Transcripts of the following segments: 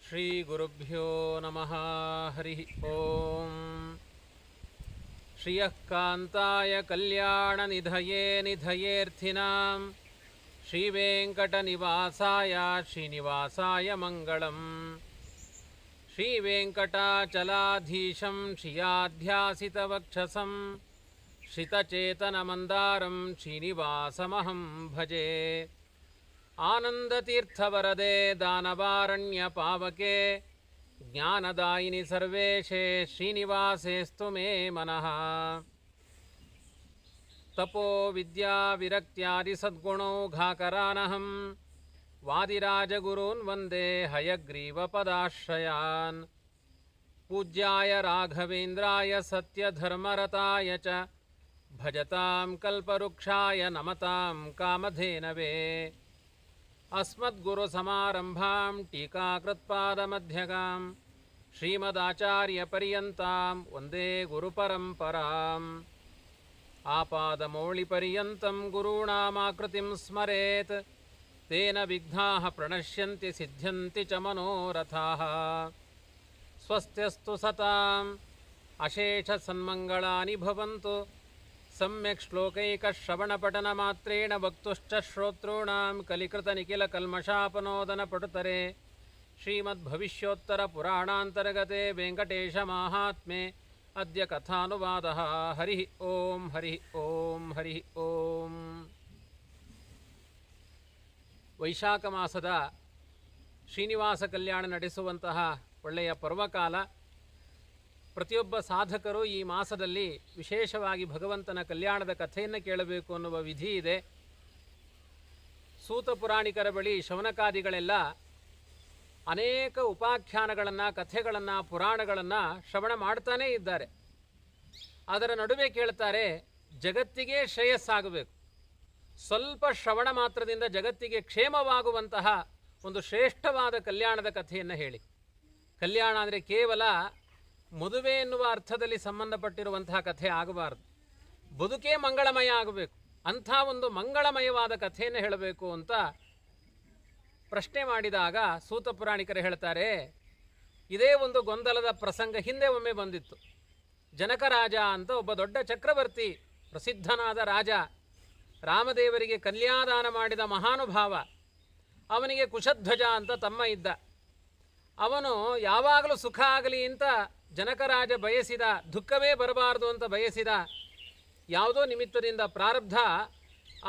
ಶ್ರೀಗುರುಭ್ಯೋ ನಮಃ. ಹರಿ ಓಂ. ಶ್ರಿಯಃ ಕಾಂತಾಯ ಕಲ್ಯಾಣನಿಧಯೇ ನಿಧಯೇರ್ಥಿನಾಂ ಶ್ರೀವೆಂಕಟನಿವಾಸಾಯ ಶ್ರೀನಿವಾಸಾಯ ಮಂಗಳಂ. ಶ್ರೀವೆಂಕಟಾಚಲಾಧೀಶಂ ಶ್ರಿಯಾಧ್ಯಾಸಿತವಕ್ಷಸಂ ಶ್ರಿತಚೇತನಮಂದಾರಂ ಶ್ರೀನಿವಾಸಮಹಂ ಭಜೆ. ಆನಂದತೀರ್ಥವರದೆ ದಾನವಾರಣ್ಯ ಪಾವಕೆ ಜ್ಞಾನದಾಯಿನಿ ಸರ್ವೇಶೇ ಶ್ರೀನಿವಾಸೇಸ್ತು ಮೇ ಮನಃ. ತಪೋ ವಿದ್ಯಾ ವಿರಕ್ತ್ಯಾದಿ ಸದ್ಗುಣೌಘಾಕರಾನಹಂ ವಾದಿರಾಜಗುರೂನ್ ವಂದೇ ಹಯಗ್ರೀವಪದಾಶ್ರಯಾನ್. ಪೂಜ್ಯಾಯ ರಾಘವೇಂದ್ರಾಯ ಸತ್ಯಧರ್ಮರತಾಯ ಚ ಭಜತಾಂ ಕಲ್ಪವೃಕ್ಷಾಯ ನಮತಾಂ ಕಾಮಧೇನವೇ. ಅಸ್ಮದ್ಗುರುಸಮಾರಂಭಾಂ ಟೀಕಾಕೃತ್ಪಾದಮಧ್ಯಗಾಂ ಶ್ರೀಮದಾಚಾರ್ಯಪರ್ಯಂತಾಂ ವಂದೇ ಗುರುಪರಂಪರಾಂ. ಆಪಾದಮೌಳಿಪರ್ಯಂತಂ ಗುರುಣಾಮಾಕೃತಿಂ ಸ್ಮರೇತ್ ತೇನ ವಿಘ್ನಾಃ ಪ್ರಣಶ್ಯಂತಿ ಸಿದ್ಧ್ಯಂತಿ ಚ ಮನೋರಥಾಃ. ಸ್ವಸ್ತ್ಯಸ್ತು ಸತಾಂ ಅಶೇಷಸನ್ಮಂಗಳಾನಿ ಭವಂತು. ಸಮ್ಯಕ್ ಶ್ಲೋಕೈಕಶ್ರವಣಪಠನಮಾತ್ರೇಣ ವಕ್ತುಶ್ಚ ಶ್ರೋತॄಣಾಂ ಕಲಿಕೃತನಿಖಿಲಕಲ್ಮಷಾಪನೋದನ ಪಟುತರೆ. ಶ್ರೀಮದ್ಭವಿಷ್ಯೋತ್ತರಪುರಾಣಾಂತರ್ಗತೆ ವೆಂಕಟೇಶಮಾಹಾತ್ಮ್ಯೆ ಅದ್ಯ ಕಥಾನುವಾದಃ. ಹರಿ ಓಂ. ಹರಿ ಓಂ. ಹರಿ ಓಂ. ವೈಶಾಖ ಮಾಸದ ಶ್ರೀನಿವಾಸ ಕಲ್ಯಾಣ ನಡೆಸುವಂತಹ ಒಳ್ಳೆಯ ಪರ್ವಕಾಲ. ಪ್ರತಿಯೊಬ್ಬ ಸಾಧಕರು ಈ ಮಾಸದಲ್ಲಿ ವಿಶೇಷವಾಗಿ ಭಗವಂತನ ಕಲ್ಯಾಣದ ಕಥೆಯನ್ನು ಕೇಳಬೇಕು ಅನ್ನುವ ವಿಧಿ ಇದೆ. ಸೂತ ಪುರಾಣಿಕರ ಬಳಿ ಶೌನಕಾದಿಗಳೆಲ್ಲ ಅನೇಕ ಉಪಾಖ್ಯಾನಗಳನ್ನು, ಕಥೆಗಳನ್ನು, ಪುರಾಣಗಳನ್ನು ಶ್ರವಣ ಮಾಡ್ತಾನೇ ಇದ್ದಾರೆ. ಅದರ ನಡುವೆ ಕೇಳ್ತಾರೆ, ಜಗತ್ತಿಗೆ ಶ್ರೇಯಸ್ಸಾಗಬೇಕು, ಸ್ವಲ್ಪ ಶ್ರವಣ ಮಾತ್ರದಿಂದ ಜಗತ್ತಿಗೆ ಕ್ಷೇಮವಾಗುವಂತಹ ಒಂದು ಶ್ರೇಷ್ಠವಾದ ಕಲ್ಯಾಣದ ಕಥೆಯನ್ನು ಹೇಳಿ. ಕಲ್ಯಾಣ ಅಂದರೆ ಕೇವಲ ಮದುವೆ ಎನ್ನುವ ಅರ್ಥದಲ್ಲಿ ಸಂಬಂಧಪಟ್ಟಿರುವಂತಹ ಕಥೆ ಆಗಬಾರ್ದು. ಬದುಕೇ ಮಂಗಳಮಯ ಆಗಬೇಕು. ಅಂಥ ಒಂದು ಮಂಗಳಮಯವಾದ ಕಥೆಯನ್ನು ಹೇಳಬೇಕು ಅಂತ ಪ್ರಶ್ನೆ ಮಾಡಿದಾಗ ಸೂತ ಪುರಾಣಿಕರು ಹೇಳ್ತಾರೆ, ಇದೇ ಒಂದು ಗೊಂದಲದ ಪ್ರಸಂಗ ಹಿಂದೆ ಒಮ್ಮೆ ಬಂದಿತ್ತು. ಜನಕರಾಜ ಅಂತ ಒಬ್ಬ ದೊಡ್ಡ ಚಕ್ರವರ್ತಿ, ಪ್ರಸಿದ್ಧನಾದ ರಾಜ, ರಾಮದೇವರಿಗೆ ಕನ್ಯಾದಾನ ಮಾಡಿದ ಮಹಾನುಭಾವ. ಅವನಿಗೆ ಕುಶಧ್ವಜ ಅಂತ ತಮ್ಮ ಇದ್ದ. ಅವನು ಯಾವಾಗಲೂ ಸುಖ ಆಗಲಿ ಅಂತ ಜನಕರಾಜ ಬಯಸಿದ, ದುಃಖವೇ ಬರಬಾರದು ಅಂತ ಬಯಸಿದ. ಯಾವುದೋ ನಿಮಿತ್ತದಿಂದ ಪ್ರಾರಬ್ಧ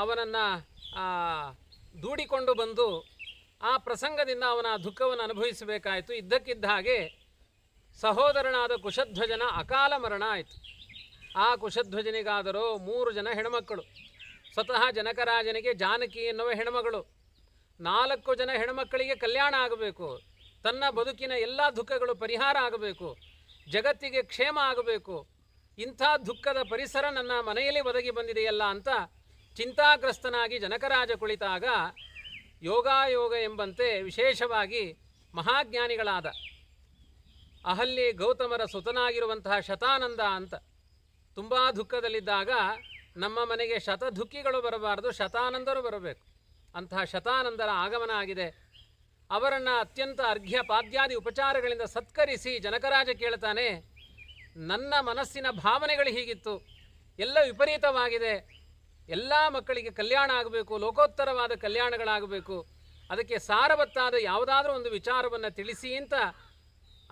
ಅವನನ್ನು ದೂಡಿಕೊಂಡು ಬಂದು ಆ ಪ್ರಸಂಗದಿಂದ ಅವನ ದುಃಖವನ್ನು ಅನುಭವಿಸಬೇಕಾಯಿತು. ಇದ್ದಕ್ಕಿದ್ದ ಹಾಗೆ ಸಹೋದರನಾದ ಕುಶಧ್ವಜನ ಅಕಾಲ ಮರಣ ಆಯಿತು. ಆ ಕುಶಧ್ವಜನಿಗಾದರೂ 3 ಜನ ಹೆಣ್ಮಕ್ಕಳು. ಸ್ವತಃ ಜನಕರಾಜನಿಗೆ ಜಾನಕಿ ಎನ್ನುವ ಹೆಣ್ಮಗಳು. 4 ಜನ ಹೆಣ್ಮಕ್ಕಳಿಗೆ ಕಲ್ಯಾಣ ಆಗಬೇಕು. ತನ್ನ ಬದುಕಿನ ಎಲ್ಲ ದುಃಖಗಳು ಪರಿಹಾರ ಆಗಬೇಕು, ಜಗತ್ತಿಗೆ ಕ್ಷೇಮ ಆಗಬೇಕು. ಇಂಥ ದುಃಖದ ಪರಿಸರ ನನ್ನ ಮನೆಯಲ್ಲಿ ಒದಗಿ ಬಂದಿದೆಯಲ್ಲ ಅಂತ ಚಿಂತಾಗ್ರಸ್ತನಾಗಿ ಜನಕರಾಜ ಕುಳಿತಾಗ ಯೋಗಾಯೋಗ ಎಂಬಂತೆ ವಿಶೇಷವಾಗಿ ಮಹಾಜ್ಞಾನಿಗಳಾದ ಅಹಲ್ಯೆ ಗೌತಮರ ಸುತನಾಗಿರುವಂತಹ ಶತಾನಂದ ಅಂತ ತುಂಬ ದುಃಖದಲ್ಲಿದ್ದಾಗ, ನಮ್ಮ ಮನೆಗೆ ಶತದುಃಖಿಗಳು ಬರಬಾರದು, ಶತಾನಂದರು ಬರಬೇಕು. ಅಂತಹ ಶತಾನಂದರ ಆಗಮನ ಆಗಿದೆ. ಅವರನ್ನು ಅತ್ಯಂತ ಅರ್ಘ್ಯ ಪಾದ್ಯಾದಿ ಉಪಚಾರಗಳಿಂದ ಸತ್ಕರಿಸಿ ಜನಕರಾಜ ಕೇಳ್ತಾನೆ, ನನ್ನ ಮನಸ್ಸಿನ ಭಾವನೆಗಳು ಹೀಗಿತ್ತು, ಎಲ್ಲ ವಿಪರೀತವಾಗಿದೆ. ಎಲ್ಲ ಮಕ್ಕಳಿಗೆ ಕಲ್ಯಾಣ ಆಗಬೇಕು, ಲೋಕೋತ್ತರವಾದ ಕಲ್ಯಾಣಗಳಾಗಬೇಕು. ಅದಕ್ಕೆ ಸಾರವತ್ತಾದ ಯಾವುದಾದ್ರೂ ಒಂದು ವಿಚಾರವನ್ನು ತಿಳಿಸಿ ಅಂತ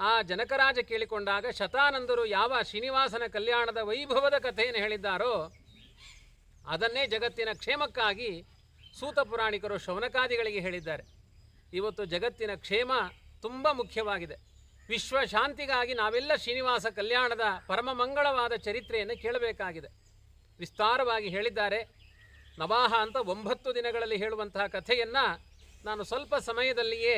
ಆ ಜನಕರಾಜ ಕೇಳಿಕೊಂಡಾಗ ಶತಾನಂದರು ಯಾವ ಶ್ರೀನಿವಾಸನ ಕಲ್ಯಾಣದ ವೈಭವದ ಕಥೆಯನ್ನು ಹೇಳಿದ್ದಾರೋ ಅದನ್ನೇ ಜಗತ್ತಿನ ಕ್ಷೇಮಕ್ಕಾಗಿ ಸೂತ ಪುರಾಣಿಕರು ಶೌನಕಾದಿಗಳಿಗೆ ಹೇಳಿದ್ದಾರೆ. ಇವತ್ತು ಜಗತ್ತಿನ ಕ್ಷೇಮ ತುಂಬ ಮುಖ್ಯವಾಗಿದೆ. ವಿಶ್ವ ಶಾಂತಿಗಾಗಿ ನಾವೆಲ್ಲ ಶ್ರೀನಿವಾಸ ಕಲ್ಯಾಣದ ಪರಮ ಮಂಗಳವಾದ ಚರಿತ್ರೆಯನ್ನು ಕೇಳಬೇಕಾಗಿದೆ. ವಿಸ್ತಾರವಾಗಿ ಹೇಳಿದ್ದಾರೆ. ನವಾಹ ಅಂತ 9 ದಿನಗಳಲ್ಲಿ ಹೇಳುವಂತಹ ಕಥೆಯನ್ನು ನಾನು ಸ್ವಲ್ಪ ಸಮಯದಲ್ಲಿಯೇ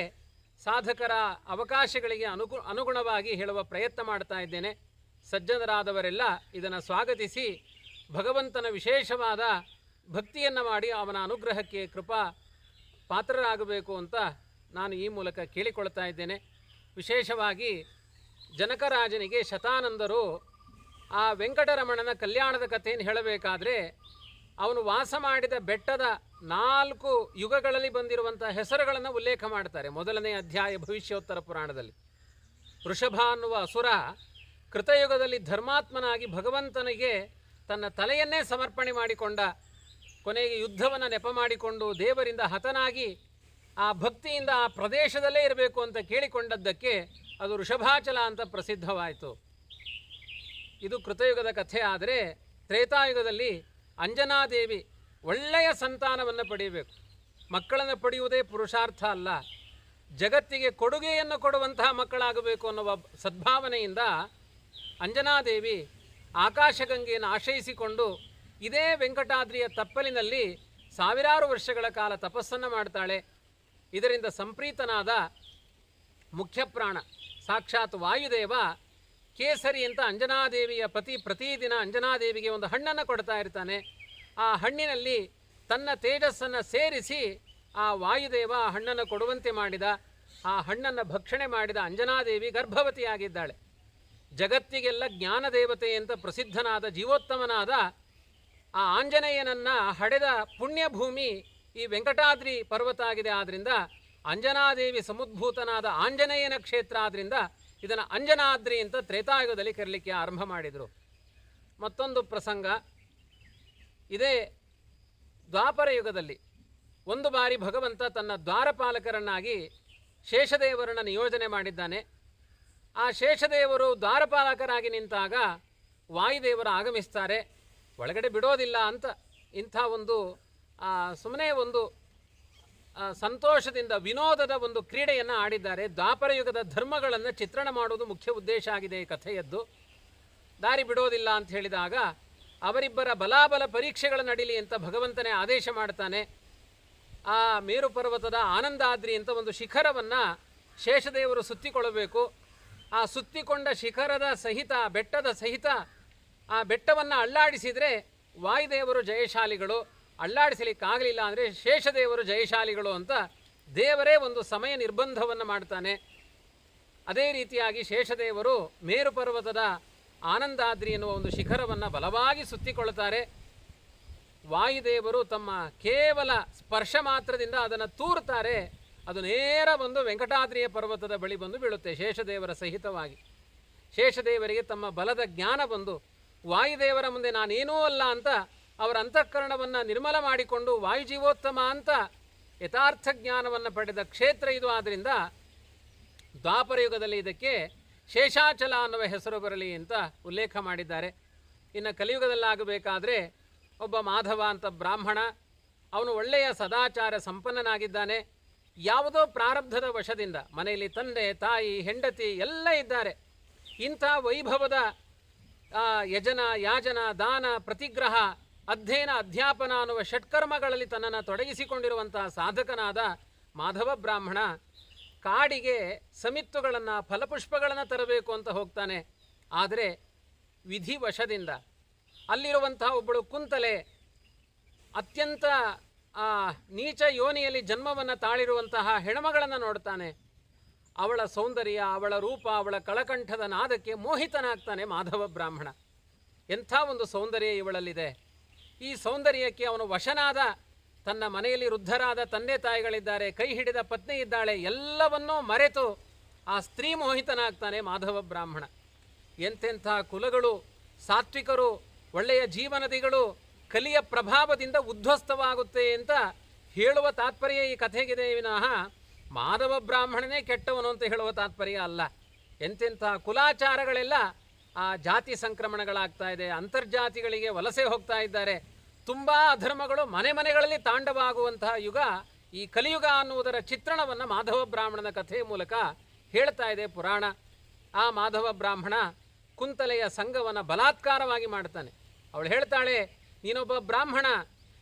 ಸಾಧಕರ ಅವಕಾಶಗಳಿಗೆ ಅನುಗುಣವಾಗಿ ಹೇಳುವ ಪ್ರಯತ್ನ ಮಾಡ್ತಾ ಇದ್ದೇನೆ. ಸಜ್ಜನರಾದವರೆಲ್ಲ ಇದನ್ನು ಸ್ವಾಗತಿಸಿ ಭಗವಂತನ ವಿಶೇಷವಾದ ಭಕ್ತಿಯನ್ನು ಮಾಡಿ ಅವನ ಅನುಗ್ರಹಕ್ಕೆ ಕೃಪಾ ಪಾತ್ರರಾಗಬೇಕು ಅಂತ ನಾನು ಈ ಮೂಲಕ ಕೇಳಿಕೊಳ್ತಾ ಇದ್ದೇನೆ. ವಿಶೇಷವಾಗಿ ಜನಕರಾಜನಿಗೆ ಶತಾನಂದರು ಆ ವೆಂಕಟರಮಣನ ಕಲ್ಯಾಣದ ಕಥೆಯನ್ನು ಹೇಳಬೇಕಾದ್ರೆ ಅವನು ವಾಸ ಮಾಡಿದ ಬೆಟ್ಟದ 4 ಯುಗಗಳಲ್ಲಿ ಬಂದಿರುವಂಥ ಹೆಸರುಗಳನ್ನು ಉಲ್ಲೇಖ ಮಾಡ್ತಾರೆ. ಮೊದಲನೇ ಅಧ್ಯಾಯ ಭವಿಷ್ಯೋತ್ತರ ಪುರಾಣದಲ್ಲಿ ವೃಷಭ ಅನ್ನುವ ಅಸುರ ಕೃತಯುಗದಲ್ಲಿ ಧರ್ಮಾತ್ಮನಾಗಿ ಭಗವಂತನಿಗೆ ತನ್ನ ತಲೆಯನ್ನೇ ಸಮರ್ಪಣೆ ಮಾಡಿಕೊಂಡ, ಕೊನೆಗೆ ಯುದ್ಧವನ್ನು ನೆಪ ಮಾಡಿಕೊಂಡು ದೇವರಿಂದ ಹತನಾಗಿ ಆ ಭಕ್ತಿಯಿಂದ ಆ ಪ್ರದೇಶದಲ್ಲೇ ಇರಬೇಕು ಅಂತ ಕೇಳಿಕೊಂಡದ್ದಕ್ಕೆ ಅದು ವೃಷಭಾಚಲ ಅಂತ ಪ್ರಸಿದ್ಧವಾಯಿತು. ಇದು ಕೃತಯುಗದ ಕಥೆ. ಆದರೆ ತ್ರೇತಾಯುಗದಲ್ಲಿ ಅಂಜನಾದೇವಿ ಒಳ್ಳೆಯ ಸಂತಾನವನ್ನು ಪಡೆಯಬೇಕು. ಮಕ್ಕಳನ್ನು ಪಡೆಯುವುದೇ ಪುರುಷಾರ್ಥ ಅಲ್ಲ, ಜಗತ್ತಿಗೆ ಕೊಡುಗೆಯನ್ನು ಕೊಡುವಂತಹ ಮಕ್ಕಳಾಗಬೇಕು ಅನ್ನುವ ಸದ್ಭಾವನೆಯಿಂದ ಅಂಜನಾದೇವಿ ಆಕಾಶಗಂಗೆಯನ್ನು ಆಶ್ರಯಿಸಿಕೊಂಡು ಇದೇ ವೆಂಕಟಾದ್ರಿಯ ತಪ್ಪಲಿನಲ್ಲಿ ಸಾವಿರಾರು ವರ್ಷಗಳ ಕಾಲ ತಪಸ್ಸನ್ನು ಮಾಡ್ತಾಳೆ. ಇದರಿಂದ ಸಂಪ್ರೀತನಾದ ಮುಖ್ಯಪ್ರಾಣ ಸಾಕ್ಷಾತ್ ವಾಯುದೇವ ಕೇಸರಿ ಅಂತ ಅಂಜನಾದೇವಿಯ ಪತಿ ಪ್ರತಿದಿನ ಅಂಜನಾದೇವಿಗೆ ಒಂದು ಹಣ್ಣನ್ನು ಕೊಡ್ತಾ ಇರ್ತಾನೆ. ಆ ಹಣ್ಣಿನಲ್ಲಿ ತನ್ನ ತೇಜಸ್ಸನ್ನು ಸೇರಿಸಿ ಆ ವಾಯುದೇವ ಆ ಹಣ್ಣನ್ನು ಕೊಡುವಂತೆ ಮಾಡಿದ. ಆ ಹಣ್ಣನ್ನು ಭಕ್ಷಣೆ ಮಾಡಿದ ಅಂಜನಾದೇವಿ ಗರ್ಭವತಿಯಾಗಿದ್ದಾಳೆ. ಜಗತ್ತಿಗೆಲ್ಲ ಜ್ಞಾನದೇವತೆ ಅಂತ ಪ್ರಸಿದ್ಧನಾದ ಜೀವೋತ್ತಮನಾದ ಆ ಆಂಜನೇಯನನ್ನು ಹಡೆದ ಪುಣ್ಯಭೂಮಿ ಈ ವೆಂಕಟಾದ್ರಿ ಪರ್ವತ ಆಗಿದೆ. ಆದ್ದರಿಂದ ಅಂಜನಾದೇವಿ ಸಮುದ್ಭೂತನಾದ ಆಂಜನೇಯನ ಕ್ಷೇತ್ರ ಆದ್ದರಿಂದ ಇದನ್ನು ಅಂಜನಾದ್ರಿ ಅಂತ ತ್ರೇತಾಯುಗದಲ್ಲಿ ಕರೀಲಿಕ್ಕೆ ಆರಂಭ ಮಾಡಿದರು. ಮತ್ತೊಂದು ಪ್ರಸಂಗ ಇದೇ ದ್ವಾಪರ ಯುಗದಲ್ಲಿ ಒಂದು ಬಾರಿ ಭಗವಂತ ತನ್ನ ದ್ವಾರಪಾಲಕರನ್ನಾಗಿ ಶೇಷದೇವರನ್ನು ನಿಯೋಜನೆ ಮಾಡಿದ್ದಾನೆ. ಆ ಶೇಷದೇವರು ದ್ವಾರಪಾಲಕರಾಗಿ ನಿಂತಾಗ ವಾಯುದೇವರು ಆಗಮಿಸ್ತಾರೆ. ಒಳಗಡೆ ಬಿಡೋದಿಲ್ಲ ಅಂತ ಇಂಥ ಒಂದು ಸುಮ್ಮನೆ ಒಂದು ಸಂತೋಷದಿಂದ ವಿನೋದದ ಒಂದು ಕ್ರೀಡೆಯನ್ನು ಆಡಿದ್ದಾರೆ. ದ್ವಾಪರ ಯುಗದ ಧರ್ಮಗಳನ್ನು ಚಿತ್ರಣ ಮಾಡುವುದು ಮುಖ್ಯ ಉದ್ದೇಶ ಆಗಿದೆ ಈ ಕಥೆಯದ್ದು. ದಾರಿ ಬಿಡೋದಿಲ್ಲ ಅಂತ ಹೇಳಿದಾಗ ಅವರಿಬ್ಬರ ಬಲಾಬಲ ಪರೀಕ್ಷೆಗಳ ನಡೀಲಿ ಅಂತ ಭಗವಂತನೇ ಆದೇಶ ಮಾಡ್ತಾನೆ. ಆ ಮೇರು ಪರ್ವತದ ಆನಂದಾದ್ರಿ ಅಂತ ಒಂದು ಶಿಖರವನ್ನು ಶೇಷದೇವರು ಸುತ್ತಿಕೊಳ್ಳಬೇಕು. ಆ ಸುತ್ತಿಕೊಂಡ ಶಿಖರದ ಸಹಿತ ಬೆಟ್ಟದ ಸಹಿತ ಆ ಬೆಟ್ಟವನ್ನು ಅಲ್ಲಾಡಿಸಿದರೆ ವಾಯುದೇವರು ಜಯಶಾಲಿಗಳು, ಅಲ್ಲಾಡಿಸಲಿಕ್ಕಾಗಲಿಲ್ಲ ಅಂದರೆ ಶೇಷದೇವರು ಜಯಶಾಲಿಗಳು ಅಂತ ದೇವರೇ ಒಂದು ಸಮಯ ನಿರ್ಬಂಧವನ್ನು ಮಾಡ್ತಾನೆ. ಅದೇ ರೀತಿಯಾಗಿ ಶೇಷದೇವರು ಮೇರು ಪರ್ವತದ ಆನಂದಾದ್ರಿ ಎನ್ನುವ ಒಂದು ಶಿಖರವನ್ನು ಬಲವಾಗಿ ಸುತ್ತಿಕೊಳ್ತಾರೆ. ವಾಯುದೇವರು ತಮ್ಮ ಕೇವಲ ಸ್ಪರ್ಶ ಮಾತ್ರದಿಂದ ಅದನ್ನು ತೂರ್ತಾರೆ. ಅದು ನೇರ ಬಂದು ವೆಂಕಟಾದ್ರಿಯ ಪರ್ವತದ ಬಳಿ ಬಂದು ಬೀಳುತ್ತೆ ಶೇಷದೇವರ ಸಹಿತವಾಗಿ. ಶೇಷದೇವರಿಗೆ ತಮ್ಮ ಬಲದ ಜ್ಞಾನ ಬಂದು ವಾಯುದೇವರ ಮುಂದೆ ನಾನೇನೂ ಅಲ್ಲ ಅಂತ ಅವರ ಅಂತಃಕರಣವನ್ನು ನಿರ್ಮಲ ಮಾಡಿಕೊಂಡು ವಾಯುಜೀವೋತ್ತಮ ಅಂತ ಯಥಾರ್ಥ ಜ್ಞಾನವನ್ನು ಪಡೆದ ಕ್ಷೇತ್ರ ಇದು. ಆದ್ದರಿಂದ ದ್ವಾಪರಯುಗದಲ್ಲಿ ಇದಕ್ಕೆ ಶೇಷಾಚಲ ಅನ್ನುವ ಹೆಸರು ಬರಲಿ ಅಂತ ಉಲ್ಲೇಖ ಮಾಡಿದ್ದಾರೆ. ಇನ್ನು ಕಲಿಯುಗದಲ್ಲಾಗಬೇಕಾದ್ರೆ ಒಬ್ಬ ಮಾಧವ ಅಂತ ಬ್ರಾಹ್ಮಣ, ಅವನು ಒಳ್ಳೆಯ ಸದಾಚಾರ ಸಂಪನ್ನನಾಗಿದ್ದಾನೆ. ಯಾವುದೋ ಪ್ರಾರಬ್ಧದ ವಶದಿಂದ ಮನೆಯಲ್ಲಿ ತಂದೆ ತಾಯಿ ಹೆಂಡತಿ ಎಲ್ಲ ಇದ್ದಾರೆ. ಇಂಥ ವೈಭವದ ಯಜನ ಯಾಜನ ದಾನ ಪ್ರತಿಗ್ರಹ ಅಧ್ಯಯನ ಅಧ್ಯಾಪನ ಅನ್ನುವ ಷಟ್ಕರ್ಮಗಳಲ್ಲಿ ತನ್ನನ್ನು ತೊಡಗಿಸಿಕೊಂಡಿರುವಂತಹ ಸಾಧಕನಾದ ಮಾಧವ ಬ್ರಾಹ್ಮಣ ಕಾಡಿಗೆ ಸಮಿತ್ತುಗಳನ್ನು ಫಲಪುಷ್ಪಗಳನ್ನು ತರಬೇಕು ಅಂತ ಹೋಗ್ತಾನೆ. ಆದರೆ ವಿಧಿವಶದಿಂದ ಅಲ್ಲಿರುವಂತಹ ಒಬ್ಬಳು ಕುಂತಲೆ ಅತ್ಯಂತ ನೀಚ ಯೋನಿಯಲ್ಲಿ ಜನ್ಮವನ್ನು ತಾಳಿರುವಂತಹ ಹೆಣ್ಮಗಳನ್ನು ನೋಡ್ತಾನೆ. ಅವಳ ಸೌಂದರ್ಯ, ಅವಳ ರೂಪ, ಅವಳ ಕಳಕಂಠದ ನಾದಕ್ಕೆ ಮೋಹಿತನಾಗ್ತಾನೆ ಮಾಧವ ಬ್ರಾಹ್ಮಣ. ಎಂಥ ಒಂದು ಸೌಂದರ್ಯ ಇವಳಲ್ಲಿದೆ. ಈ ಸೌಂದರ್ಯಕ್ಕೆ ಅವನು ವಶನಾದ. ತನ್ನ ಮನೆಯಲ್ಲಿ ವೃದ್ಧರಾದ ತಂದೆ ತಾಯಿಗಳಿದ್ದಾರೆ, ಕೈ ಹಿಡಿದ ಪತ್ನಿ ಇದ್ದಾಳೆ, ಎಲ್ಲವನ್ನೂ ಮರೆತು ಆ ಸ್ತ್ರೀ ಮೋಹಿತನಾಗ್ತಾನೆ ಮಾಧವ ಬ್ರಾಹ್ಮಣ. ಎಂತೆಂಥ ಕುಲಗಳು, ಸಾತ್ವಿಕರು, ಒಳ್ಳೆಯ ಜೀವನದಿಗಳು ಕಲಿಯ ಪ್ರಭಾವದಿಂದ ಉದ್ಧ್ವಸ್ತವಾಗುತ್ತೆ ಅಂತ ಹೇಳುವ ತಾತ್ಪರ್ಯ ಈ ಕಥೆಗಿದೆ ವಿನಃ ಮಾಧವ ಬ್ರಾಹ್ಮಣನೇ ಕೆಟ್ಟವನು ಅಂತ ಹೇಳುವ ತಾತ್ಪರ್ಯ ಅಲ್ಲ. ಎಂತೆಂಥ ಕುಲಾಚಾರಗಳೆಲ್ಲ ಆ ಜಾತಿ ಸಂಕ್ರಮಣಗಳಾಗ್ತಾ ಇದೆ, ಅಂತರ್ಜಾತಿಗಳಿಗೆ ವಲಸೆ ಹೋಗ್ತಾ ಇದ್ದಾರೆ, ತುಂಬ ಅಧರ್ಮಗಳು ಮನೆ ಮನೆಗಳಲ್ಲಿ ತಾಂಡವಾಗುವಂತಹ ಯುಗ ಈ ಕಲಿಯುಗ ಅನ್ನುವುದರ ಚಿತ್ರಣವನ್ನು ಮಾಧವ ಬ್ರಾಹ್ಮಣನ ಕಥೆಯ ಮೂಲಕ ಹೇಳ್ತಾ ಇದೆ ಪುರಾಣ. ಆ ಮಾಧವ ಬ್ರಾಹ್ಮಣ ಕುಂತಲೆಯ ಸಂಘವನ್ನು ಬಲಾತ್ಕಾರವಾಗಿ ಮಾಡ್ತಾನೆ. ಅವಳು ಹೇಳ್ತಾಳೆ, ನೀನೊಬ್ಬ ಬ್ರಾಹ್ಮಣ,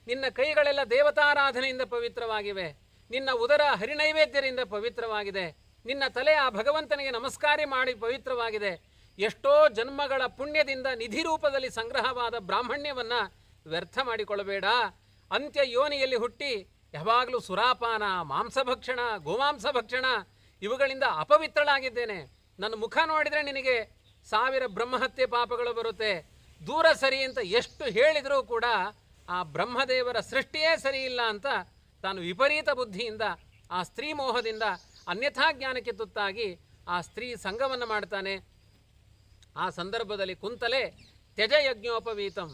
ನಿನ್ನ ಕೈಗಳೆಲ್ಲ ದೇವತಾರಾಧನೆಯಿಂದ ಪವಿತ್ರವಾಗಿವೆ, ನಿನ್ನ ಉದರ ಹರಿನೈವೇದ್ಯರಿಂದ ಪವಿತ್ರವಾಗಿದೆ, ನಿನ್ನ ತಲೆ ಆ ಭಗವಂತನಿಗೆ ನಮಸ್ಕಾರ ಮಾಡಿ ಪವಿತ್ರವಾಗಿದೆ. ಎಷ್ಟೋ ಜನ್ಮಗಳ ಪುಣ್ಯದಿಂದ ನಿಧಿ ರೂಪದಲ್ಲಿ ಸಂಗ್ರಹವಾದ ಬ್ರಾಹ್ಮಣ್ಯವನ್ನು ವ್ಯರ್ಥ ಮಾಡಿಕೊಳ್ಳಬೇಡ. ಅಂತ್ಯ ಯೋನಿಯಲ್ಲಿ ಹುಟ್ಟಿ ಯಾವಾಗಲೂ ಸುರಾಪಾನ, ಮಾಂಸಭಕ್ಷಣ, ಗೋಮಾಂಸ ಭಕ್ಷಣ ಇವುಗಳಿಂದ ಅಪವಿತ್ರಳಾಗಿದ್ದೇನೆ. ನನ್ನ ಮುಖ ನೋಡಿದರೆ ನಿನಗೆ 1000 ಬ್ರಹ್ಮಹತ್ಯೆ ಪಾಪಗಳು ಬರುತ್ತೆ, ದೂರ ಸರಿ ಅಂತ ಎಷ್ಟು ಹೇಳಿದರೂ ಕೂಡ ಆ ಬ್ರಹ್ಮದೇವರ ಸೃಷ್ಟಿಯೇ ಸರಿಯಿಲ್ಲ ಅಂತ ತಾನು ವಿಪರೀತ ಬುದ್ಧಿಯಿಂದ ಆ ಸ್ತ್ರೀ ಮೋಹದಿಂದ ಅನ್ಯಥಾ ಜ್ಞಾನಕ್ಕೆ ತುತ್ತಾಗಿ ಆ ಸ್ತ್ರೀ ಸಂಘವನ್ನು ಮಾಡ್ತಾನೆ. ಆ ಸಂದರ್ಭದಲ್ಲಿ ಕುಂತಲೆ ತ್ಯಜ ಯಜ್ಞೋಪವೀತಂ,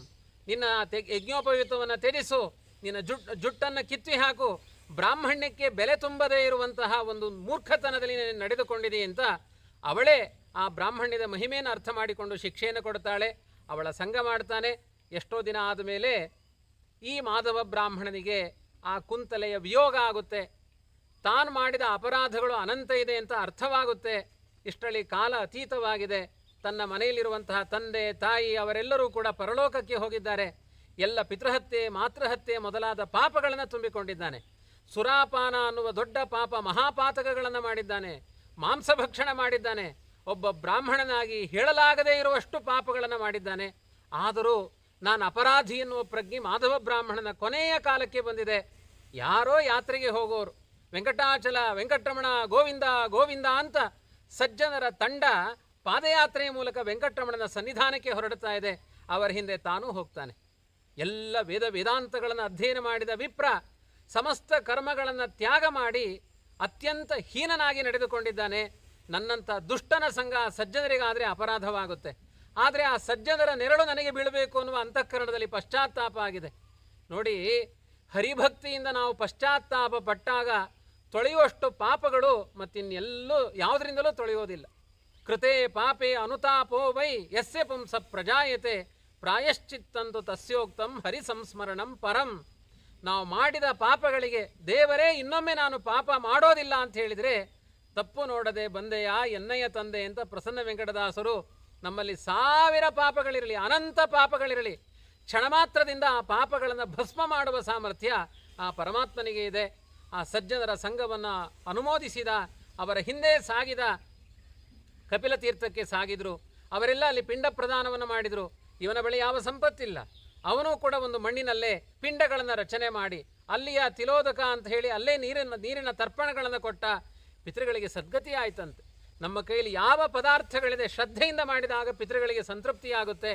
ನಿನ್ನ ಯಜ್ಞೋಪವೀತವನ್ನು ತ್ಯಜಿಸು, ನಿನ್ನ ಜುಟ್ಟನ್ನು ಕಿತ್ತಿ ಹಾಕು, ಬ್ರಾಹ್ಮಣ್ಯಕ್ಕೆ ಬೆಲೆ ತುಂಬದೇ ಇರುವಂತಹ ಒಂದು ಮೂರ್ಖತನದಲ್ಲಿ ನಡೆದುಕೊಂಡಿದೆ ಅಂತ ಅವಳೇ ಆ ಬ್ರಾಹ್ಮಣ್ಯದ ಮಹಿಮೆಯನ್ನು ಅರ್ಥ ಮಾಡಿಕೊಂಡು ಶಿಕ್ಷೆಯನ್ನು ಕೊಡ್ತಾಳೆ. ಅವಳ ಸಂಘ ಮಾಡ್ತಾನೆ. ಎಷ್ಟೋ ದಿನ ಆದಮೇಲೆ ಈ ಮಾಧವ ಬ್ರಾಹ್ಮಣನಿಗೆ ಆ ಕುಂತಲೆಯ ವಿಯೋಗ ಆಗುತ್ತೆ. ತಾನು ಮಾಡಿದ ಅಪರಾಧಗಳು ಅನಂತ ಇದೆ ಅಂತ ಅರ್ಥವಾಗುತ್ತೆ. ಇಷ್ಟರಲ್ಲಿ ಕಾಲ ಅತೀತವಾಗಿದೆ. ತನ್ನ ಮನೆಯಲ್ಲಿರುವಂತಹ ತಂದೆ ತಾಯಿ ಅವರೆಲ್ಲರೂ ಕೂಡ ಪರಲೋಕಕ್ಕೆ ಹೋಗಿದ್ದಾರೆ. ಎಲ್ಲ ಪಿತೃಹತ್ಯೆ ಮಾತೃಹತ್ಯೆ ಮೊದಲಾದ ಪಾಪಗಳನ್ನು ತುಂಬಿಕೊಂಡಿದ್ದಾನೆ. ಸುರಾಪಾನ ಅನ್ನುವ ದೊಡ್ಡ ಪಾಪ ಮಹಾಪಾತಕಗಳನ್ನು ಮಾಡಿದ್ದಾನೆ. ಮಾಂಸಭಕ್ಷಣ ಮಾಡಿದ್ದಾನೆ. ಒಬ್ಬ ಬ್ರಾಹ್ಮಣನಾಗಿ ಹೇಳಲಾಗದೇ ಇರುವಷ್ಟು ಪಾಪಗಳನ್ನು ಮಾಡಿದ್ದಾನೆ. ಆದರೂ ನಾನು ಅಪರಾಧಿ ಎನ್ನುವ ಪ್ರಜ್ಞೆ ಮಾಧವ ಬ್ರಾಹ್ಮಣನ ಕೊನೆಯ ಕಾಲಕ್ಕೆ ಬಂದಿದೆ. ಯಾರೋ ಯಾತ್ರೆಗೆ ಹೋಗೋರು ವೆಂಕಟಾಚಲ ವೆಂಕಟರಮಣ ಗೋವಿಂದ ಗೋವಿಂದ ಅಂತ ಸಜ್ಜನರ ತಂಡ ಪಾದಯಾತ್ರೆಯ ಮೂಲಕ ವೆಂಕಟರಮಣನ ಸನ್ನಿಧಾನಕ್ಕೆ ಹೊರಡ್ತಾ ಇದೆ. ಅವರ ಹಿಂದೆ ತಾನೂ ಹೋಗ್ತಾನೆ. ಎಲ್ಲ ವೇದಾಂತಗಳನ್ನು ಅಧ್ಯಯನ ಮಾಡಿದ ವಿಪ್ರ ಸಮಸ್ತ ಕರ್ಮಗಳನ್ನು ತ್ಯಾಗ ಮಾಡಿ ಅತ್ಯಂತ ಹೀನನಾಗಿ ನಡೆದುಕೊಂಡಿದ್ದಾನೆ. ನನ್ನಂಥ ದುಷ್ಟನ ಸಂಘ ಸಜ್ಜನರಿಗಾದರೆ ಅಪರಾಧವಾಗುತ್ತೆ. ಆದರೆ ಆ ಸಜ್ಜನರ ನೆರಳು ನನಗೆ ಬೀಳಬೇಕು ಅನ್ನುವ ಅಂತಃಕರಣದಲ್ಲಿ ಪಶ್ಚಾತ್ತಾಪ ಆಗಿದೆ. ನೋಡಿ, ಹರಿಭಕ್ತಿಯಿಂದ ನಾವು ಪಶ್ಚಾತ್ತಾಪ ಪಟ್ಟಾಗ ತೊಳೆಯುವಷ್ಟು ಪಾಪಗಳು ಮತ್ತಿನ್ನೆಲ್ಲೂ ಯಾವುದರಿಂದಲೂ ತೊಳೆಯೋದಿಲ್ಲ. ಕೃತೆ ಪಾಪೇ ಅನುತಾಪೋ ವೈ ಯಸ್ಯ ಪುಂಸ ಪ್ರಜಾಯತೆ ಪ್ರಾಯಶ್ಚಿತ್ತಂತು ತಸ್ಯೋಕ್ತಂ ಹರಿಸಂಸ್ಮರಣಂ ಪರಂ. ನಾವು ಮಾಡಿದ ಪಾಪಗಳಿಗೆ ದೇವರೇ ಇನ್ನೊಮ್ಮೆ ನಾನು ಪಾಪ ಮಾಡೋದಿಲ್ಲ ಅಂತ ಹೇಳಿದರೆ ತಪ್ಪು ನೋಡದೆ ಬಂದೆಯ ಎನ್ನಯ್ಯ ತಂದೆ ಅಂತ ಪ್ರಸನ್ನ ವೆಂಕಟದಾಸರು ನಮ್ಮಲ್ಲಿ 1000 ಪಾಪಗಳಿರಲಿ, ಅನಂತ ಪಾಪಗಳಿರಲಿ, ಕ್ಷಣ ಮಾತ್ರದಿಂದ ಆ ಪಾಪಗಳನ್ನು ಭಸ್ಮ ಮಾಡುವ ಸಾಮರ್ಥ್ಯ ಆ ಪರಮಾತ್ಮನಿಗೆ ಇದೆ. ಆ ಸಜ್ಜನರ ಸಂಘವನ್ನು ಅನುಮೋದಿಸಿದ, ಅವರ ಹಿಂದೆ ಸಾಗಿದ, ಕಪಿಲ ತೀರ್ಥಕ್ಕೆ ಸಾಗಿದ್ರು. ಅವರೆಲ್ಲ ಅಲ್ಲಿ ಪಿಂಡ ಪ್ರದಾನವನ್ನು ಮಾಡಿದರು. ಇವನ ಬಳಿ ಯಾವ ಸಂಪತ್ತಿಲ್ಲ. ಅವನು ಕೂಡ ಒಂದು ಮಣ್ಣಿನಲ್ಲೇ ಪಿಂಡಗಳನ್ನು ರಚನೆ ಮಾಡಿ ಅಲ್ಲಿಯ ತಿಲೋದಕ ಅಂತ ಹೇಳಿ ಅಲ್ಲೇ ನೀರಿನ ತರ್ಪಣಗಳನ್ನು ಕೊಟ್ಟ. ಪಿತೃಗಳಿಗೆ ಸದ್ಗತಿ ಆಯ್ತಂತೆ. ನಮ್ಮ ಕೈಯಲ್ಲಿ ಯಾವ ಪದಾರ್ಥಗಳಿದೆ ಶ್ರದ್ಧೆಯಿಂದ ಮಾಡಿದಾಗ ಪಿತೃಗಳಿಗೆ ಸಂತೃಪ್ತಿಯಾಗುತ್ತೆ.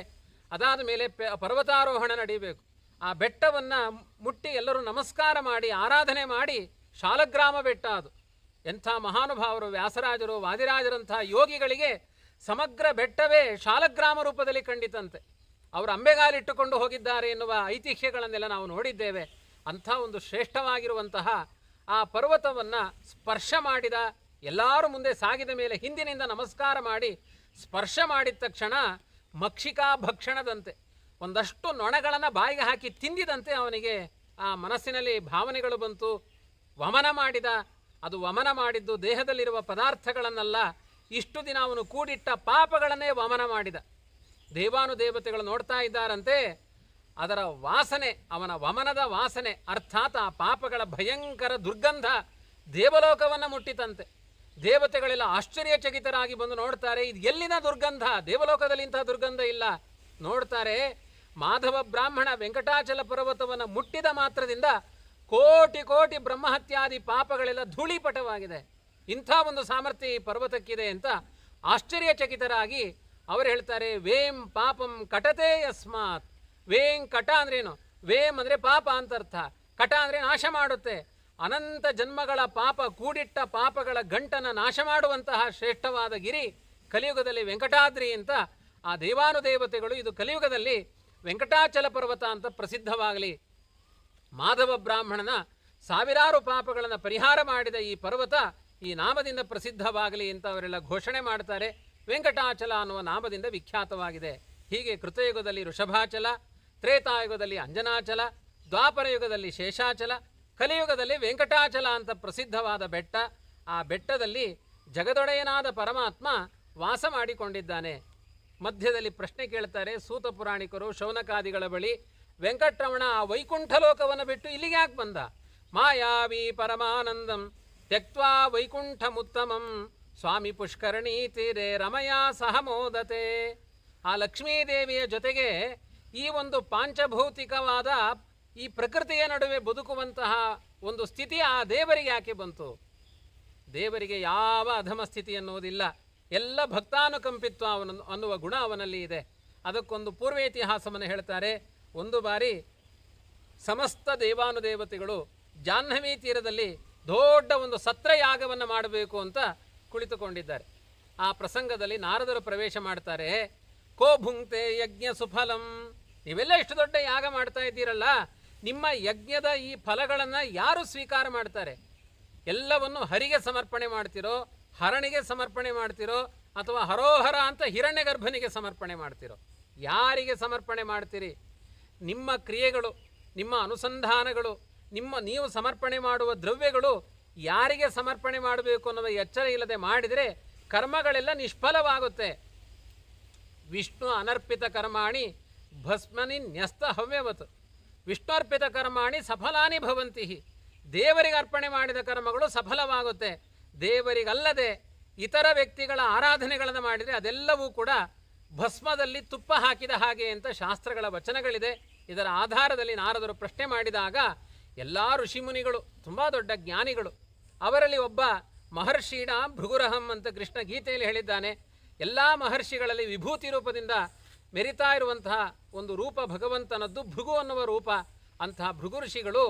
ಅದಾದ ಮೇಲೆ ಪರ್ವತಾರೋಹಣ ನಡೀಬೇಕು. ಆ ಬೆಟ್ಟವನ್ನು ಮುಟ್ಟಿ ಎಲ್ಲರೂ ನಮಸ್ಕಾರ ಮಾಡಿ ಆರಾಧನೆ ಮಾಡಿ ಶಾಲಗ್ರಾಮ ಬೆಟ್ಟ ಅದು. ಎಂಥ ಮಹಾನುಭಾವರು ವ್ಯಾಸರಾಜರು ವಾದಿರಾಜರಂಥ ಯೋಗಿಗಳಿಗೆ ಸಮಗ್ರ ಬೆಟ್ಟವೇ ಶಾಲಗ್ರಾಮ ರೂಪದಲ್ಲಿ ಕಂಡಿತಂತೆ. ಅವರು ಅಂಬೆಗಾಲಿಟ್ಟುಕೊಂಡು ಹೋಗಿದ್ದಾರೆ ಎನ್ನುವ ಐತಿಹ್ಯಗಳನ್ನೆಲ್ಲ ನಾವು ನೋಡಿದ್ದೇವೆ. ಅಂಥ ಒಂದು ಶ್ರೇಷ್ಠವಾಗಿರುವಂತಹ ಆ ಪರ್ವತವನ್ನು ಸ್ಪರ್ಶ ಮಾಡಿದ, ಎಲ್ಲರೂ ಮುಂದೆ ಸಾಗಿದ ಮೇಲೆ ಹಿಂದಿನಿಂದ ನಮಸ್ಕಾರ ಮಾಡಿ ಸ್ಪರ್ಶ ಮಾಡಿದ ತಕ್ಷಣ ಮಕ್ಷಿಕಾ ಭಕ್ಷಣದಂತೆ ಒಂದಷ್ಟು ನೊಣಗಳನ್ನು ಬಾಯಿಗೆ ಹಾಕಿ ತಿಂದಿದಂತೆ ಅವನಿಗೆ ಆ ಮನಸ್ಸಿನಲ್ಲಿ ಭಾವನೆಗಳು ಬಂತು. ವಮನ ಮಾಡಿದ. ಅದು ವಮನ ಮಾಡಿದ್ದು ದೇಹದಲ್ಲಿರುವ ಪದಾರ್ಥಗಳನ್ನೆಲ್ಲ, ಇಷ್ಟು ದಿನ ಅವನು ಕೂಡಿಟ್ಟ ಪಾಪಗಳನ್ನೇ ವಮನ ಮಾಡಿದ. ದೇವಾನುದೇವತೆಗಳು ನೋಡ್ತಾ ಇದ್ದಾರಂತೆ. ಅದರ ವಾಸನೆ, ಅವನ ವಮನದ ವಾಸನೆ, ಅರ್ಥಾತ್ ಆ ಪಾಪಗಳ ಭಯಂಕರ ದುರ್ಗಂಧ ದೇವಲೋಕವನ್ನು ಮುಟ್ಟಿತಂತೆ. ದೇವತೆಗಳೆಲ್ಲ ಆಶ್ಚರ್ಯಚಕಿತರಾಗಿ ಬಂದು ನೋಡ್ತಾರೆ, ಇದು ಎಲ್ಲಿನ ದುರ್ಗಂಧ? ದೇವಲೋಕದಲ್ಲಿ ಇಂಥ ದುರ್ಗಂಧ ಇಲ್ಲ. ನೋಡ್ತಾರೆ, ಮಾಧವ ಬ್ರಾಹ್ಮಣ ವೆಂಕಟಾಚಲ ಪರ್ವತವನ್ನು ಮುಟ್ಟಿದ ಮಾತ್ರದಿಂದ ಕೋಟಿ ಕೋಟಿ ಬ್ರಹ್ಮಹತ್ಯಾದಿ ಪಾಪಗಳೆಲ್ಲ ಧೂಳಿಪಟವಾಗಿದೆ. ಇಂಥ ಒಂದು ಸಾಮರ್ಥ್ಯ ಈ ಪರ್ವತಕ್ಕಿದೆ ಅಂತ ಆಶ್ಚರ್ಯಚಕಿತರಾಗಿ ಅವರು ಹೇಳ್ತಾರೆ, ವೇಂ ಪಾಪಂ ಕಟತೆ ಯಸ್ಮಾತ್. ವೇಂ ಕಟ ಅಂದ್ರೇನು? ವೇಂ ಅಂದರೆ ಪಾಪ ಅಂತ ಅರ್ಥ. ಕಟ ಅಂದರೆ ನಾಶ ಮಾಡುತ್ತೆ. ಅನಂತ ಜನ್ಮಗಳ ಪಾಪ, ಕೂಡಿಟ್ಟ ಪಾಪಗಳ ಗಂಟನ್ನು ನಾಶ ಮಾಡುವಂತಹ ಶ್ರೇಷ್ಠವಾದ ಗಿರಿ ಕಲಿಯುಗದಲ್ಲಿ ವೆಂಕಟಾದ್ರಿ ಅಂತ ಆ ದೇವಾನುದೇವತೆಗಳು ಇದು ಕಲಿಯುಗದಲ್ಲಿ ವೆಂಕಟಾಚಲ ಪರ್ವತ ಅಂತ ಪ್ರಸಿದ್ಧವಾಗಲಿ, ಮಾಧವ ಬ್ರಾಹ್ಮಣನ ಸಾವಿರಾರು ಪಾಪಗಳನ್ನು ಪರಿಹಾರ ಮಾಡಿದ ಈ ಪರ್ವತ ಈ ನಾಮದಿಂದ ಪ್ರಸಿದ್ಧವಾಗಲಿ ಅಂತ ಅವರೆಲ್ಲ ಘೋಷಣೆ ಮಾಡ್ತಾರೆ. ವೆಂಕಟಾಚಲ ಅನ್ನುವ ನಾಮದಿಂದ ವಿಖ್ಯಾತವಾಗಿದೆ. ಹೀಗೆ ಕೃತಯುಗದಲ್ಲಿ ಋಷಭಾಚಲ, ತ್ರೇತಾಯುಗದಲ್ಲಿ ಅಂಜನಾಚಲ, ದ್ವಾಪರ ಯುಗದಲ್ಲಿ ಶೇಷಾಚಲ, ಕಲಿಯುಗದಲ್ಲಿ ವೆಂಕಟಾಚಲ ಅಂತ ಪ್ರಸಿದ್ಧವಾದ ಬೆಟ್ಟ. ಆ ಬೆಟ್ಟದಲ್ಲಿ ಜಗದೊಡೆಯನಾದ ಪರಮಾತ್ಮ ವಾಸ ಮಾಡಿಕೊಂಡಿದ್ದಾನೆ. ಮಧ್ಯದಲ್ಲಿ ಪ್ರಶ್ನೆ ಕೇಳ್ತಾರೆ ಸೂತ ಪುರಾಣಿಕರು ಶೌನಕಾದಿಗಳ ಬಳಿ, ವೆಂಕಟರಮಣ ಆ ವೈಕುಂಠ ಲೋಕವನ್ನು ಬಿಟ್ಟು ಇಲ್ಲಿಗೆ ಯಾಕೆ ಬಂದ? ಮಾಯಾವಿ ಪರಮಾನಂದಂ ತ್ಯಕ್ವಾ ವೈಕುಂಠಮುತ್ತಮಂ ಸ್ವಾಮಿ ಪುಷ್ಕರಣಿ ತೀರೆ ರಮಯ ಸಹಮೋದತೆ. ಆ ಲಕ್ಷ್ಮೀದೇವಿಯ ಜೊತೆಗೆ ಈ ಒಂದು ಪಾಂಚಭೌತಿಕವಾದ ಈ ಪ್ರಕೃತಿಯ ನಡುವೆ ಬದುಕುವಂತಹ ಒಂದು ಸ್ಥಿತಿ ಆ ದೇವರಿಗೆ ಯಾಕೆ ಬಂತು? ದೇವರಿಗೆ ಯಾವ ಅಧಮ ಸ್ಥಿತಿ ಅನ್ನೋದಿಲ್ಲ. ಎಲ್ಲ ಭಕ್ತಾನುಕಂಪಿತ್ವ ಅನ್ನುವ ಗುಣ ಅವನಲ್ಲಿ ಇದೆ. ಅದಕ್ಕೊಂದು ಪೂರ್ವ ಇತಿಹಾಸವನ್ನು ಹೇಳ್ತಾರೆ. ಒಂದು ಬಾರಿ ಸಮಸ್ತ ದೇವಾನುದೇವತೆಗಳು ಜಾಹ್ನವಿ ತೀರದಲ್ಲಿ ದೊಡ್ಡ ಒಂದು ಸತ್ರಯಾಗವನ್ನು ಮಾಡಬೇಕು ಅಂತ ಕುಳಿತುಕೊಂಡಿದ್ದಾರೆ. ಆ ಪ್ರಸಂಗದಲ್ಲಿ ನಾರದರು ಪ್ರವೇಶ ಮಾಡ್ತಾರೆ. ಕೋ ಭುಂಕ್ತೆ ಯಜ್ಞ ಸುಫಲಂ, ನೀವೆಲ್ಲ ಇಷ್ಟು ದೊಡ್ಡ ಯಾಗ ಮಾಡ್ತಾ ಇದ್ದೀರಲ್ಲ, ನಿಮ್ಮ ಯಜ್ಞದ ಈ ಫಲಗಳನ್ನು ಯಾರು ಸ್ವೀಕಾರ ಮಾಡ್ತಾರೆ? ಎಲ್ಲವನ್ನು ಹರಿಗೆ ಸಮರ್ಪಣೆ ಮಾಡ್ತಿರೋ, ಹರಣಿಗೆ ಸಮರ್ಪಣೆ ಮಾಡ್ತಿರೋ, ಅಥವಾ ಹರೋಹರ ಅಂತ ಹಿರಣ್ಯ ಗರ್ಭನಿಗೆ ಸಮರ್ಪಣೆ ಮಾಡ್ತಿರೋ? ಯಾರಿಗೆ ಸಮರ್ಪಣೆ ಮಾಡ್ತೀರಿ? ನಿಮ್ಮ ಕ್ರಿಯೆಗಳು, ನಿಮ್ಮ ಅನುಸಂಧಾನಗಳು, ನೀವು ಸಮರ್ಪಣೆ ಮಾಡುವ ದ್ರವ್ಯಗಳು ಯಾರಿಗೆ ಸಮರ್ಪಣೆ ಮಾಡಬೇಕು ಅನ್ನೋದು ಎಚ್ಚರ ಇಲ್ಲದೆ ಮಾಡಿದರೆ ಕರ್ಮಗಳೆಲ್ಲ ನಿಷ್ಫಲವಾಗುತ್ತೆ. ವಿಷ್ಣು ಅನರ್ಪಿತ ಕರ್ಮಾಣಿ ಭಸ್ಮನಿ ನ್ಯಸ್ತ ಹವ್ಯವತ್, ವಿಷ್ಣುರ್ಪಿತ ಕರ್ಮಾಣಿ ಸಫಲಾನಿ ಭವಂತಿ. ದೇವರಿಗೆ ಅರ್ಪಣೆ ಮಾಡಿದ ಕರ್ಮಗಳು ಸಫಲವಾಗುತ್ತೆ. ದೇವರಿಗಲ್ಲದೆ ಇತರ ವ್ಯಕ್ತಿಗಳ ಆರಾಧನೆಗಳನ್ನು ಮಾಡಿದರೆ ಅದೆಲ್ಲವೂ ಕೂಡ ಭಸ್ಮದಲ್ಲಿ ತುಪ್ಪ ಹಾಕಿದ ಹಾಗೆ ಅಂತ ಶಾಸ್ತ್ರಗಳ ವಚನಗಳಿದೆ. ಇದರ ಆಧಾರದಲ್ಲಿ ನಾರದರು ಪ್ರಶ್ನೆ ಮಾಡಿದಾಗ ಎಲ್ಲ ಋಷಿಮುನಿಗಳು ತುಂಬ ದೊಡ್ಡ ಜ್ಞಾನಿಗಳು, ಅವರಲ್ಲಿ ಒಬ್ಬ ಮಹರ್ಷಿಣ ಭೃಗುರಹಂ ಅಂತ ಕೃಷ್ಣ ಗೀತೆಯಲ್ಲಿ ಹೇಳಿದ್ದಾನೆ. ಎಲ್ಲ ಮಹರ್ಷಿಗಳಲ್ಲಿ ವಿಭೂತಿ ರೂಪದಿಂದ ಮೆರಿತಾ ಇರುವಂತಹ ಒಂದು ರೂಪ ಭಗವಂತನದ್ದು ಭೃಗು ಅನ್ನುವ ರೂಪ. ಅಂತಹ ಭೃಗು ಋಷಿಗಳು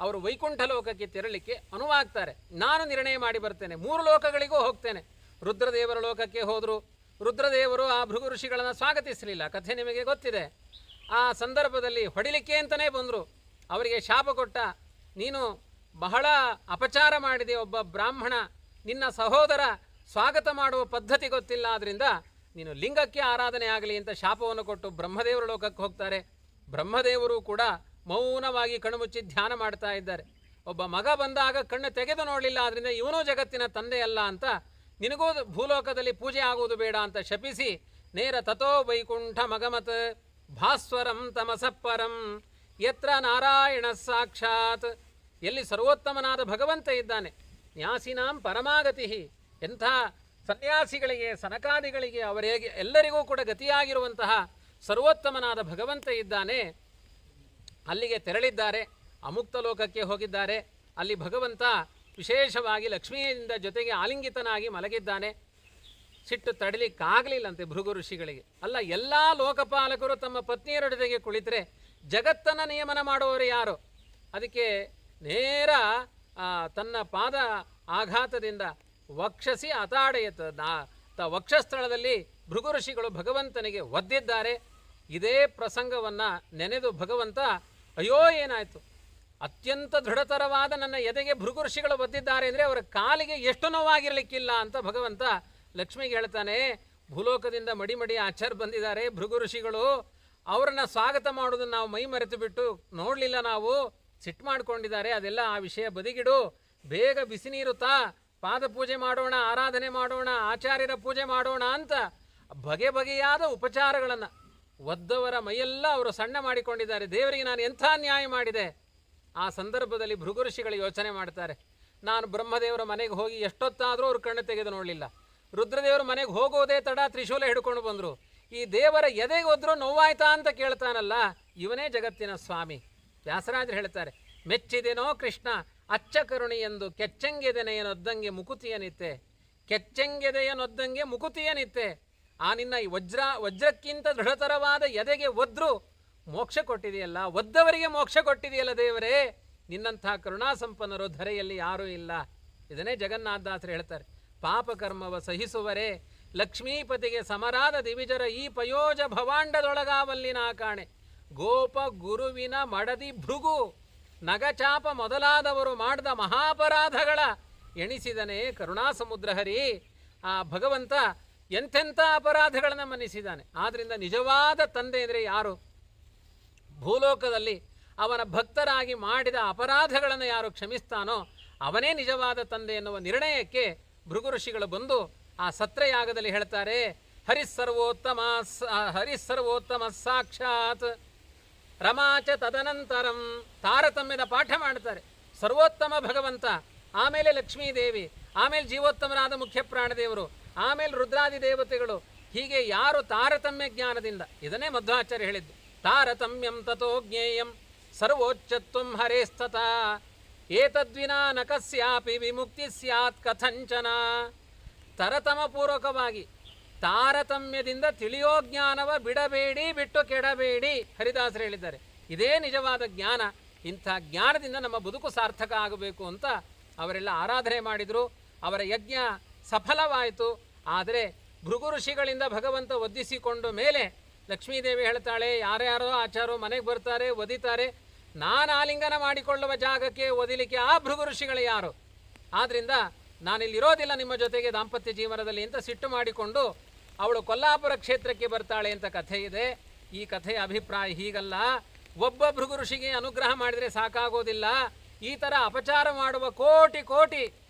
ಅವರು ವೈಕುಂಠ ಲೋಕಕ್ಕೆ ತೆರಳಿಕ್ಕೆ ಅನುವಾಗ್ತಾರೆ. ನಾನು ನಿರ್ಣಯ ಮಾಡಿ ಬರ್ತೇನೆ, 3 ಲೋಕಗಳಿಗೂ ಹೋಗ್ತೇನೆ. ರುದ್ರದೇವರ ಲೋಕಕ್ಕೆ ಹೋದರು. ರುದ್ರದೇವರು ಆ ಭೃಗು ಋಷಿಗಳನ್ನು ಸ್ವಾಗತಿಸಲಿಲ್ಲ, ಕಥೆ ನಿಮಗೆ ಗೊತ್ತಿದೆ. ಆ ಸಂದರ್ಭದಲ್ಲಿ ಹೊಡಿಲಿಕ್ಕೆ ಅಂತಲೇ ಬಂದರು. ಅವರಿಗೆ ಶಾಪ ಕೊಟ್ಟ, ನೀನು ಬಹಳ ಅಪಚಾರ ಮಾಡಿದೆ, ಒಬ್ಬ ಬ್ರಾಹ್ಮಣ, ನಿನ್ನ ಸಹೋದರ ಸ್ವಾಗತ ಮಾಡುವ ಪದ್ಧತಿ ಗೊತ್ತಿಲ್ಲ, ಆದ್ದರಿಂದ ನೀನು ಲಿಂಗಕ್ಕೆ ಆರಾಧನೆ ಆಗಲಿ ಅಂತ ಶಾಪವನ್ನು ಕೊಟ್ಟು ಬ್ರಹ್ಮದೇವರ ಲೋಕಕ್ಕೆ ಹೋಗ್ತಾರೆ. ಬ್ರಹ್ಮದೇವರು ಕೂಡ ಮೌನವಾಗಿ ಕಣ್ಣುಮುಚ್ಚಿ ಧ್ಯಾನ ಮಾಡ್ತಾ ಇದ್ದಾರೆ. ಒಬ್ಬ ಮಗ ಬಂದಾಗ ಕಣ್ಣು ತೆಗೆದು ನೋಡಲಿಲ್ಲ, ಆದ್ದರಿಂದ ಇವನೂ ಜಗತ್ತಿನ ತಂದೆಯಲ್ಲ ಅಂತ, ನಿನಗೂ ಭೂಲೋಕದಲ್ಲಿ ಪೂಜೆ ಆಗುವುದು ಬೇಡ ಅಂತ ಶಪಿಸಿ ನೇರ ತಥೋ ವೈಕುಂಠ ಮಗಮತ್ ಭಾಸ್ವರಂ ತಮಸಪ್ಪರಂ ಯತ್ರ ನಾರಾಯಣ ಸಾಕ್ಷಾತ್, ಎಲ್ಲಿ ಸರ್ವೋತ್ತಮನಾದ ಭಗವಂತ ಇದ್ದಾನೆ, ನ್ಯಾಸಿನಾಂ ಪರಮಾಗತಿ, ಎಂಥ ಸನ್ಯಾಸಿಗಳಿಗೆ ಸನಕಾದಿಗಳಿಗೆ ಅವರಿಗೆ ಎಲ್ಲರಿಗೂ ಕೂಡ ಗತಿಯಾಗಿರುವಂತಹ ಸರ್ವೋತ್ತಮನಾದ ಭಗವಂತ ಇದ್ದಾನೆ. ಅಲ್ಲಿಗೆ ತೆರಳಿದ್ದಾರೆ. ಅಮುಕ್ತ ಲೋಕಕ್ಕೆ ಹೋಗಿದ್ದಾರೆ. ಅಲ್ಲಿ ಭಗವಂತ ವಿಶೇಷವಾಗಿ ಲಕ್ಷ್ಮಿಯಿಂದ ಜೊತೆಗೆ ಆಲಿಂಗಿತನಾಗಿ ಮಲಗಿದ್ದಾನೆ. ಸಿಟ್ಟು ತಡಲಿಕ್ಕಾಗಲಿಲ್ಲಂತೆ ಭೃಗು ಋಷಿಗಳಿಗೆ. ಅಲ್ಲ, ಎಲ್ಲ ಲೋಕಪಾಲಕರು ತಮ್ಮ ಪತ್ನಿಯರ ಜೊತೆಗೆ ಕುಳಿತರೆ ಜಗತ್ತನ್ನು ನಿಯಮನ ಮಾಡುವವರು ಯಾರು? ಅದಕ್ಕೆ ನೇರ ತನ್ನ ಪಾದ ಆಘಾತದಿಂದ ವಕ್ಷಸಿ ಅತಾಡೆಯತ್ ವಕ್ಷಸ್ಥಳದಲ್ಲಿ ಭೃಗು ಋಷಿಗಳು ಭಗವಂತನಿಗೆ ಒದ್ದಿದ್ದಾರೆ. ಇದೇ ಪ್ರಸಂಗವನ್ನು ನೆನೆದು ಭಗವಂತ, ಅಯ್ಯೋ ಏನಾಯಿತು, ಅತ್ಯಂತ ದೃಢತರವಾದ ನನ್ನ ಎದೆಗೆ ಭೃಗು ಋಷಿಗಳು ಒದ್ದಿದ್ದಾರೆ ಅಂದರೆ ಅವರ ಕಾಲಿಗೆ ಎಷ್ಟು ನೋವಾಗಿರಲಿಕ್ಕಿಲ್ಲ ಅಂತ ಭಗವಂತ ಲಕ್ಷ್ಮಿಗೆ ಹೇಳ್ತಾನೆ. ಭೂಲೋಕದಿಂದ ಮಡಿ ಮಡಿ ಆಚಾರ ಬಂದಿದ್ದಾರೆ ಭೃಗು ಋಷಿಗಳು, ಅವರನ್ನು ಸ್ವಾಗತ ಮಾಡೋದನ್ನು ನಾವು ಮೈ ಮರೆತು ಬಿಟ್ಟು ನೋಡಲಿಲ್ಲ, ನಾವು ಸಿಟ್ಟು ಮಾಡ್ಕೊಂಡಿದ್ದಾರೆ. ಅದೆಲ್ಲ ಆ ವಿಷಯ ಬದಿಗಿಡು, ಬೇಗ ಬಿಸಿ ನೀರು ತಾ, ಪಾದ ಪೂಜೆ ಮಾಡೋಣ, ಆರಾಧನೆ ಮಾಡೋಣ, ಆಚಾರ್ಯರ ಪೂಜೆ ಮಾಡೋಣ ಅಂತ ಬಗೆ ಬಗೆಯಾದ ಉಪಚಾರಗಳನ್ನು ಒದ್ದವರ ಮೈಯೆಲ್ಲ ಅವರು ಸಣ್ಣ ಮಾಡಿಕೊಂಡಿದ್ದಾರೆ. ದೇವರಿಗೆ ನಾನು ಎಂಥ ನ್ಯಾಯ ಮಾಡಿದೆ? ಆ ಸಂದರ್ಭದಲ್ಲಿ ಭೃಗು ಋಷಿಗಳು ಯೋಚನೆ ಮಾಡ್ತಾರೆ, ನಾನು ಬ್ರಹ್ಮದೇವರ ಮನೆಗೆ ಹೋಗಿ ಎಷ್ಟೊತ್ತಾದರೂ ಅವ್ರ ಕಣ್ಣು ತೆಗೆದು ನೋಡಲಿಲ್ಲ. ರುದ್ರದೇವರ ಮನೆಗೆ ಹೋಗೋದೇ ತಡ, ತ್ರಿಶೂಲ ಹಿಡ್ಕೊಂಡು ಬಂದರು. ಈ ದೇವರ ಎದೆಗೆ ಹೋದ್ರೂ ನೋವಾಯ್ತಾ ಅಂತ ಕೇಳ್ತಾನಲ್ಲ, ಇವನೇ ಜಗತ್ತಿನ ಸ್ವಾಮಿ. ವ್ಯಾಸರಾಜರು ಹೇಳ್ತಾರೆ, ಮೆಚ್ಚಿದೆನೋ ಕೃಷ್ಣ ಅಚ್ಚ ಕರುಣಿಯೆಂದು ಕೆಚ್ಚಂಗೆದೆನೆಯನೊದ್ದಂಗೆ ಮುಕುತಿಯನಿತ್ತೆ, ಕೆಚ್ಚಂಗೆದೆಯನೊದ್ದಂಗೆ ಮುಕುತಿಯನಿತ್ತೆ. ಆ ನಿನ್ನ ಈ ವಜ್ರಕ್ಕಿಂತ ದೃಢತರವಾದ ಎದೆಗೆ ಒದ್ರು ಮೋಕ್ಷ ಕೊಟ್ಟಿದೆಯಲ್ಲ, ಒದ್ದವರಿಗೆ ಮೋಕ್ಷ ಕೊಟ್ಟಿದೆಯಲ್ಲ ದೇವರೇ, ನಿನ್ನಂಥ ಕರುಣಾಸಂಪನ್ನರು ಧರೆಯಲ್ಲಿ ಯಾರೂ ಇಲ್ಲ. ಇದನ್ನೇ ಜಗನ್ನಾಥದಾಸರು ಹೇಳ್ತಾರೆ, ಪಾಪಕರ್ಮವ ಸಹಿಸುವರೆ ಲಕ್ಷ್ಮೀಪತಿಗೆ ಸಮರಾದ ದಿವಿಜರ ಈ ಪಯೋಜ ಭವಾಂಡದೊಳಗಾವಲ್ಲಿನ ಕಾಣೆ, ಗೋಪ ಗುರುವಿನ ಮಡದಿ ಭೃಗು ನಗಚಾಪ ಮೊದಲಾದವರು ಮಾಡಿದ ಮಹಾಪರಾಧಗಳ ಎಣಿಸಿದನೇ ಕರುಣಾಸಮುದ್ರ ಹರಿ. ಆ ಭಗವಂತ ಎಂತೆಂಥ ಅಪರಾಧಗಳನ್ನು ಮನ್ನಿಸಿದ್ದಾನೆ. ಆದ್ದರಿಂದ ನಿಜವಾದ ತಂದೆ ಅಂದರೆ ಯಾರು? ಭೂಲೋಕದಲ್ಲಿ ಅವನ ಭಕ್ತರಾಗಿ ಮಾಡಿದ ಅಪರಾಧಗಳನ್ನು ಯಾರು ಕ್ಷಮಿಸ್ತಾನೋ ಅವನೇ ನಿಜವಾದ ತಂದೆ ಎನ್ನುವ ನಿರ್ಣಯಕ್ಕೆ ಭೃಗು ಋಷಿಗಳು ಬಂದು ಆ ಸತ್ರಯಾಗದಲ್ಲಿ ಹೇಳ್ತಾರೆ, ಹರಿಸ್ಸರ್ವೋತ್ತಮ ಸಾಕ್ಷಾತ್ ರಮಾಚ ತದನಂತರಂ. ತಾರತಮ್ಯದ ಪಾಠ ಮಾಡ್ತಾರೆ. ಸರ್ವೋತ್ತಮ ಭಗವಂತ, ಆಮೇಲೆ ಲಕ್ಷ್ಮೀದೇವಿ, ಆಮೇಲೆ ಜೀವೋತ್ತಮರಾದ ಮುಖ್ಯ ಪ್ರಾಣದೇವರು, ಆಮೇಲೆ ರುದ್ರಾದಿ ದೇವತೆಗಳು. ಹೀಗೆ ಯಾರು ತಾರತಮ್ಯ ಜ್ಞಾನದಿಂದ, ಇದನ್ನೇ ಮಧ್ವಾಚಾರ್ಯ ಹೇಳಿದ್ದು, ತಾರತಮ್ಯಂ ತಥೋ ಜ್ಞೇಯಂ ಸರ್ವೋಚ್ಚತ್ವಂ ಹರೇಸ್ತತ ಏತದ್ವಿನಾ ನ ಕಸ್ಯಾಪಿ ವಿಮುಕ್ತಿ ಸ್ಯಾತ್ ಕಥಂಚನ. ತರತಮಪೂರ್ವಕವಾಗಿ ತಾರತಮ್ಯದಿಂದ ತಿಳಿಯೋ ಜ್ಞಾನವ ಬಿಡಬೇಡಿ, ಬಿಟ್ಟು ಕೆಡಬೇಡಿ. ಹರಿದಾಸರು ಹೇಳಿದ್ದಾರೆ, ಇದೇ ನಿಜವಾದ ಜ್ಞಾನ. ಇಂಥ ಜ್ಞಾನದಿಂದ ನಮ್ಮ ಬದುಕು ಸಾರ್ಥಕ ಆಗಬೇಕು ಅಂತ ಅವರೆಲ್ಲ ಆರಾಧನೆ ಮಾಡಿದರು. ಅವರ ಯಜ್ಞ ಸಫಲವಾಯಿತು. ಆದರೆ ಭೃಗು ಋಷಿಗಳಿಂದ ಭಗವಂತ ಒದ್ದಿಸಿಕೊಂಡ ಮೇಲೆ ಲಕ್ಷ್ಮೀದೇವಿ ಹೇಳ್ತಾಳೆ, ಯಾರ್ಯಾರೋ ಆಚಾರೋ ಮನೆಗೆ ಬರ್ತಾರೆ, ಒದಿತಾರೆ, ನಾನು ಆಲಿಂಗನ ಮಾಡಿಕೊಳ್ಳುವ ಜಾಗಕ್ಕೆ ಒದಿಲಿಕ್ಕೆ ಆ ಭೃಗು ಋಷಿಗಳು ಯಾರು? ಆದ್ದರಿಂದ ನಾನಿಲ್ಲಿರೋದಿಲ್ಲ ನಿಮ್ಮ ಜೊತೆಗೆ ದಾಂಪತ್ಯ ಜೀವನದಲ್ಲಿ ಅಂತ ಸಿಟ್ಟು ಮಾಡಿಕೊಂಡು ಅವಳು ಕೊಲ್ಲಾಪುರ ಕ್ಷೇತ್ರಕ್ಕೆ ಬರ್ತಾಳೆ ಅಂತ ಕಥೆ ಇದೆ. ಈ ಕಥೆಯ ಅಭಿಪ್ರಾಯ ಹೀಗಲ್ಲ. ಒಬ್ಬ ಭೃಗು ಋಷಿಗೆ ಅನುಗ್ರಹ ಮಾಡಿದರೆ ಸಾಕಾಗೋದಿಲ್ಲ. ಈ ಥರ ಅಪಚಾರ ಮಾಡುವ ಕೋಟಿ ಕೋಟಿ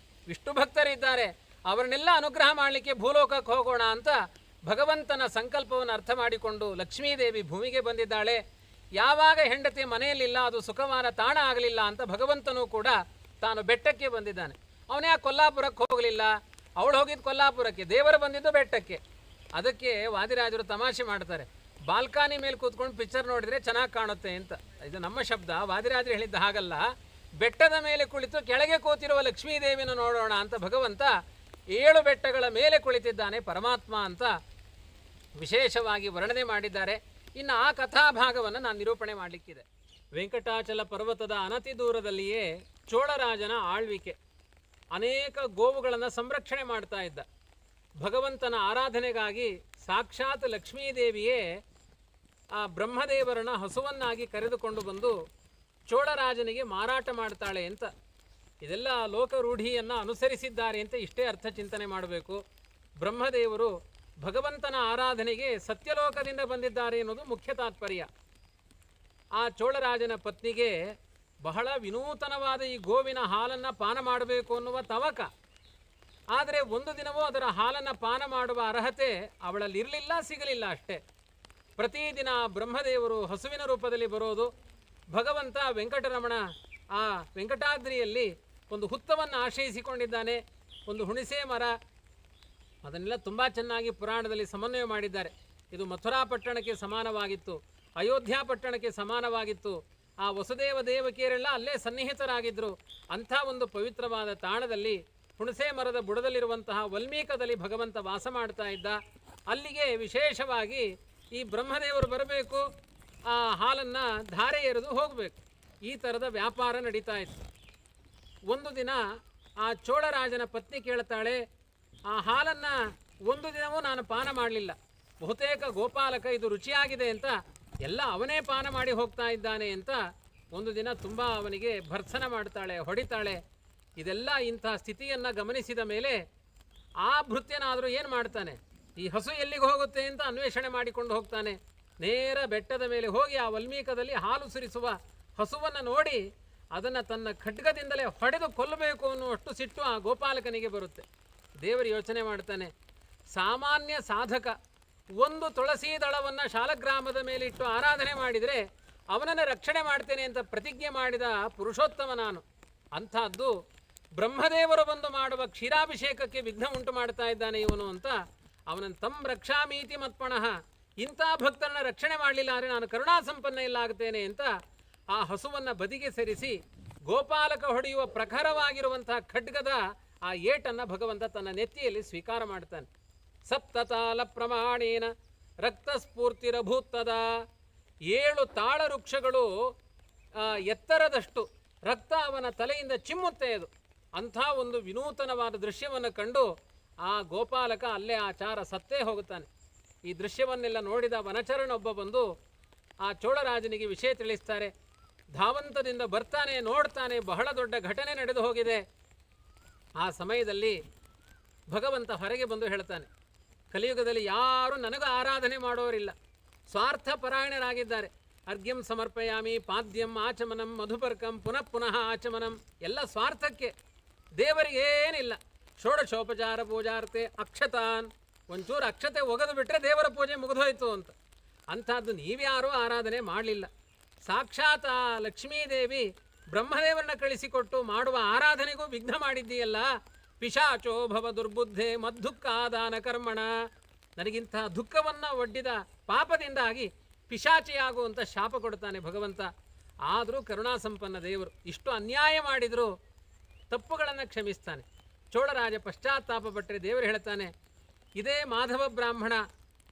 ವಿಷ್ಣು ಭಕ್ತರಿದ್ದಾರೆ, ಅವರನ್ನೆಲ್ಲ ಅನುಗ್ರಹ ಮಾಡಲಿಕ್ಕೆ ಭೂಲೋಕಕ್ಕೆ ಹೋಗೋಣ ಅಂತ ಭಗವಂತನ ಸಂಕಲ್ಪವನ್ನು ಅರ್ಥ ಮಾಡಿಕೊಂಡು ಲಕ್ಷ್ಮೀದೇವಿ ಭೂಮಿಗೆ ಬಂದಿದ್ದಾಳೆ. ಯಾವಾಗ ಹೆಂಡತಿ ಮನೆಯಲ್ಲಿಲ್ಲ ಅದು ಸುಖವಾದ ತಾಣ ಆಗಲಿಲ್ಲ ಅಂತ ಭಗವಂತನೂ ಕೂಡ ತಾನು ಬೆಟ್ಟಕ್ಕೆ ಬಂದಿದ್ದಾನೆ. ಅವನೇ ಕೊಲ್ಲಾಪುರಕ್ಕೆ ಹೋಗಲಿಲ್ಲ, ಅವಳು ಹೋಗಿದ್ದು ಕೊಲ್ಲಾಪುರಕ್ಕೆ, ದೇವರು ಬಂದಿದ್ದು ಬೆಟ್ಟಕ್ಕೆ. ಅದಕ್ಕೆ ವಾದಿರಾಜರು ತಮಾಷೆ ಮಾಡ್ತಾರೆ, ಬಾಲ್ಕಾನಿ ಮೇಲೆ ಕೂತ್ಕೊಂಡು ಪಿಕ್ಚರ್ ನೋಡಿದರೆ ಚೆನ್ನಾಗಿ ಕಾಣುತ್ತೆ ಅಂತ. ಇದು ನಮ್ಮ ಶಬ್ದ, ವಾದಿರಾಜರು ಹೇಳಿದ್ದ ಹಾಗಲ್ಲ. ಬೆಟ್ಟದ ಮೇಲೆ ಕುಳಿತು ಕೆಳಗೆ ಕೂತಿರುವ ಲಕ್ಷ್ಮೀದೇವಿನ ನೋಡೋಣ ಅಂತ ಭಗವಂತ 7 ಬೆಟ್ಟಗಳ ಮೇಲೆ ಕುಳಿತಿದ್ದಾನೆ ಪರಮಾತ್ಮ ಅಂತ ವಿಶೇಷವಾಗಿ ವರ್ಣನೆ ಮಾಡಿದ್ದಾರೆ. ಇನ್ನು ಆ ಕಥಾಭಾಗವನ್ನು ನಾನು ನಿರೂಪಣೆ ಮಾಡಲಿಕ್ಕಿದೆ. ವೆಂಕಟಾಚಲ ಪರ್ವತದ ಅನತಿ ದೂರದಲ್ಲಿಯೇ ಚೋಳರಾಜನ ಆಳ್ವಿಕೆ. ಅನೇಕ ಗೋವುಗಳನ್ನು ಸಂರಕ್ಷಣೆ ಮಾಡ್ತಾ ಇದ್ದ. ಭಗವಂತನ ಆರಾಧನೆಗಾಗಿ ಸಾಕ್ಷಾತ್ ಲಕ್ಷ್ಮೀದೇವಿಯೇ ಆ ಬ್ರಹ್ಮದೇವರನ್ನ ಹಸುವನ್ನಾಗಿ ಕರೆದುಕೊಂಡು ಬಂದು ಚೋಳರಾಜನಿಗೆ ಮಾರಾಟ ಮಾಡ್ತಾಳೆ ಅಂತ. ಇದೆಲ್ಲ ಲೋಕರೂಢಿಯನ್ನು ಅನುಸರಿಸಿದ್ದಾರೆ ಅಂತ ಇಷ್ಟೇ ಅರ್ಥ ಚಿಂತನೆ ಮಾಡಬೇಕು. ಬ್ರಹ್ಮದೇವರು ಭಗವಂತನ ಆರಾಧನೆಗೆ ಸತ್ಯಲೋಕದಿಂದ ಬಂದಿದ್ದಾರೆ ಅನ್ನೋದು ಮುಖ್ಯ ತಾತ್ಪರ್ಯ. ಆ ಚೋಳರಾಜನ ಪತ್ನಿಗೆ ಬಹಳ ವಿನೂತನವಾದ ಈ ಗೋವಿನ ಹಾಲನ್ನು ಪಾನ ಮಾಡಬೇಕು ಅನ್ನುವ ತವಕ. ಆದರೆ ಒಂದು ದಿನವೂ ಅದರ ಹಾಲನ್ನು ಪಾನ ಮಾಡುವ ಅರ್ಹತೆ ಅವಳಲ್ಲಿರಲಿಲ್ಲ, ಸಿಗಲಿಲ್ಲ ಅಷ್ಟೇ. ಪ್ರತಿದಿನ ಬ್ರಹ್ಮದೇವರು ಹಸುವಿನ ರೂಪದಲ್ಲಿ ಬರೋದು. ಭಗವಂತ ವೆಂಕಟರಮಣ ಆ ವೆಂಕಟಾದ್ರಿಯಲ್ಲಿ ಒಂದು ಹುತ್ತವನ್ನು ಆಶ್ರಯಿಸಿಕೊಂಡಿದ್ದಾನೆ, ಒಂದು ಹುಣಸೆ ಮರ. ಅದನ್ನೆಲ್ಲ ತುಂಬ ಚೆನ್ನಾಗಿ ಪುರಾಣದಲ್ಲಿ ಸಮನ್ವಯ ಮಾಡಿದ್ದಾರೆ. ಇದು ಮಥುರಾ ಪಟ್ಟಣಕ್ಕೆ ಸಮಾನವಾಗಿತ್ತು, ಅಯೋಧ್ಯ ಪಟ್ಟಣಕ್ಕೆ ಸಮಾನವಾಗಿತ್ತು. ಆ ವಸುದೇವ ದೇವಕಿಯರೆಲ್ಲ ಅಲ್ಲೇ ಸನ್ನಿಹಿತರಾಗಿದ್ದರು. ಅಂಥ ಒಂದು ಪವಿತ್ರವಾದ ತಾಣದಲ್ಲಿ ಹುಣಸೆ ಮರದ ಬುಡದಲ್ಲಿರುವಂತಹ ವಲ್ಮೀಕದಲ್ಲಿ ಭಗವಂತ ವಾಸ ಮಾಡ್ತಾ ಇದ್ದ. ಅಲ್ಲಿಗೆ ವಿಶೇಷವಾಗಿ ಈ ಬ್ರಹ್ಮದೇವರು ಬರಬೇಕು, ಆ ಹಾಲನ್ನು ಧಾರೆ ಎರೆದು ಹೋಗಬೇಕು. ಈ ಥರದ ವ್ಯಾಪಾರ ನಡೀತಾ ಇತ್ತು. ಒಂದು ದಿನ ಆ ಚೋಳರಾಜನ ಪತ್ನಿ ಕೇಳ್ತಾಳೆ, ಆ ಹಾಲನ್ನು ಒಂದು ದಿನವೂ ನಾನು ಪಾನ ಮಾಡಲಿಲ್ಲ, ಬಹುತೇಕ ಗೋಪಾಲಕ ಇದು ರುಚಿಯಾಗಿದೆ ಅಂತ ಎಲ್ಲ ಅವನೇ ಪಾನ ಮಾಡಿ ಹೋಗ್ತಾ ಇದ್ದಾನೆ ಅಂತ ಒಂದು ದಿನ ತುಂಬ ಅವನಿಗೆ ಭರ್ತ್ಸನ ಮಾಡ್ತಾಳೆ, ಹೊಡಿತಾಳೆ. ಇದೆಲ್ಲ ಇಂಥ ಸ್ಥಿತಿಯನ್ನು ಗಮನಿಸಿದ ಮೇಲೆ ಆ ಭೃತ್ಯನಾದರೂ ಏನು ಮಾಡ್ತಾನೆ, ಈ ಹಸು ಎಲ್ಲಿಗೆ ಹೋಗುತ್ತೆ ಅಂತ ಅನ್ವೇಷಣೆ ಮಾಡಿಕೊಂಡು ಹೋಗ್ತಾನೆ. ನೇರ ಬೆಟ್ಟದ ಮೇಲೆ ಹೋಗಿ ಆ ವಲ್ಮೀಕದಲ್ಲಿ ಹಾಲು ಸುರಿಸುವ ಹಸುವನ್ನು ನೋಡಿ ಅದನ್ನು ತನ್ನ ಖಡ್ಗದಿಂದಲೇ ಹೊಡೆದು ಕೊಲ್ಲಬೇಕು ಅನ್ನುವಷ್ಟು ಸಿಟ್ಟು ಆ ಗೋಪಾಲಕನಿಗೆ ಬರುತ್ತೆ. ದೇವರು ಯೋಚನೆ ಮಾಡ್ತಾನೆ, ಸಾಮಾನ್ಯ ಸಾಧಕ ಒಂದು ತುಳಸಿ ದಳವನ್ನು ಶಾಲಗ್ರಾಮದ ಮೇಲಿಟ್ಟು ಆರಾಧನೆ ಮಾಡಿದರೆ ಅವನನ್ನು ರಕ್ಷಣೆ ಮಾಡ್ತೇನೆ ಅಂತ ಪ್ರತಿಜ್ಞೆ ಮಾಡಿದ ಪುರುಷೋತ್ತಮ ನಾನು. ಅಂಥದ್ದು ಬ್ರಹ್ಮದೇವರು ಬಂದು ಮಾಡುವ ಕ್ಷೀರಾಭಿಷೇಕಕ್ಕೆ ವಿಘ್ನ ಉಂಟು ಮಾಡ್ತಾ ಇದ್ದಾನೆ ಇವನು ಅಂತ ಅವನನ್ನು ತಮ್ಮ ರಕ್ಷಾಮೀತಿ ಮತ್ಪಣಃ, ಇಂಥ ಭಕ್ತರನ್ನ ರಕ್ಷಣೆ ಮಾಡಲಿಲ್ಲ ಅಂದರೆ ನಾನು ಕರುಣಾ ಸಂಪನ್ನ ಇಲ್ಲ ಆಗ್ತೇನೆ ಅಂತ ಆ ಹಸುವನ್ನು ಬದಿಗೆ ಸರಿಸಿ ಗೋಪಾಲಕ ಹೊಡೆಯುವ ಪ್ರಖರವಾಗಿರುವಂತಹ ಖಡ್ಗದ ಆ ಏಟನ್ನು ಭಗವಂತ ತನ್ನ ನೆತ್ತಿಯಲ್ಲಿ ಸ್ವೀಕಾರ ಮಾಡ್ತಾನೆ. ಸಪ್ತತಾಲ ಪ್ರಮಾಣೇನ ರಕ್ತಸ್ಫೂರ್ತಿರಭೂತ್ತದ 7 ತಾಳ ವೃಕ್ಷಗಳು ಎತ್ತರದಷ್ಟು ರಕ್ತ ಅವನ ತಲೆಯಿಂದ ಚಿಮ್ಮುತ್ತೆ. ಅದು ಅಂಥ ಒಂದು ವಿನೂತನವಾದ ದೃಶ್ಯವನ್ನು ಕಂಡು ಆ ಗೋಪಾಲಕ ಅಲ್ಲೇ ಆಚಾರ ಸತ್ತೇ ಹೋಗುತ್ತಾನೆ. ಈ ದೃಶ್ಯವನ್ನೆಲ್ಲ ನೋಡಿದ ವನಚರನೊಬ್ಬ ಬಂದು ಆ ಚೋಳರಾಜನಿಗೆ ವಿಷಯ ತಿಳಿಸ್ತಾರೆ. ಧಾವಂತದಿಂದ ಬರ್ತಾನೆ, ನೋಡ್ತಾನೆ, ಬಹಳ ದೊಡ್ಡ ಘಟನೆ ನಡೆದು ಹೋಗಿದೆ. ಆ ಸಮಯದಲ್ಲಿ ಭಗವಂತ ಹೊರಗೆ ಬಂದು ಹೇಳ್ತಾನೆ, ಕಲಿಯುಗದಲ್ಲಿ ಯಾರೂ ನನಗೂ ಆರಾಧನೆ ಮಾಡೋರಿಲ್ಲ, ಸ್ವಾರ್ಥ ಪರಾಯಣರಾಗಿದ್ದಾರೆ. ಅರ್ಘ್ಯಂ ಸಮರ್ಪಯಾಮಿ, ಪಾದ್ಯಂ ಆಚಮನಂ, ಮಧುಪರ್ಕಂ, ಪುನಃ ಪುನಃ ಆಚಮನಂ, ಎಲ್ಲ ಸ್ವಾರ್ಥಕ್ಕೆ, ದೇವರಿಗೇನಿಲ್ಲ. ಷೋಡಶೋಪಚಾರ ಪೂಜಾರ್ತೆ ಅಕ್ಷತಾನ್, ಒಂಚೂರು ಅಕ್ಷತೆ ಒಗೆದು ಬಿಟ್ಟರೆ ದೇವರ ಪೂಜೆ ಮುಗಿದೋಯ್ತು ಅಂತ. ಅಂಥದ್ದು ನೀವ್ಯಾರೂ ಆರಾಧನೆ ಮಾಡಲಿಲ್ಲ. ಸಾಕ್ಷಾತ್ ಆ ಲಕ್ಷ್ಮೀದೇವಿ ಬ್ರಹ್ಮದೇವರನ್ನ ಕಳಿಸಿಕೊಟ್ಟು ಮಾಡುವ ಆರಾಧನೆಗೂ ವಿಘ್ನ ಮಾಡಿದ್ದೀಯಲ್ಲ, ಪಿಶಾಚೋ ಭವ ದುರ್ಬುದ್ಧೆ ಮದ್ದುಃಖಾದಾನ ಕರ್ಮಣ, ನನಗಿಂಥ ದುಃಖವನ್ನು ಒಡ್ಡಿದ ಪಾಪದಿಂದಾಗಿ ಪಿಶಾಚಿಯಾಗುವಂಥ ಶಾಪ ಕೊಡ್ತಾನೆ ಭಗವಂತ. ಆದರೂ ಕರುಣಾಸಂಪನ್ನ ದೇವರು, ಇಷ್ಟು ಅನ್ಯಾಯ ಮಾಡಿದರೂ ತಪ್ಪುಗಳನ್ನು ಕ್ಷಮಿಸ್ತಾನೆ. ಚೋಳರಾಜ ಪಶ್ಚಾತ್ತಾಪ ಪಟ್ಟರೆ ದೇವರು ಹೇಳ್ತಾನೆ, ಇದೇ ಮಾಧವ ಬ್ರಾಹ್ಮಣ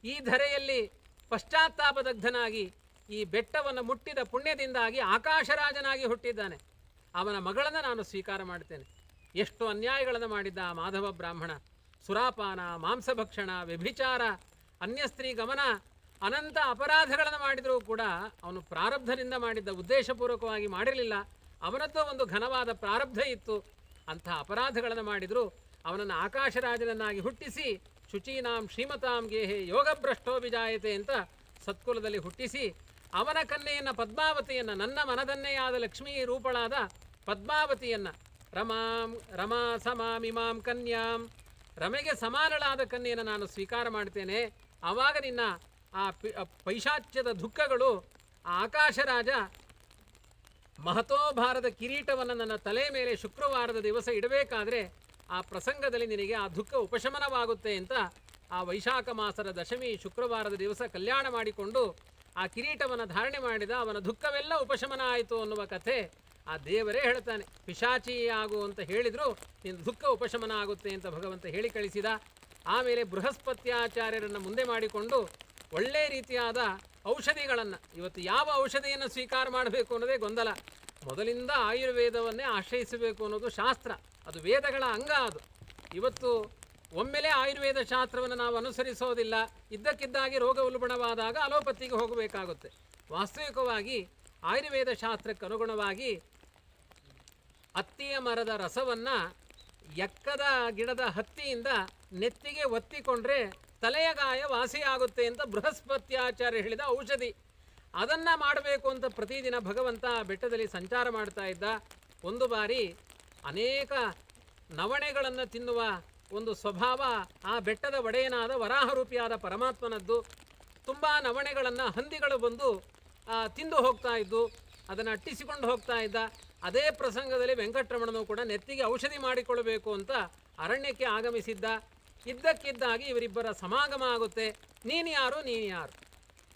ಈ ಧರೆಯಲ್ಲಿ ಪಶ್ಚಾತ್ತಾಪದಗ್ಧನಾಗಿ ಈ ಬೆಟ್ಟವನ್ನು ಮುಟ್ಟಿದ ಪುಣ್ಯದಿಂದಾಗಿ ಆಕಾಶರಾಜನಾಗಿ ಹುಟ್ಟಿದ್ದಾನೆ. ಅವನ ಮಗಳನ್ನು ನಾನು ಸ್ವೀಕಾರ ಮಾಡ್ತೇನೆ. ಎಷ್ಟು ಅನ್ಯಾಯಗಳನ್ನು ಮಾಡಿದ್ದ ಆ ಮಾಧವ ಬ್ರಾಹ್ಮಣ. ಸುರಾಪಾನ, ಮಾಂಸಭಕ್ಷಣ, ವ್ಯಭಿಚಾರ, ಅನ್ಯಸ್ತ್ರೀ ಗಮನ, ಅನಂತ ಅಪರಾಧಗಳನ್ನು ಮಾಡಿದರೂ ಕೂಡ ಅವನು ಪ್ರಾರಬ್ಧದಿಂದ ಮಾಡಿದ್ದ, ಉದ್ದೇಶಪೂರ್ವಕವಾಗಿ ಮಾಡಿರಲಿಲ್ಲ. ಅವನದ್ದು ಒಂದು ಘನವಾದ ಪ್ರಾರಬ್ಧ ಇತ್ತು. ಅಂಥ ಅಪರಾಧಗಳನ್ನು ಮಾಡಿದರೂ ಅವನನ್ನು ಆಕಾಶರಾಜನನ್ನಾಗಿ ಹುಟ್ಟಿಸಿ ಶುಚೀನಾಂ ಶ್ರೀಮತಾಂ ಗೇಹೆ ಯೋಗಭ್ರಷ್ಟೋ ವಿಜಾಯತೆ ಅಂತ ಸತ್ಕುಲದಲ್ಲಿ ಹುಟ್ಟಿಸಿ ಅವನ ಕನ್ಯೆಯನ್ನು ಪದ್ಮಾವತಿಯನ್ನು, ನನ್ನ ಮನದನ್ನೆಯಾದ ಲಕ್ಷ್ಮೀ ರೂಪಳಾದ ಪದ್ಮಾವತಿಯನ್ನು, ರಮಾ ಸಮಾಮಿಮಾಂ ಕನ್ಯಾಂ, ರಮೆಗೆ ಸಮಾನಳಾದ ಕನ್ಯೆಯನ್ನು ನಾನು ಸ್ವೀಕಾರ ಮಾಡ್ತೇನೆ. ಆವಾಗ ನಿನ್ನ ಆ ಪೈಶಾಚ್ಯದ ದುಃಖಗಳು, ಆ ಆಕಾಶರಾಜ ಮಹತೋಭಾರದ ಕಿರೀಟವನ್ನು ನನ್ನ ತಲೆ ಮೇಲೆ ಶುಕ್ರವಾರದ ದಿವಸ ಇಡಬೇಕಾದ್ರೆ ಆ ಪ್ರಸಂಗದಲ್ಲಿ ನಿನಗೆ ಆ ದುಃಖ ಉಪಶಮನವಾಗುತ್ತೆ ಅಂತ ಆ ವೈಶಾಖ ಮಾಸದ ದಶಮಿ ಶುಕ್ರವಾರದ ದಿವಸ ಕಲ್ಯಾಣ ಮಾಡಿಕೊಂಡು ಆ ಕಿರೀಟವನ್ನು ಧಾರಣೆ ಮಾಡಿದ. ಅವನ ದುಃಖವೆಲ್ಲ ಉಪಶಮನ ಆಯಿತು ಅನ್ನುವ ಕಥೆ ಆ ದೇವರೇ ಹೇಳ್ತಾನೆ. ಪಿಶಾಚಿ ಆಗು ಅಂತ ಹೇಳಿದರೂ ನಿನ್ನ ದುಃಖ ಉಪಶಮನ ಆಗುತ್ತೆ ಅಂತ ಭಗವಂತ ಹೇಳಿ ಕಳಿಸಿದ. ಆಮೇಲೆ ಬೃಹಸ್ಪತ್ಯಾಚಾರ್ಯರನ್ನು ಮುಂದೆ ಮಾಡಿಕೊಂಡು ಒಳ್ಳೆಯ ರೀತಿಯಾದ ಔಷಧಿಗಳನ್ನು, ಇವತ್ತು ಯಾವ ಔಷಧಿಯನ್ನು ಸ್ವೀಕಾರ ಮಾಡಬೇಕು ಅನ್ನೋದೇ ಗೊಂದಲ. ಮೊದಲಿಂದ ಆಯುರ್ವೇದವನ್ನೇ ಆಶ್ರಯಿಸಬೇಕು ಅನ್ನೋದು ಶಾಸ್ತ್ರ, ಅದು ವೇದಗಳ ಅಂಗ. ಅದು ಇವತ್ತು ಒಮ್ಮೆಲೆ ಆಯುರ್ವೇದ ಶಾಸ್ತ್ರವನ್ನು ನಾವು ಅನುಸರಿಸೋದಿಲ್ಲ. ಇದ್ದಕ್ಕಿದ್ದಾಗಿ ರೋಗ ಉಲ್ಬಣವಾದಾಗ ಅಲೋಪತಿಗೆ ಹೋಗಬೇಕಾಗುತ್ತೆ. ವಾಸ್ತವಿಕವಾಗಿ ಆಯುರ್ವೇದ ಶಾಸ್ತ್ರಕ್ಕೆ ಅನುಗುಣವಾಗಿ ಹತ್ತಿಯ ಮರದ ರಸವನ್ನು ಎಕ್ಕದ ಗಿಡದ ಹತ್ತಿಯಿಂದ ನೆತ್ತಿಗೆ ಒತ್ತಿಕೊಂಡ್ರೆ ತಲೆಯ ಗಾಯ ವಾಸಿಯಾಗುತ್ತೆ ಅಂತ ಬೃಹಸ್ಪತ್ಯಾಚಾರ್ಯ ಹೇಳಿದ ಔಷಧಿ. ಅದನ್ನು ಮಾಡಬೇಕು ಅಂತ ಪ್ರತಿದಿನ ಭಗವಂತ ಬೆಟ್ಟದಲ್ಲಿ ಸಂಚಾರ ಮಾಡ್ತಾ ಇದ್ದ. ಒಂದು ಬಾರಿ ಅನೇಕ ನವಣೆಗಳನ್ನು ತಿನ್ನುವ ಒಂದು ಸ್ವಭಾವ ಆ ಬೆಟ್ಟದ ಒಡೆಯನಾದ ವರಾಹರೂಪಿಯಾದ ಪರಮಾತ್ಮನದ್ದು. ತುಂಬ ನವಣೆಗಳನ್ನು ಹಂದಿಗಳು ಬಂದು ತಿಂದು ಹೋಗ್ತಾ ಇದ್ದು, ಅದನ್ನು ಅಟ್ಟಿಸಿಕೊಂಡು ಹೋಗ್ತಾ ಇದ್ದ. ಅದೇ ಪ್ರಸಂಗದಲ್ಲಿ ವೆಂಕಟರಮಣನು ಕೂಡ ನೆತ್ತಿಗೆ ಔಷಧಿ ಮಾಡಿಕೊಳ್ಳಬೇಕು ಅಂತ ಅರಣ್ಯಕ್ಕೆ ಆಗಮಿಸಿದ್ದ. ಇದ್ದಕ್ಕಿದ್ದಾಗಿ ಇವರಿಬ್ಬರ ಸಮಾಗಮ ಆಗುತ್ತೆ. ನೀನು ಯಾರು, ನೀನು ಯಾರು?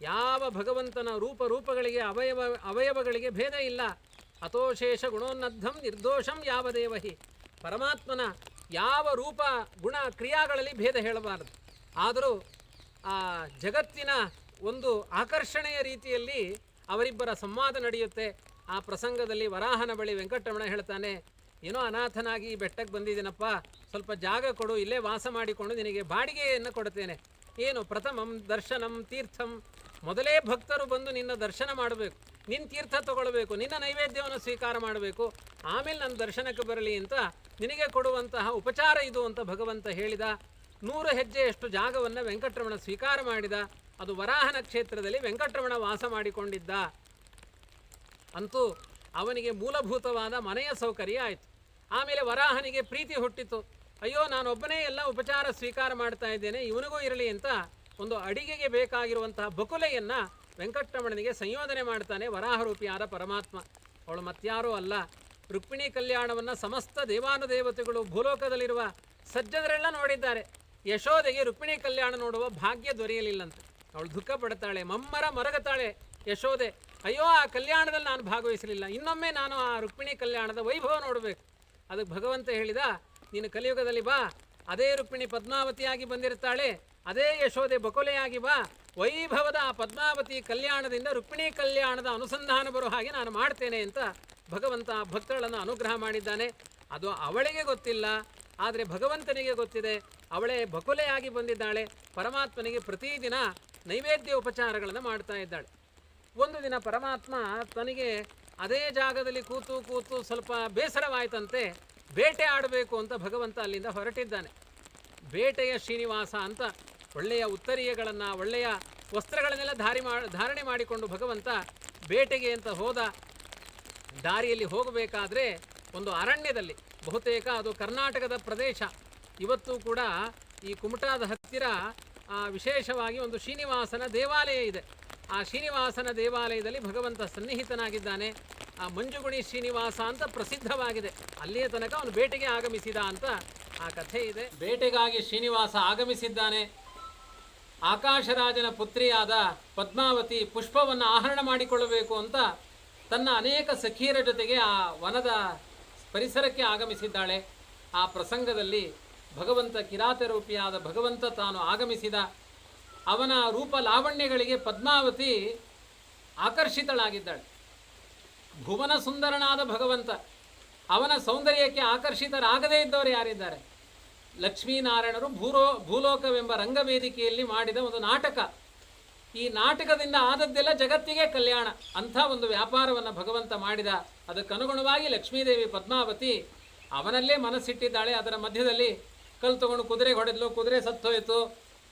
ಯಾವ ಭಗವಂತನ ರೂಪಗಳಿಗೆ ಅವಯವಗಳಿಗೆ ಭೇದ ಇಲ್ಲ. ಅಥೋಶೇಷ ಗುಣೋನ್ನದ್ಧಂ ನಿರ್ದೋಷಂ ಯಾವ ದೇವಹಿ. ಪರಮಾತ್ಮನ ಯಾವ ರೂಪ ಗುಣ ಕ್ರಿಯಾಗಳಲ್ಲಿ ಭೇದ ಹೇಳಬಾರದು. ಆದರೂ ಆ ಜಗತ್ತಿನ ಒಂದು ಆಕರ್ಷಣೆಯ ರೀತಿಯಲ್ಲಿ ಅವರಿಬ್ಬರ ಸಂವಾದ ನಡೆಯುತ್ತೆ. ಆ ಪ್ರಸಂಗದಲ್ಲಿ ವರಾಹನ ಬಳಿ ವೆಂಕಟರಮಣ ಹೇಳ್ತಾನೆ, ಏನೋ ಅನಾಥನಾಗಿ ಈ ಬೆಟ್ಟಕ್ಕೆ ಬಂದಿದ್ದೀನಪ್ಪ, ಸ್ವಲ್ಪ ಜಾಗ ಕೊಡು, ಇಲ್ಲೇ ವಾಸ ಮಾಡಿಕೊಂಡು ನಿನಗೆ ಬಾಡಿಗೆಯನ್ನು ಕೊಡ್ತೇನೆ. ಏನು? ಪ್ರಥಮಂ ದರ್ಶನಂ ತೀರ್ಥಂ. ಮೊದಲೇ ಭಕ್ತರು ಬಂದು ನಿನ್ನ ದರ್ಶನ ಮಾಡಬೇಕು, ನಿನ್ನ ತೀರ್ಥ ತಗೊಳ್ಬೇಕು, ನಿನ್ನ ನೈವೇದ್ಯವನ್ನು ಸ್ವೀಕಾರ ಮಾಡಬೇಕು, ಆಮೇಲೆ ನನ್ನ ದರ್ಶನಕ್ಕೆ ಬರಲಿ ಅಂತ ನಿನಗೆ ಕೊಡುವಂತಹ ಉಪಚಾರ ಇದು ಅಂತ ಭಗವಂತ ಹೇಳಿದ. 100 ಹೆಜ್ಜೆಯಷ್ಟು ಜಾಗವನ್ನು ವೆಂಕಟರಮಣ ಸ್ವೀಕಾರ ಮಾಡಿದ. ಅದು ವರಾಹನ ಕ್ಷೇತ್ರದಲ್ಲಿ ವೆಂಕಟರಮಣ ವಾಸ ಮಾಡಿಕೊಂಡಿದ್ದ. ಅಂತೂ ಅವನಿಗೆ ಮೂಲಭೂತವಾದ ಮನೆಯ ಸೌಕರ್ಯ ಆಯಿತು. ಆಮೇಲೆ ವರಾಹನಿಗೆ ಪ್ರೀತಿ ಹುಟ್ಟಿತು. ಅಯ್ಯೋ, ನಾನೊಬ್ಬನೇ ಎಲ್ಲ ಉಪಚಾರ ಸ್ವೀಕಾರ ಮಾಡ್ತಾ ಇದ್ದೇನೆ, ಇವನಿಗೂ ಇರಲಿ ಅಂತ ಒಂದು ಅಡಿಗೆಗೆ ಬೇಕಾಗಿರುವಂತಹ ಬಕುಲೆಯನ್ನು ವೆಂಕಟರಮಣನಿಗೆ ಸಂಯೋಜನೆ ಮಾಡ್ತಾನೆ ವರಾಹರೂಪಿಯಾದ ಪರಮಾತ್ಮ. ಅವಳು ಮತ್ಯಾರೂ ಅಲ್ಲ, ರುಕ್ಮಿಣಿ ಕಲ್ಯಾಣವನ್ನು ಸಮಸ್ತ ದೇವಾನುದೇವತೆಗಳು ಭೂಲೋಕದಲ್ಲಿರುವ ಸಜ್ಜನರೆಲ್ಲ ನೋಡಿದ್ದಾರೆ. ಯಶೋದೆಗೆ ರುಕ್ಮಿಣಿ ಕಲ್ಯಾಣ ನೋಡುವ ಭಾಗ್ಯ ದೊರೆಯಲಿಲ್ಲಂತೆ. ಅವಳು ದುಃಖ ಪಡ್ತಾಳೆ, ಮರಗತಾಳೆ ಯಶೋದೆ. ಅಯ್ಯೋ, ಆ ಕಲ್ಯಾಣದಲ್ಲಿ ನಾನು ಭಾಗವಹಿಸಲಿಲ್ಲ, ಇನ್ನೊಮ್ಮೆ ನಾನು ಆ ರುಕ್ಮಿಣಿ ಕಲ್ಯಾಣದ ವೈಭವ ನೋಡಬೇಕು. ಅದಕ್ಕೆ ಭಗವಂತ ಹೇಳಿದ, ನೀನು ಕಲಿಯುಗದಲ್ಲಿ ಬಾ, ಅದೇ ರುಕ್ಮಿಣಿ ಪದ್ಮಾವತಿಯಾಗಿ ಬಂದಿರ್ತಾಳೆ, ಅದೇ ಯಶೋದೆ ಬಕುಲೆಯಾಗಿ ಬಾ, ವೈಭವದ ಆ ಪದ್ಮಾವತಿ ಕಲ್ಯಾಣದಿಂದ ರುಕ್ಮಿಣಿ ಕಲ್ಯಾಣದ ಅನುಸಂಧಾನ ಬರೋ ಹಾಗೆ ನಾನು ಮಾಡ್ತೇನೆ ಅಂತ ಭಗವಂತ ಭಕ್ತಳನ್ನು ಅನುಗ್ರಹ ಮಾಡಿದ್ದಾನೆ. ಅದು ಅವಳಿಗೆ ಗೊತ್ತಿಲ್ಲ, ಆದರೆ ಭಗವಂತನಿಗೆ ಗೊತ್ತಿದೆ. ಅವಳೇ ಬಕುಲೆಯಾಗಿ ಬಂದಿದ್ದಾಳೆ, ಪರಮಾತ್ಮನಿಗೆ ಪ್ರತಿದಿನ ನೈವೇದ್ಯ ಉಪಚಾರಗಳನ್ನು ಮಾಡ್ತಾ ಇದ್ದಾಳೆ. ಒಂದು ದಿನ ಪರಮಾತ್ಮ ತನಗೆ ಅದೇ ಜಾಗದಲ್ಲಿ ಕೂತು ಸ್ವಲ್ಪ ಬೇಸರವಾಯ್ತಂತೆ. ಬೇಟೆ ಆಡಬೇಕು ಅಂತ ಭಗವಂತ ಅಲ್ಲಿಂದ ಹೊರಟಿದ್ದಾನೆ. ಬೇಟೆಯ ಶ್ರೀನಿವಾಸ ಅಂತ ಒಳ್ಳೆಯ ಉತ್ತರೀಯಗಳನ್ನು, ಒಳ್ಳೆಯ ವಸ್ತ್ರಗಳನ್ನೆಲ್ಲ ಧಾರಣೆ ಮಾಡಿಕೊಂಡು ಭಗವಂತ ಬೇಟೆಗೆ ಅಂತ ಹೋದ. ದಾರಿಯಲ್ಲಿ ಹೋಗಬೇಕಾದ್ರೆ ಒಂದು ಅರಣ್ಯದಲ್ಲಿ, ಬಹುತೇಕ ಅದು ಕರ್ನಾಟಕದ ಪ್ರದೇಶ, ಇವತ್ತು ಕೂಡ ಈ ಕುಮಟಾದ ಹತ್ತಿರ ವಿಶೇಷವಾಗಿ ಒಂದು ಶ್ರೀನಿವಾಸನ ದೇವಾಲಯ ಇದೆ. ಆ ಶ್ರೀನಿವಾಸನ ದೇವಾಲಯದಲ್ಲಿ ಭಗವಂತ ಸನ್ನಿಹಿತನಾಗಿದ್ದಾನೆ. ಆ ಮಂಜುಗುಣಿ ಶ್ರೀನಿವಾಸ ಅಂತ ಪ್ರಸಿದ್ಧವಾಗಿದೆ. ಅಲ್ಲಿಯ ತನಕ ಅವನು ಬೇಟೆಗೆ ಆಗಮಿಸಿದ ಅಂತ ಆ ಕಥೆ ಇದೆ. ಬೇಟೆಗಾಗಿ ಶ್ರೀನಿವಾಸ ಆಗಮಿಸಿದ್ದಾನೆ. ಆಕಾಶರಾಜನ ಪುತ್ರಿಯಾದ ಪದ್ಮಾವತಿ ಪುಷ್ಪವನ್ನು ಆಹರಣ ಮಾಡಿಕೊಳ್ಳಬೇಕು ಅಂತ ತನ್ನ ಅನೇಕ ಸಖಿಯರ ಜೊತೆಗೆ ಆ ವನದ ಪರಿಸರಕ್ಕೆ ಆಗಮಿಸಿದ್ದಾಳೆ. ಆ ಪ್ರಸಂಗದಲ್ಲಿ ಭಗವಂತ ಕಿರಾತರೂಪಿಯಾದ ಭಗವಂತ ತಾನು ಆಗಮಿಸಿದ. ಅವನ ರೂಪ ಲಾವಣ್ಯಗಳಿಗೆ ಪದ್ಮಾವತಿ ಆಕರ್ಷಿತಳಾಗಿದ್ದಾಳೆ. ಭುವನ ಸುಂದರನಾದ ಭಗವಂತ, ಅವನ ಸೌಂದರ್ಯಕ್ಕೆ ಆಕರ್ಷಿತರಾಗದೇ ಇದ್ದವರು ಯಾರಿದ್ದಾರೆ? ಲಕ್ಷ್ಮೀನಾರಾಯಣರು ಭೂಲೋಕವೆಂಬ ರಂಗವೇದಿಕೆಯಲ್ಲಿ ಮಾಡಿದ ಒಂದು ನಾಟಕ. ಈ ನಾಟಕದಿಂದ ಆದದ್ದೆಲ್ಲ ಜಗತ್ತಿಗೆ ಕಲ್ಯಾಣ. ಅಂಥ ಒಂದು ವ್ಯಾಪಾರವನ್ನು ಭಗವಂತ ಮಾಡಿದ. ಅದಕ್ಕನುಗುಣವಾಗಿ ಲಕ್ಷ್ಮೀದೇವಿ ಪದ್ಮಾವತಿ ಅವನಲ್ಲೇ ಮನಸ್ಸಿಟ್ಟಿದ್ದಾಳೆ. ಅದರ ಮಧ್ಯದಲ್ಲಿ ಕಲ್ಲು ತಗೊಂಡು ಕುದುರೆಗೆ ಹೊಡೆದ್ಲು, ಕುದುರೆ ಸತ್ತೋಯ್ತು.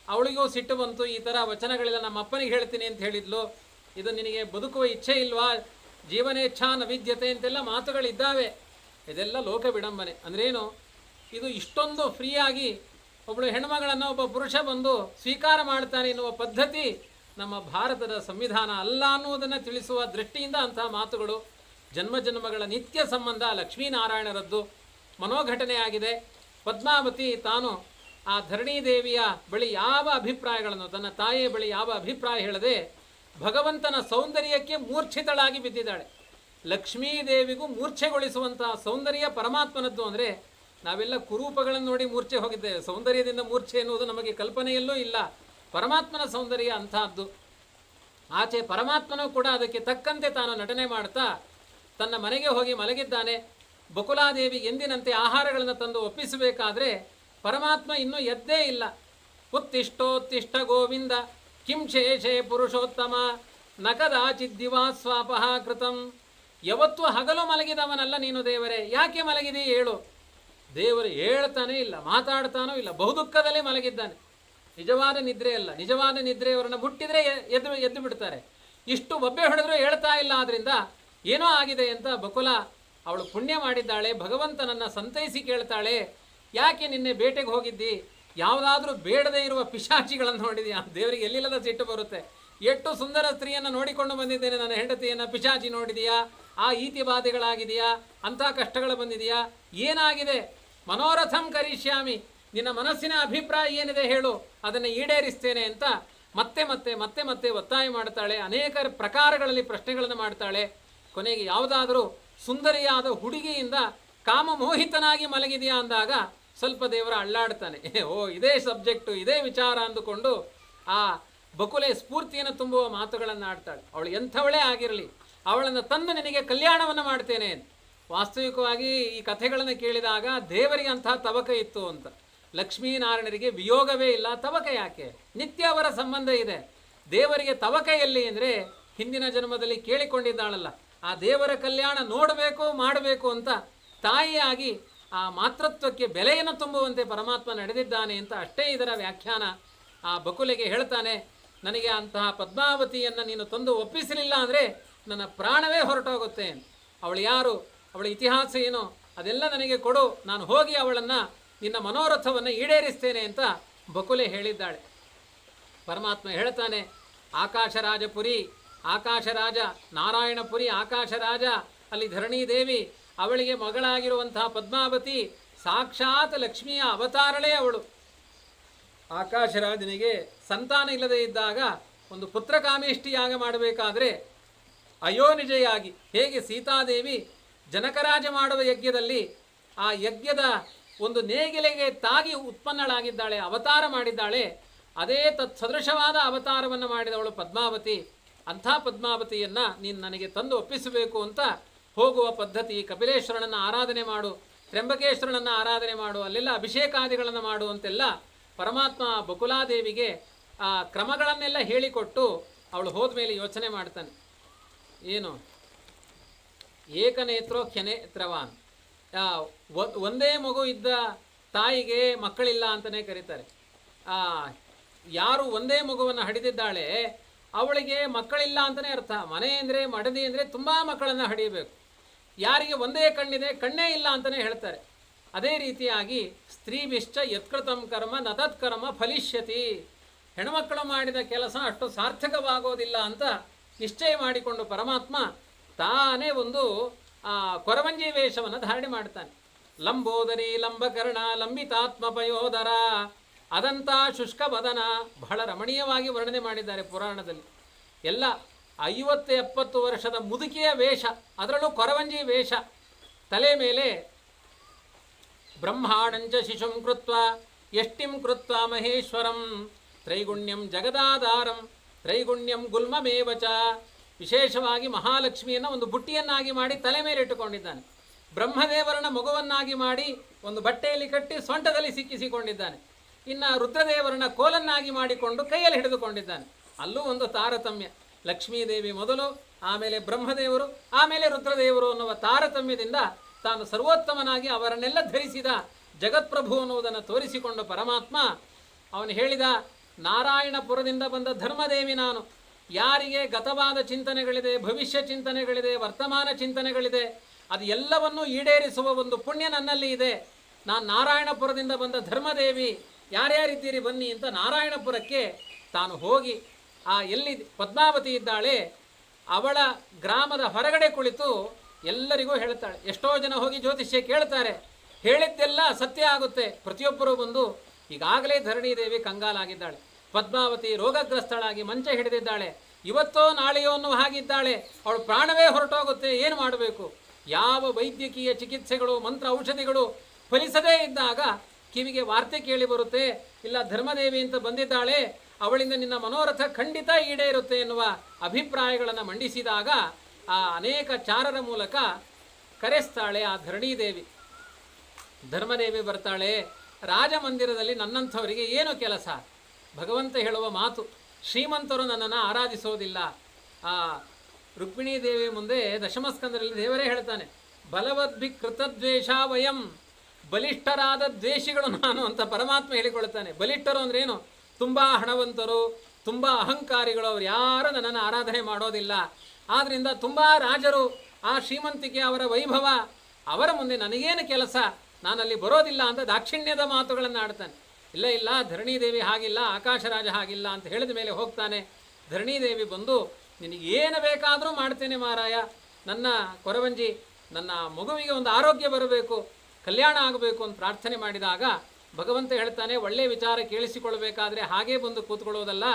ಅವಳಿಗೂ ಸಿಟ್ಟು ಬಂತು. ಈ ಥರ ವಚನಗಳೆಲ್ಲ ನಮ್ಮ ಅಪ್ಪನಿಗೆ ಹೇಳ್ತೀನಿ ಅಂತ ಹೇಳಿದ್ಲು. ಇದು ನಿನಗೆ ಬದುಕುವ ಇಚ್ಛೆ ಇಲ್ವಾ? ಜೀವನೇಚ್ಛಾ ನವಿದ್ಯತೆ ಅಂತೆಲ್ಲ ಮಾತುಗಳಿದ್ದಾವೆ. ಇದೆಲ್ಲ ಲೋಕ ವಿಡಂಬನೆ. ಅಂದ್ರೇನು? ಇದು ಇಷ್ಟೊಂದು ಫ್ರೀಯಾಗಿ ಒಬ್ಬಳು ಹೆಣ್ಮಗಳನ್ನು ಒಬ್ಬ ಪುರುಷ ಬಂದು ಸ್ವೀಕಾರ ಮಾಡ್ತಾನೆ ಎನ್ನುವ ಪದ್ಧತಿ ನಮ್ಮ ಭಾರತದ ಸಂವಿಧಾನ ಅಲ್ಲ ಅನ್ನುವುದನ್ನು ತಿಳಿಸುವ ದೃಷ್ಟಿಯಿಂದ ಅಂತಹ ಮಾತುಗಳು. ಜನ್ಮ ಜನ್ಮಗಳ ನಿತ್ಯ ಸಂಬಂಧ ಲಕ್ಷ್ಮೀನಾರಾಯಣರದ್ದು ಮನೋಘಟನೆಯಾಗಿದೆ. ಪದ್ಮಾವತಿ ತಾನು ಆ ಧರಣೀದೇವಿಯ ಬಳಿ ಯಾವ ಅಭಿಪ್ರಾಯಗಳನ್ನು, ತನ್ನ ತಾಯಿಯ ಬಳಿ ಯಾವ ಅಭಿಪ್ರಾಯ ಹೇಳದೆ ಭಗವಂತನ ಸೌಂದರ್ಯಕ್ಕೆ ಮೂರ್ಛಿತಳಾಗಿ ಬಿದ್ದಿದ್ದಾಳೆ. ಲಕ್ಷ್ಮೀದೇವಿಗೂ ಮೂರ್ಛೆಗೊಳಿಸುವಂತಹ ಸೌಂದರ್ಯ ಪರಮಾತ್ಮನದ್ದು. ಅಂದರೆ ನಾವೆಲ್ಲ ಕುರೂಪಗಳನ್ನು ನೋಡಿ ಮೂರ್ಛೆ ಹೋಗಿದ್ದೇವೆ. ಸೌಂದರ್ಯದಿಂದ ಮೂರ್ಛೆ ಎನ್ನುವುದು ನಮಗೆ ಕಲ್ಪನೆಯಲ್ಲೂ ಇಲ್ಲ. ಪರಮಾತ್ಮನ ಸೌಂದರ್ಯ ಅಂತಹದ್ದು. ಆಚೆ ಪರಮಾತ್ಮನೂ ಕೂಡ ಅದಕ್ಕೆ ತಕ್ಕಂತೆ ತಾನು ನಟನೆ ಮಾಡ್ತಾ ತನ್ನ ಮನೆಗೆ ಹೋಗಿ ಮಲಗಿದ್ದಾನೆ. ಬಕುಲಾದೇವಿ ಎಂದಿನಂತೆ ಆಹಾರಗಳನ್ನು ತಂದು ಒಪ್ಪಿಸಬೇಕಾದ್ರೆ ಪರಮಾತ್ಮ ಇನ್ನೂ ಎದ್ದೇ ಇಲ್ಲ. ಉತ್ತಿಷ್ಟೋತ್ತಿಷ್ಟ ಗೋವಿಂದ ಕಿಂ ಶೇಷೇ ಪುರುಷೋತ್ತಮ ನಕದಾಚಿದ್ದಿವಾ ಸ್ವಾಪಹ ಕೃತಂ. ಯಾವತ್ತೂ ಹಗಲು ಮಲಗಿದವನಲ್ಲ ನೀನು ದೇವರೇ, ಯಾಕೆ ಮಲಗಿದೀ ಹೇಳು. ದೇವರು ಹೇಳ್ತಾನೇ ಇಲ್ಲ, ಮಾತಾಡ್ತಾನೂ ಇಲ್ಲ, ಬಹುದುಃಖದಲ್ಲಿ ಮಲಗಿದ್ದಾನೆ. ನಿಜವಾದ ನಿದ್ರೆ ಅಲ್ಲ. ನಿಜವಾದ ನಿದ್ರೆಯವರನ್ನು ಮುಟ್ಟಿದ್ರೆ ಎದ್ದು ಬಿಡ್ತಾರೆ. ಇಷ್ಟು ಬೊಬ್ಬೆ ಹೊಡೆದ್ರೂ ಹೇಳ್ತಾ ಇಲ್ಲ. ಆದ್ದರಿಂದ ಏನೋ ಆಗಿದೆ ಅಂತ ಬಕುಲ ಅವಳು ಪುಣ್ಯ ಮಾಡಿದ್ದಾಳೆ. ಭಗವಂತನನ್ನು ಸಂತೈಸಿ ಕೇಳ್ತಾಳೆ, ಯಾಕೆ ನಿನ್ನೆ ಬೇಟೆಗೆ ಹೋಗಿದ್ದಿ? ಯಾವುದಾದ್ರೂ ಬೇಡದೇ ಇರುವ ಪಿಶಾಚಿಗಳನ್ನು ನೋಡಿದೆಯಾ? ದೇವರಿಗೆ ಎಲ್ಲಿಲ್ಲದ ಸಿಟ್ಟು ಬರುತ್ತೆ. ಎಷ್ಟು ಸುಂದರ ಸ್ತ್ರೀಯನ್ನು ನೋಡಿಕೊಂಡು ಬಂದಿದ್ದೇನೆ, ನನ್ನ ಹೆಂಡತಿಯನ್ನು ಪಿಶಾಚಿ ನೋಡಿದೆಯಾ? ಆ ಈತಿ ಬಾಧೆಗಳಾಗಿದೆಯಾ? ಅಂಥ ಕಷ್ಟಗಳು ಬಂದಿದೆಯಾ? ಏನಾಗಿದೆ? ಮನೋರಥಂ ಕರಿಷ್ಯಾಮಿ, ನಿನ್ನ ಮನಸ್ಸಿನ ಅಭಿಪ್ರಾಯ ಏನಿದೆ ಹೇಳು, ಅದನ್ನು ಈಡೇರಿಸ್ತೇನೆ ಅಂತ ಮತ್ತೆ ಮತ್ತೆ ಮತ್ತೆ ಮತ್ತೆ ಒತ್ತಾಯ ಮಾಡ್ತಾಳೆ. ಅನೇಕ ಪ್ರಕಾರಗಳಲ್ಲಿ ಪ್ರಶ್ನೆಗಳನ್ನು ಮಾಡ್ತಾಳೆ. ಕೊನೆಗೆ ಯಾವುದಾದರೂ ಸುಂದರಿಯಾದ ಹುಡುಗಿಯಿಂದ ಕಾಮಮೋಹಿತನಾಗಿ ಮಲಗಿದೆಯಾ ಅಂದಾಗ ಸ್ವಲ್ಪ ದೇವರ ಅಳ್ಳಾಡ್ತಾನೆ. ಓ, ಇದೇ ಸಬ್ಜೆಕ್ಟು, ಇದೇ ವಿಚಾರ ಅಂದುಕೊಂಡು ಆ ಬಕುಲೆ ಸ್ಫೂರ್ತಿಯನ್ನು ತುಂಬುವ ಮಾತುಗಳನ್ನು ಆಡ್ತಾಳೆ. ಅವಳು ಎಂಥವಳೇ ಆಗಿರಲಿ, ಅವಳನ್ನು ತಂದು ನಿನಗೆ ಕಲ್ಯಾಣವನ್ನು ಮಾಡ್ತೇನೆ. ವಾಸ್ತವಿಕವಾಗಿ ಈ ಕಥೆಗಳನ್ನು ಕೇಳಿದಾಗ ದೇವರಿಗೆ ಅಂತಹ ತವಕ ಇತ್ತು ಅಂತ. ಲಕ್ಷ್ಮೀನಾರಾಯಣರಿಗೆ ವಿಯೋಗವೇ ಇಲ್ಲ, ತವಕ ಯಾಕೆ? ನಿತ್ಯ ಅವರ ಸಂಬಂಧ ಇದೆ. ದೇವರಿಗೆ ತವಕ ಎಲ್ಲಿ ಅಂದರೆ ಹಿಂದಿನ ಜನ್ಮದಲ್ಲಿ ಕೇಳಿಕೊಂಡಿದ್ದಾಳಲ್ಲ, ಆ ದೇವರ ಕಲ್ಯಾಣ ನೋಡಬೇಕು ಮಾಡಬೇಕು ಅಂತ ತಾಯಿಯಾಗಿ ಆ ಮಾತೃತ್ವಕ್ಕೆ ಬೆಲೆಯನ್ನು ತುಂಬುವಂತೆ ಪರಮಾತ್ಮ ನಡೆದಿದ್ದಾನೆ ಅಂತ ಅಷ್ಟೇ ಇದರ ವ್ಯಾಖ್ಯಾನ. ಆ ಬಕುಲೆಗೆ ಹೇಳ್ತಾನೆ, ನನಗೆ ಅಂತಹ ಪದ್ಮಾವತಿಯನ್ನು ನೀನು ತಂದು ಒಪ್ಪಿಸಲಿಲ್ಲ ಅಂದರೆ ನನ್ನ ಪ್ರಾಣವೇ ಹೊರಟೋಗುತ್ತೆ. ಅವಳು ಯಾರು, ಅವಳ ಇತಿಹಾಸ ಏನು, ಅದೆಲ್ಲ ನನಗೆ ಕೊಡು, ನಾನು ಹೋಗಿ ಅವಳನ್ನು ನಿನ್ನ ಮನೋರಥವನ್ನು ಈಡೇರಿಸ್ತೇನೆ ಅಂತ ಬಕುಲೆ ಹೇಳಿದ್ದಾಳೆ. ಪರಮಾತ್ಮ ಹೇಳ್ತಾನೆ, ಆಕಾಶರಾಜಪುರಿ, ಆಕಾಶರಾಜ ನಾರಾಯಣಪುರಿ, ಆಕಾಶರಾಜ ಅಲ್ಲಿ ಧರಣೀದೇವಿ, ಅವಳಿಗೆ ಮಗಳಾಗಿರುವಂತಹ ಪದ್ಮಾವತಿ ಸಾಕ್ಷಾತ್ ಲಕ್ಷ್ಮಿಯ ಅವತಾರಳೇ ಅವಳು. ಆಕಾಶರಾಜನಿಗೆ ಸಂತಾನ ಇಲ್ಲದೆ ಇದ್ದಾಗ ಒಂದು ಪುತ್ರಕಾಮೇಷ್ಟಿಯಾಗ ಮಾಡಬೇಕಾದ್ರೆ ಅಯೋನಿಜೆಯಾಗಿ ಹೇಗೆ ಸೀತಾದೇವಿ ಜನಕರಾಜ ಮಾಡುವ ಯಜ್ಞದಲ್ಲಿ ಆ ಯಜ್ಞದ ಒಂದು ನೇಗಿಲೆಗೆ ತಾಗಿ ಉತ್ಪನ್ನಳಾಗಿದ್ದಾಳೆ, ಅವತಾರ ಮಾಡಿದ್ದಾಳೆ. ಅದೇ ತತ್ಸದೃಶವಾದ ಅವತಾರವನ್ನು ಮಾಡಿದವಳು ಪದ್ಮಾವತಿ. ಅಂಥ ಪದ್ಮಾವತಿಯನ್ನು ನೀನು ನನಗೆ ತಂದು ಒಪ್ಪಿಸಬೇಕು ಅಂತ ಹೋಗುವ ಪದ್ಧತಿ. ಕಪಿಲೇಶ್ವರನನ್ನು ಆರಾಧನೆ ಮಾಡು, ತ್ರ್ಯಂಬಕೇಶ್ವರನನ್ನು ಆರಾಧನೆ ಮಾಡು, ಅಲ್ಲೆಲ್ಲ ಅಭಿಷೇಕಾದಿಗಳನ್ನು ಮಾಡು ಅಂತೆಲ್ಲ ಪರಮಾತ್ಮ ಬಕುಲಾದೇವಿಗೆ ಆ ಕ್ರಮಗಳನ್ನೆಲ್ಲ ಹೇಳಿಕೊಟ್ಟು ಅವಳು ಹೋದ್ಮೇಲೆ ಯೋಚನೆ ಮಾಡ್ತಾನೆ. ಏನು? ಏಕನೇತ್ರೋ ಖ್ಯನೇತ್ರವಾನ್, ಒಂದೇ ಮಗು ಇದ್ದ ತಾಯಿಗೆ ಮಕ್ಕಳಿಲ್ಲ ಅಂತಲೇ ಕರೀತಾರೆ. ಯಾರು ಒಂದೇ ಮಗುವನ್ನು ಹಡಿದಿದ್ದಾಳೆ ಅವಳಿಗೆ ಮಕ್ಕಳಿಲ್ಲ ಅಂತಲೇ ಅರ್ಥ. ಮನೆ ಅಂದರೆ ಮಡದಿ ಅಂದರೆ ತುಂಬ ಮಕ್ಕಳನ್ನು ಹಡಿಯಬೇಕು. ಯಾರಿಗೆ ಒಂದೇ ಕಣ್ಣಿದೆ, ಕಣ್ಣೇ ಇಲ್ಲ ಅಂತಲೇ ಹೇಳ್ತಾರೆ. ಅದೇ ರೀತಿಯಾಗಿ ಸ್ತ್ರೀಭಿಶ್ಚ ಯತ್ಕೃತಂ ಕರ್ಮ ನ ತತ್ಕರ್ಮ ಫಲಿಷ್ಯತಿ. ಹೆಣ್ಮಕ್ಕಳು ಮಾಡಿದ ಕೆಲಸ ಅಷ್ಟು ಸಾರ್ಥಕವಾಗೋದಿಲ್ಲ ಅಂತ ನಿಶ್ಚಯ ಮಾಡಿಕೊಂಡು ಪರಮಾತ್ಮ ತಾನೇ ಒಂದು ಕೊರವಂಜಿ ವೇಷವನ್ನು ಧಾರಣೆ ಮಾಡ್ತಾನೆ. ಲಂಬೋದರಿ ಲಂಬಕರ್ಣ ಲಂಬಿತಾತ್ಮ ಪಯೋದರ ಅದಂತ ಶುಷ್ಕ ವದನ, ಬಹಳ ರಮಣೀಯವಾಗಿ ವರ್ಣನೆ ಮಾಡಿದ್ದಾರೆ ಪುರಾಣದಲ್ಲಿ. ಎಲ್ಲ 50-70 ವರ್ಷದ ಮುದುಕಿಯ ವೇಷ, ಅದರಲ್ಲೂ ಕೊರವಂಜಿ ವೇಷ. ತಲೆ ಮೇಲೆ ಬ್ರಹ್ಮಾಣಂಚ ಶಿಶುಂ ಕೃತ್ವ ಯಷ್ಟಿಂ ಕೃತ್ವ ಮಹೇಶ್ವರಂ ತ್ರೈಗುಣ್ಯಂ ಜಗದಾಧಾರಂ ತ್ರೈಗುಣ್ಯಂ ಗುಲ್ಮಮೇವ ಚ ವಿಶೇಷವಾಗಿ ಮಹಾಲಕ್ಷ್ಮಿಯನ್ನು ಒಂದು ಬುಟ್ಟಿಯನ್ನಾಗಿ ಮಾಡಿ ತಲೆ ಮೇಲೆ ಇಟ್ಟುಕೊಂಡಿದ್ದಾನೆ. ಬ್ರಹ್ಮದೇವರನ್ನ ಮಗುವನ್ನಾಗಿ ಮಾಡಿ ಒಂದು ಬಟ್ಟೆಯಲ್ಲಿ ಕಟ್ಟಿ ಸೊಂಟದಲ್ಲಿ ಸಿಕ್ಕಿಸಿಕೊಂಡಿದ್ದಾನೆ. ಇನ್ನು ರುದ್ರದೇವರನ್ನ ಕೋಲನ್ನಾಗಿ ಮಾಡಿಕೊಂಡು ಕೈಯಲ್ಲಿ ಹಿಡಿದುಕೊಂಡಿದ್ದಾನೆ. ಅಲ್ಲೂ ಒಂದು ತಾರತಮ್ಯ. ಲಕ್ಷ್ಮೀದೇವಿ ಮೊದಲು, ಆಮೇಲೆ ಬ್ರಹ್ಮದೇವರು, ಆಮೇಲೆ ರುದ್ರದೇವರು ಅನ್ನುವ ತಾರತಮ್ಯದಿಂದ ತಾನು ಸರ್ವೋತ್ತಮನಾಗಿ ಅವರನ್ನೆಲ್ಲ ಧರಿಸಿದ ಜಗತ್ಪ್ರಭು ಅನ್ನುವುದನ್ನು ತೋರಿಸಿಕೊಂಡ ಪರಮಾತ್ಮ ಅವನು ಹೇಳಿದ, ನಾರಾಯಣಪುರದಿಂದ ಬಂದ ಧರ್ಮದೇವಿ ನಾನು. ಯಾರಿಗೆ ಗತವಾದ ಚಿಂತನೆಗಳಿದೆ, ಭವಿಷ್ಯ ಚಿಂತನೆಗಳಿದೆ, ವರ್ತಮಾನ ಚಿಂತನೆಗಳಿದೆ, ಅದು ಎಲ್ಲವನ್ನೂ ಈಡೇರಿಸುವ ಒಂದು ಪುಣ್ಯ ನನ್ನಲ್ಲಿ ಇದೆ. ನಾನು ನಾರಾಯಣಪುರದಿಂದ ಬಂದ ಧರ್ಮದೇವಿ, ಯಾರ್ಯಾರಿದ್ದೀರಿ ಬನ್ನಿ ಅಂತ ನಾರಾಯಣಪುರಕ್ಕೆ ತಾನು ಹೋಗಿ ಎಲ್ಲಿ ಪದ್ಮಾವತಿ ಇದ್ದಾಳೆ ಅವಳ ಗ್ರಾಮದ ಹೊರಗಡೆ ಕುಳಿತು ಎಲ್ಲರಿಗೂ ಹೇಳ್ತಾಳೆ. ಎಷ್ಟೋ ಜನ ಹೋಗಿ ಜ್ಯೋತಿಷ್ಯ ಕೇಳ್ತಾರೆ, ಹೇಳಿದ್ದೆಲ್ಲ ಸತ್ಯ ಆಗುತ್ತೆ. ಪ್ರತಿಯೊಬ್ಬರೂ ಬಂದು ಈಗಾಗಲೇ ಧರಣಿದೇವಿ ಕಂಗಾಲಾಗಿದ್ದಾಳೆ, ಪದ್ಮಾವತಿ ರೋಗಗ್ರಸ್ತಳಾಗಿ ಮಂಚ ಹಿಡಿದಿದ್ದಾಳೆ, ಇವತ್ತೋ ನಾಳೆಯೋ ಅನ್ನೋ ಹಾಗಿದ್ದಾಳೆ, ಅವಳು ಪ್ರಾಣವೇ ಹೊರಟೋಗುತ್ತೆ, ಏನು ಮಾಡಬೇಕು? ಯಾವ ವೈದ್ಯಕೀಯ ಚಿಕಿತ್ಸೆಗಳು ಮಂತ್ರ ಔಷಧಿಗಳು ಫಲಿಸದೇ ಇದ್ದಾಗ ಕಿವಿಗೆ ವಾರ್ತೆ ಕೇಳಿ ಬರುತ್ತೆ, ಇಲ್ಲ ಧರ್ಮದೇವಿ ಅಂತ ಬಂದಿದ್ದಾಳೆ, ಅವಳಿಂದ ನಿನ್ನ ಮನೋರಥ ಖಂಡಿತ ಈಡೇರುತ್ತೆ ಎನ್ನುವ ಅಭಿಪ್ರಾಯಗಳನ್ನು ಮಂಡಿಸಿದಾಗ ಆ ಅನೇಕ ಚಾರರ ಮೂಲಕ ಕರೆಸ್ತಾಳೆ ಆ ಧರಣಿದೇವಿ. ಧರ್ಮದೇವಿ ಬರ್ತಾಳೆ, ರಾಜಮಂದಿರದಲ್ಲಿ ನನ್ನಂಥವರಿಗೆ ಏನು ಕೆಲಸ? ಭಗವಂತ ಹೇಳುವ ಮಾತು, ಶ್ರೀಮಂತರು ನನ್ನನ್ನು ಆರಾಧಿಸೋದಿಲ್ಲ. ಆ ರುಕ್ಮಿಣೀ ದೇವಿ ಮುಂದೆ ದಶಮಸ್ಕಂದರಲ್ಲಿ ದೇವರೇ ಹೇಳ್ತಾನೆ, ಬಲವದ್ಭಿ ಕೃತದ್ವೇಷ ವಯಂ, ಬಲಿಷ್ಠರಾದ ದ್ವೇಷಿಗಳು ನಾನು ಅಂತ ಪರಮಾತ್ಮ ಹೇಳಿಕೊಳ್ತಾನೆ. ಬಲಿಷ್ಠರು ಅಂದ್ರೇನು? ತುಂಬ ಹಣವಂತರು, ತುಂಬ ಅಹಂಕಾರಿಗಳು, ಅವ್ರು ಯಾರು ನನ್ನನ್ನು ಆರಾಧನೆ ಮಾಡೋದಿಲ್ಲ. ಆದ್ದರಿಂದ ತುಂಬ ರಾಜರು, ಆ ಶ್ರೀಮಂತಿಕೆ, ಅವರ ವೈಭವ, ಅವರ ಮುಂದೆ ನನಗೇನು ಕೆಲಸ, ನಾನಲ್ಲಿ ಬರೋದಿಲ್ಲ ಅಂತ ದಾಕ್ಷಿಣ್ಯದ ಮಾತುಗಳನ್ನು ಆಡ್ತಾನೆ. ಇಲ್ಲ ಇಲ್ಲ, ಧರಣಿದೇವಿ ಹಾಗಿಲ್ಲ, ಆಕಾಶರಾಜ ಹಾಗಿಲ್ಲ ಅಂತ ಹೇಳಿದ ಮೇಲೆ ಹೋಗ್ತಾನೆ. ಧರಣಿದೇವಿ ಬಂದು, ನಿನಗೇನು ಬೇಕಾದರೂ ಮಾಡ್ತೇನೆ ಮಾರಾಯ, ನನ್ನ ಕೊರವಂಜಿ, ನನ್ನ ಮಗುವಿಗೆ ಒಂದು ಆರೋಗ್ಯ ಬರಬೇಕು, ಕಲ್ಯಾಣ ಆಗಬೇಕು ಅಂತ ಪ್ರಾರ್ಥನೆ ಮಾಡಿದಾಗ ಭಗವಂತ ಹೇಳ್ತಾನೆ, ಒಳ್ಳೆಯ ವಿಚಾರ ಕೇಳಿಸಿಕೊಳ್ಬೇಕಾದ್ರೆ ಹಾಗೇ ಬಂದು ಕೂತ್ಕೊಳ್ಳೋದಲ್ಲ,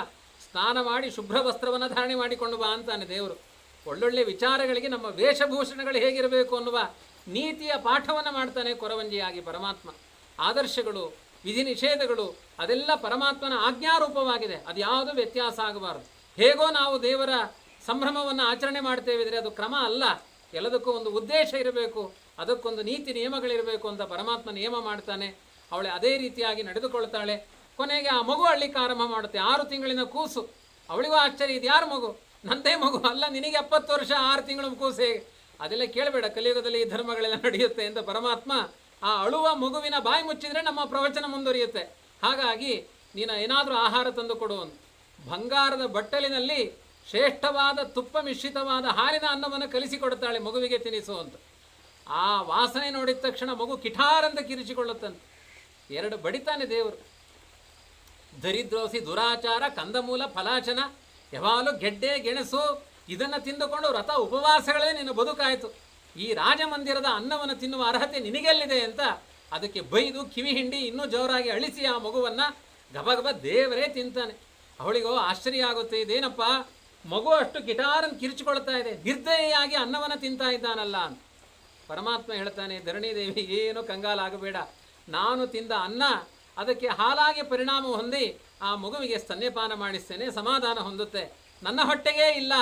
ಸ್ನಾನ ಮಾಡಿ ಶುಭ್ರ ವಸ್ತ್ರವನ್ನು ಧಾರಣೆ ಮಾಡಿಕೊಂಡು ಬಾ ಅಂತಾನೆ ದೇವರು. ಒಳ್ಳೊಳ್ಳೆ ವಿಚಾರಗಳಿಗೆ ನಮ್ಮ ವೇಷಭೂಷಣಗಳು ಹೇಗಿರಬೇಕು ಅನ್ನುವ ನೀತಿಯ ಪಾಠವನ್ನು ಮಾಡ್ತಾನೆ ಕೊರವಂಜಿಯಾಗಿ ಪರಮಾತ್ಮ. ಆದರ್ಶಗಳು, ವಿಧಿ ನಿಷೇಧಗಳು ಅದೆಲ್ಲ ಪರಮಾತ್ಮನ ಆಜ್ಞಾರೂಪವಾಗಿದೆ, ಅದು ಯಾವುದೂ ವ್ಯತ್ಯಾಸ ಆಗಬಾರದು. ಹೇಗೋ ನಾವು ದೇವರ ಸಂಭ್ರಮವನ್ನು ಆಚರಣೆ ಮಾಡ್ತೇವೆ ಇದ್ರೆ ಅದು ಕ್ರಮ ಅಲ್ಲ, ಎಲ್ಲದಕ್ಕೂ ಒಂದು ಉದ್ದೇಶ ಇರಬೇಕು, ಅದಕ್ಕೊಂದು ನೀತಿ ನಿಯಮಗಳಿರಬೇಕು ಅಂತ ಪರಮಾತ್ಮ ನಿಯಮ ಮಾಡ್ತಾನೆ. ಅವಳೆ ಅದೇ ರೀತಿಯಾಗಿ ನಡೆದುಕೊಳ್ತಾಳೆ. ಕೊನೆಗೆ ಆ ಮಗು ಅಳ್ಳಿಕ್ಕೆ ಆರಂಭ ಮಾಡುತ್ತೆ, 6 ತಿಂಗಳಿನ ಕೂಸು. ಅವಳಿಗೂ ಆಶ್ಚರ್ಯ, ಇದು ಯಾರು ಮಗು? ನಂದೇ ಮಗು ಅಲ್ಲ, ನಿನಗೆ 70 ವರ್ಷ 6 ತಿಂಗಳ ಕೂಸು ಹೇಗೆ? ಅದೆಲ್ಲ ಕೇಳಬೇಡ, ಕಲಿಯುಗದಲ್ಲಿ ಈ ಧರ್ಮಗಳೆಲ್ಲ ನಡೆಯುತ್ತೆ ಅಂತ ಪರಮಾತ್ಮ ಆ ಅಳುವ ಮಗುವಿನ ಬಾಯಿ ಮುಚ್ಚಿದ್ರೆ ನಮ್ಮ ಪ್ರವಚನ ಮುಂದುವರಿಯುತ್ತೆ. ಹಾಗಾಗಿ ನೀನು ಏನಾದರೂ ಆಹಾರ ತಂದು ಕೊಡುವನು. ಬಂಗಾರದ ಬಟ್ಟಲಿನಲ್ಲಿ ಶ್ರೇಷ್ಠವಾದ ತುಪ್ಪ ಮಿಶ್ರಿತವಾದ ಹಾಲಿನ ಅನ್ನವನ್ನು ಕಲಿಸಿಕೊಡುತ್ತಾಳೆ ಮಗುವಿಗೆ ತಿನ್ನಿಸುವಂತ. ಆ ವಾಸನೆ ನೋಡಿದ ತಕ್ಷಣ ಮಗು ಕಿಠಾರಂತ ಕಿರಿಚಿಕೊಳ್ಳುತ್ತಂತೆ. 2 ಬಡಿತಾನೆ ದೇವರು. ದರಿದ್ರೋಸಿ, ದುರಾಚಾರ, ಕಂದಮೂಲ, ಫಲಾಚನ, ಯಾವಾಗಲೂ ಗೆಡ್ಡೆ ಗೆಣಸು ಇದನ್ನು ತಿಂದುಕೊಂಡು ವ್ರತ ಉಪವಾಸಗಳೇ ನಿನ್ನ ಬದುಕಾಯಿತು. ಈ ರಾಜಮಂದಿರದ ಅನ್ನವನ್ನು ತಿನ್ನುವ ಅರ್ಹತೆ ನಿನಗೆಲ್ಲಿದೆ ಅಂತ ಅದಕ್ಕೆ ಬೈದು ಕಿವಿ ಹಿಂಡಿ ಇನ್ನೂ ಜೋರಾಗಿ ಅಳಿಸಿ ಆ ಮಗುವನ್ನು ಗಬಗಬ ದೇವರೇ ತಿಂತಾನೆ. ಅವಳಿಗೋ ಆಶ್ಚರ್ಯ ಆಗುತ್ತೆ, ಇದೇನಪ್ಪ ಮಗು ಅಷ್ಟು ಗಿಟಾರನ್ನು ಕಿರಿಚಿಕೊಳ್ತಾ ಇದೆ, ನಿರ್ದಯೆಯಾಗಿ ಅನ್ನವನ್ನು ತಿಂತಾ ಇದ್ದಾನಲ್ಲ ಅಂತ. ಪರಮಾತ್ಮ ಹೇಳ್ತಾನೆ, ಧರಣಿದೇವಿ ಏನು ಕಂಗಾಲಾಗಬೇಡ, ನಾನು ತಿಂದ ಅನ್ನ ಅದಕ್ಕೆ ಹಾಲಾಗಿ ಪರಿಣಾಮ ಹೊಂದಿ ಆ ಮಗುವಿಗೆ ಸ್ತನ್ಯಪಾನ ಮಾಡಿಸ್ತೇನೆ, ಸಮಾಧಾನ ಹೊಂದುತ್ತೆ. ನನ್ನ ಹೊಟ್ಟೆಗೇ ಇಲ್ಲ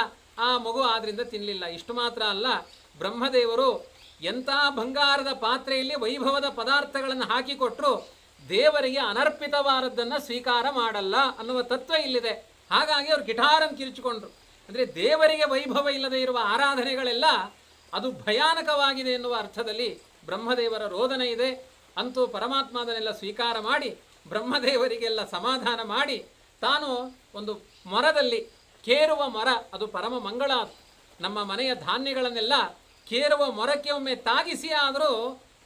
ಆ ಮಗು, ಆದ್ರಿಂದ ತಿನ್ನಲಿಲ್ಲ. ಇಷ್ಟು ಮಾತ್ರ ಅಲ್ಲ, ಬ್ರಹ್ಮದೇವರು ಎಂಥ ಬಂಗಾರದ ಪಾತ್ರೆಯಲ್ಲಿ ವೈಭವದ ಪದಾರ್ಥಗಳನ್ನು ಹಾಕಿಕೊಟ್ರು ದೇವರಿಗೆ ಅನರ್ಪಿತವಾದದ್ದನ್ನು ಸ್ವೀಕಾರ ಮಾಡಲ್ಲ ಅನ್ನುವ ತತ್ವ ಇಲ್ಲಿದೆ. ಹಾಗಾಗಿ ಅವರು ಗಿಟಾರನ್ನು ಕಿರಿಚಿಕೊಂಡ್ರು. ಅಂದರೆ ದೇವರಿಗೆ ವೈಭವ ಇಲ್ಲದೆ ಇರುವ ಆರಾಧನೆಗಳೆಲ್ಲ ಅದು ಭಯಾನಕವಾಗಿದೆ ಎನ್ನುವ ಅರ್ಥದಲ್ಲಿ ಬ್ರಹ್ಮದೇವರ ರೋದನೆ ಇದೆ. ಅಂತೂ ಪರಮಾತ್ಮ ಅದನ್ನೆಲ್ಲ ಸ್ವೀಕಾರ ಮಾಡಿ ಬ್ರಹ್ಮದೇವರಿಗೆಲ್ಲ ಸಮಾಧಾನ ಮಾಡಿ ತಾನು ಒಂದು ಮರದಲ್ಲಿ, ಕೇರುವ ಮರ ಅದು ಪರಮ ಮಂಗಳ. ನಮ್ಮ ಮನೆಯ ಧಾನ್ಯಗಳನ್ನೆಲ್ಲ ಕೇರುವ ಮೊರಕ್ಕೆ ಒಮ್ಮೆ ತಾಗಿಸಿ ಆದರೂ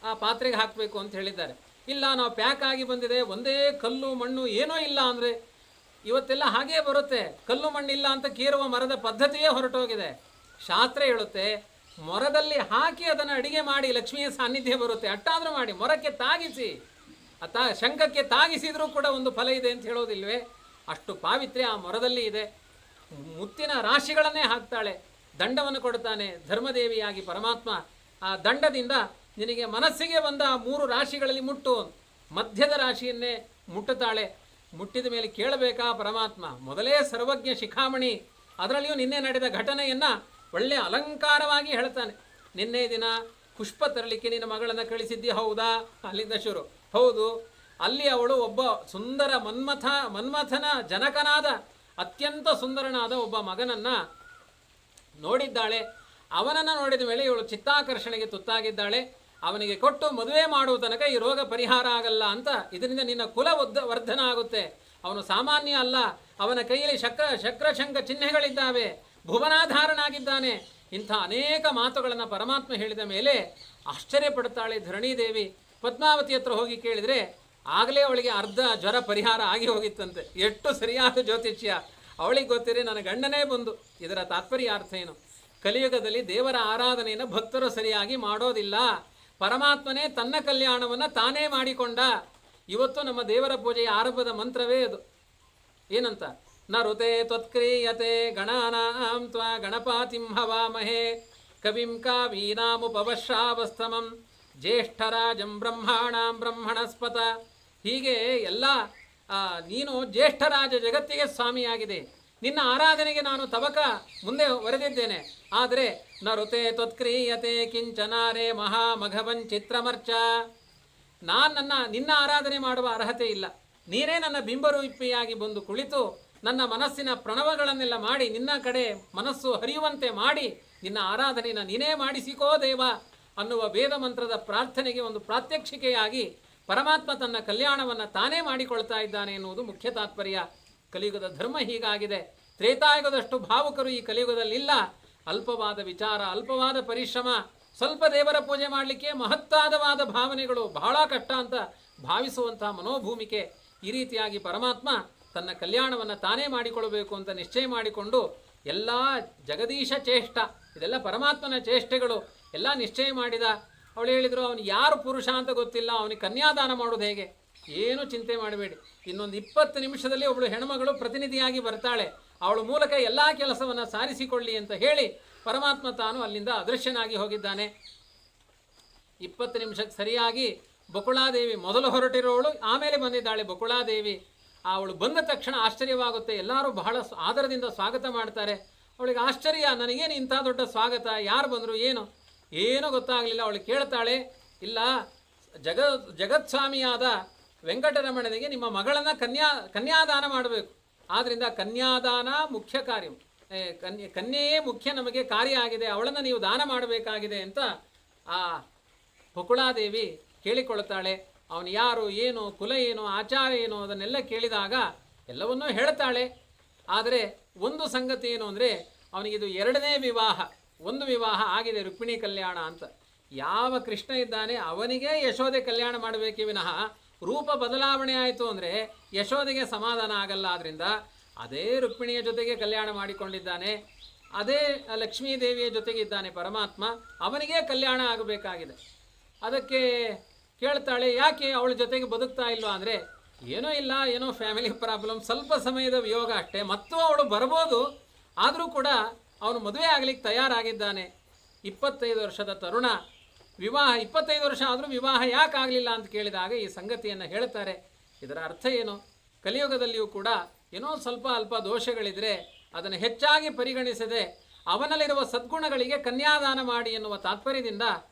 ಆ ಪಾತ್ರೆಗೆ ಹಾಕಬೇಕು ಅಂತ ಹೇಳಿದ್ದಾರೆ. ಇಲ್ಲ, ನಾವು ಪ್ಯಾಕ್ ಆಗಿ ಬಂದಿದೆ, ಒಂದೇ ಕಲ್ಲು ಮಣ್ಣು ಏನೂ ಇಲ್ಲ ಅಂದರೆ ಇವತ್ತೆಲ್ಲ ಹಾಗೇ ಬರುತ್ತೆ. ಕಲ್ಲು ಮಣ್ಣಿಲ್ಲ ಅಂತ ಕೇರುವ ಮರದ ಪದ್ಧತಿಯೇ ಹೊರಟೋಗಿದೆ. ಶಾಸ್ತ್ರ ಹೇಳುತ್ತೆ, ಮೊರದಲ್ಲಿ ಹಾಕಿ ಅದನ್ನು ಅಡಿಗೆ ಮಾಡಿ ಲಕ್ಷ್ಮಿಯ ಸಾನ್ನಿಧ್ಯ ಬರುತ್ತೆ. ಅಟ್ಟಾದರೂ ಮಾಡಿ ಮೊರಕ್ಕೆ ತಾಗಿಸಿ, ಶಂಖಕ್ಕೆ ತಾಗಿಸಿದರೂ ಕೂಡ ಒಂದು ಫಲ ಇದೆ ಅಂತ ಹೇಳೋದಿಲ್ವೇ? ಅಷ್ಟು ಪಾವಿತ್ರ್ಯ ಆ ಮೊರದಲ್ಲಿ ಇದೆ. ಮುತ್ತಿನ ರಾಶಿಗಳನ್ನೇ ಹಾಕ್ತಾಳೆ, ದಂಡವನ್ನು ಕೊಡ್ತಾನೆ ಧರ್ಮದೇವಿಯಾಗಿ ಪರಮಾತ್ಮ. ಆ ದಂಡದಿಂದ ನಿನಗೆ ಮನಸ್ಸಿಗೆ ಬಂದ 3 ರಾಶಿಗಳಲ್ಲಿ ಮುಟ್ಟು, ಮಧ್ಯದ ರಾಶಿಯನ್ನೇ ಮುಟ್ಟುತ್ತಾಳೆ. ಮುಟ್ಟಿದ ಮೇಲೆ ಕೇಳಬೇಕಾ ಪರಮಾತ್ಮ, ಮೊದಲೇ ಸರ್ವಜ್ಞ ಶಿಖಾಮಣಿ ಅದರಲ್ಲಿಯೂ ನಿನ್ನೆ ನಡೆದ ಘಟನೆಯನ್ನು ಒಳ್ಳೆಯ ಅಲಂಕಾರವಾಗಿ ಹೇಳ್ತಾನೆ. ನಿನ್ನೆ ದಿನ ಪುಷ್ಪ ತರಲಿಕ್ಕೆ ನಿನ್ನ ಮಗಳನ್ನು ಕಳಿಸಿದ್ದಿ, ಹೌದಾ? ಅಲ್ಲಿಂದ ಶುರು. ಹೌದು. ಅಲ್ಲಿ ಅವಳು ಒಬ್ಬ ಸುಂದರ ಮನ್ಮಥನ ಜನಕನಾದ ಅತ್ಯಂತ ಸುಂದರನಾದ ಒಬ್ಬ ಮಗನನ್ನು ನೋಡಿದ್ದಾಳೆ. ಅವನನ್ನು ನೋಡಿದ ಮೇಲೆ ಇವಳು ಚಿತ್ತಾಕರ್ಷಣೆಗೆ ತುತ್ತಾಗಿದ್ದಾಳೆ. ಅವನಿಗೆ ಕೊಟ್ಟು ಮದುವೆ ಮಾಡುವ ತನಕ ಈ ರೋಗ ಪರಿಹಾರ ಆಗಲ್ಲ ಅಂತ, ಇದರಿಂದ ನಿನ್ನ ಕುಲ ವರ್ಧನ ಆಗುತ್ತೆ. ಅವನು ಸಾಮಾನ್ಯ ಅಲ್ಲ, ಅವನ ಕೈಯಲ್ಲಿ ಶಕ್ರಶಂಕ ಚಿಹ್ನೆಗಳಿದ್ದಾವೆ, ಭುವನಾಧಾರನಾಗಿದ್ದಾನೆ. ಇಂಥ ಅನೇಕ ಮಾತುಗಳನ್ನು ಪರಮಾತ್ಮ ಹೇಳಿದ ಮೇಲೆ ಆಶ್ಚರ್ಯಪಡುತ್ತಾಳೆ ಧರಣಿದೇವಿ. ಪದ್ಮಾವತಿ ಹತ್ರ ಹೋಗಿ ಕೇಳಿದರೆ ಆಗಲೇ ಅವಳಿಗೆ ಅರ್ಧ ಜ್ವರ ಪರಿಹಾರ ಆಗಿ ಹೋಗಿತ್ತಂತೆ. ಎಷ್ಟು ಸರಿಯಾದ ಜ್ಯೋತಿಷ್ಯ! ಅವಳಿಗೆ ಗೊತ್ತಿರಿ ನನ್ನ ಗಂಡನೇ ಬಂದು. ಇದರ ತಾತ್ಪರ್ಯ ಅರ್ಥ ಏನು? ಕಲಿಯುಗದಲ್ಲಿ ದೇವರ ಆರಾಧನೆಯನ್ನು ಭಕ್ತರು ಸರಿಯಾಗಿ ಮಾಡೋದಿಲ್ಲ. ಪರಮಾತ್ಮನೇ ತನ್ನ ಕಲ್ಯಾಣವನ್ನು ತಾನೇ ಮಾಡಿಕೊಂಡ. ಇವತ್ತು ನಮ್ಮ ದೇವರ ಪೂಜೆಯ ಆರಂಭದ ಮಂತ್ರವೇ ಅದು. ಏನಂತ? ನ ಋತೆ ತ್ವತ್ಕ್ರಿಯತೆ ಗಣಾನಾಂ ತ್ವಾ ಗಣಪಾತಿಂ ಹವಾಮಹೇ ಕವಿಂ ಕಾವೀನಾಮುಪವಶ್ರಾವಸ್ತಮಂ ಜ್ಯೇಷ್ಠರಾಜಂ ಬ್ರಹ್ಮಾಣಾಂ ಬ್ರಹ್ಮಣಸ್ಪತ. ಹೀಗೆ ಎಲ್ಲ ನೀನು ಜ್ಯೇಷ್ಠರಾಜ ಜಗತ್ತಿಗೆ ಸ್ವಾಮಿಯಾಗಿದೆ. ನಿನ್ನ ಆರಾಧನೆಗೆ ನಾನು ತವಕ ಮುಂದೆ ಹೊರೆದಿದ್ದೇನೆ. ಆದರೆ ನ ಋತೆ ತ್ವತ್ಕ್ರಿಯತೆ ಕಿಂಚನಾರೇ ಮಹಾಮಘವನ್ ಚಿತ್ರಮರ್ಚ. ನಿನ್ನ ಆರಾಧನೆ ಮಾಡುವ ಅರ್ಹತೆ ಇಲ್ಲ. ನೀನೇ ನನ್ನ ಬಿಂಬರೂಪಿಯಾಗಿ ಬಂದು ಕುಳಿತು ನನ್ನ ಮನಸ್ಸಿನ ಪ್ರಣವಗಳನ್ನೆಲ್ಲ ಮಾಡಿ ನಿನ್ನ ಕಡೆ ಮನಸ್ಸು ಹರಿಯುವಂತೆ ಮಾಡಿ ನಿನ್ನ ಆರಾಧನೆಯನ್ನು ನೀನೇ ಮಾಡಿಸಿಕೋ ದೇವ ಅನ್ನುವ ವೇದ ಮಂತ್ರದ ಪ್ರಾರ್ಥನೆಗೆ ಒಂದು ಪ್ರಾತ್ಯಕ್ಷಿಕೆಯಾಗಿ ಪರಮಾತ್ಮ ತನ್ನ ಕಲ್ಯಾಣವನ್ನು ತಾನೇ ಮಾಡಿಕೊಳ್ತಾ ಇದ್ದಾನೆ ಎನ್ನುವುದು ಮುಖ್ಯ ತಾತ್ಪರ್ಯ. ಕಲಿಯುಗದ ಧರ್ಮ ಹೀಗಾಗಿದೆ. ತ್ರೇತಾಯುಗದಷ್ಟು ಭಾವುಕರು ಈ ಕಲಿಯುಗದಲ್ಲಿಲ್ಲ. ಅಲ್ಪವಾದ ವಿಚಾರ, ಅಲ್ಪವಾದ ಪರಿಶ್ರಮ, ಸ್ವಲ್ಪ ದೇವರ ಪೂಜೆ ಮಾಡಲಿಕ್ಕೆ ಮಹತ್ತಾದವಾದ ಭಾವನೆಗಳು ಬಹಳ ಕಷ್ಟ ಅಂತ ಭಾವಿಸುವಂತಹ ಮನೋಭೂಮಿಕೆ. ಈ ರೀತಿಯಾಗಿ ಪರಮಾತ್ಮ ತನ್ನ ಕಲ್ಯಾಣವನ್ನು ತಾನೇ ಮಾಡಿಕೊಳ್ಳಬೇಕು ಅಂತ ನಿಶ್ಚಯ ಮಾಡಿಕೊಂಡು ಎಲ್ಲ ಜಗದೀಶ ಚೇಷ್ಟ, ಇದೆಲ್ಲ ಪರಮಾತ್ಮನ ಚೇಷ್ಟೆಗಳು ಎಲ್ಲ ನಿಶ್ಚಯ ಮಾಡಿದ. ಅವಳು ಹೇಳಿದರು, ಅವನು ಯಾರು ಪುರುಷ ಅಂತ ಗೊತ್ತಿಲ್ಲ, ಅವನಿಗೆ ಕನ್ಯಾದಾನ ಮಾಡೋದು ಹೇಗೆ? ಏನು ಚಿಂತೆ ಮಾಡಬೇಡಿ, ಇನ್ನೊಂದು 20 ನಿಮಿಷದಲ್ಲಿ ಒಬ್ಬಳು ಹೆಣ್ಮಗಳು ಪ್ರತಿನಿಧಿಯಾಗಿ ಬರ್ತಾಳೆ, ಅವಳ ಮೂಲಕ ಎಲ್ಲ ಕೆಲಸವನ್ನು ಸಾರಿಸಿಕೊಳ್ಳಿ ಅಂತ ಹೇಳಿ ಪರಮಾತ್ಮ ತಾನು ಅಲ್ಲಿಂದ ಅದೃಶ್ಯನಾಗಿ ಹೋಗಿದ್ದಾನೆ. 20 ನಿಮಿಷಕ್ಕೆ ಸರಿಯಾಗಿ ಬಕುಳಾದೇವಿ ಮೊದಲು ಹೊರಟಿರೋವಳು, ಆಮೇಲೆ ಬಂದಿದ್ದಾಳೆ ಬಕುಳಾದೇವಿ. ಅವಳು ಬಂದ ತಕ್ಷಣ ಆಶ್ಚರ್ಯವಾಗುತ್ತೆ. ಎಲ್ಲರೂ ಬಹಳ ಆದರದಿಂದ ಸ್ವಾಗತ ಮಾಡ್ತಾರೆ. ಅವಳಿಗೆ ಆಶ್ಚರ್ಯ, ನನಗೇನು ಇಂಥ ದೊಡ್ಡ ಸ್ವಾಗತ, ಯಾರು ಬಂದರು ಏನೂ ಗೊತ್ತಾಗಲಿಲ್ಲ. ಅವಳು ಕೇಳ್ತಾಳೆ, ಇಲ್ಲ ಜಗತ್ಸ್ವಾಮಿಯಾದ ವೆಂಕಟರಮಣನಿಗೆ ನಿಮ್ಮ ಮಗಳನ್ನು ಕನ್ಯಾದಾನ ಮಾಡಬೇಕು. ಆದ್ದರಿಂದ ಕನ್ಯಾದಾನ ಮುಖ್ಯ ಕಾರ್ಯ, ಕನ್ಯೆಯೇ ಮುಖ್ಯ ನಮಗೆ ಕಾರ್ಯ ಆಗಿದೆ, ಅವಳನ್ನು ನೀವು ದಾನ ಮಾಡಬೇಕಾಗಿದೆ ಅಂತ ಆ ಬಕುಳಾದೇವಿ ಕೇಳಿಕೊಳ್ತಾಳೆ. ಅವನು ಯಾರು, ಏನು, ಕುಲ ಏನು, ಆಚಾರ ಏನು ಅದನ್ನೆಲ್ಲ ಕೇಳಿದಾಗ ಎಲ್ಲವನ್ನೂ ಹೇಳ್ತಾಳೆ. ಆದರೆ ಒಂದು ಸಂಗತಿ ಏನು ಅಂದರೆ, ಅವನಿಗಿದು 2ನೇ ವಿವಾಹ. ಒಂದು ವಿವಾಹ ಆಗಿದೆ, ರುಕ್ಮಿಣಿ ಕಲ್ಯಾಣ ಅಂತ. ಯಾವ ಕೃಷ್ಣ ಇದ್ದಾನೆ ಅವನಿಗೆ ಯಶೋದೆ ಕಲ್ಯಾಣ ಮಾಡಬೇಕೇ ವಿನಃ ರೂಪ ಬದಲಾವಣೆ ಆಯಿತು ಅಂದರೆ ಯಶೋದೆಗೆ ಸಮಾಧಾನ ಆಗಲ್ಲ. ಆದ್ದರಿಂದ ಅದೇ ರುಕ್ಮಿಣಿಯ ಜೊತೆಗೆ ಕಲ್ಯಾಣ ಮಾಡಿಕೊಂಡಿದ್ದಾನೆ, ಅದೇ ಲಕ್ಷ್ಮೀದೇವಿಯ ಜೊತೆಗೆ ಇದ್ದಾನೆ ಪರಮಾತ್ಮ, ಅವನಿಗೆ ಕಲ್ಯಾಣ ಆಗಬೇಕಾಗಿದೆ. ಅದಕ್ಕೆ ಕೇಳ್ತಾಳೆ, ಯಾಕೆ ಅವಳ ಜೊತೆಗೆ ಬದುಕ್ತಾ ಇಲ್ವಾ ಅಂದರೆ, ಏನೋ ಇಲ್ಲ, ಏನೋ ಫ್ಯಾಮಿಲಿ ಪ್ರಾಬ್ಲಮ್, ಸ್ವಲ್ಪ ಸಮಯದ ವಿಯೋಗ ಅಷ್ಟೇ, ಮತ್ತು ಅವಳು ಬರ್ಬೋದು, ಆದರೂ ಕೂಡ ಅವನು ಮದುವೆ ಆಗಲಿಕ್ಕೆ ತಯಾರಾಗಿದ್ದಾನೆ. 25 ವರ್ಷದ ತರುಣ, ವಿವಾಹ 25 ವರ್ಷ ಆದರೂ ವಿವಾಹ ಯಾಕೆ ಆಗಲಿಲ್ಲ ಅಂತ ಕೇಳಿದಾಗ ಈ ಸಂಗತಿಯನ್ನು ಹೇಳ್ತಾರೆ. ಇದರ ಅರ್ಥ ಏನು? ಕಲಿಯುಗದಲ್ಲಿಯೂ ಕೂಡ ಏನೋ ಸ್ವಲ್ಪ ಅಲ್ಪ ದೋಷಗಳಿದ್ರೆ ಅದನ್ನು ಹೆಚ್ಚಾಗಿ ಪರಿಗಣಿಸದೆ ಅವನಲ್ಲಿರುವ ಸದ್ಗುಣಗಳಿಗೆ ಕನ್ಯಾದಾನ ಮಾಡಿ ಎನ್ನುವ ತಾತ್ಪರ್ಯದಿಂದ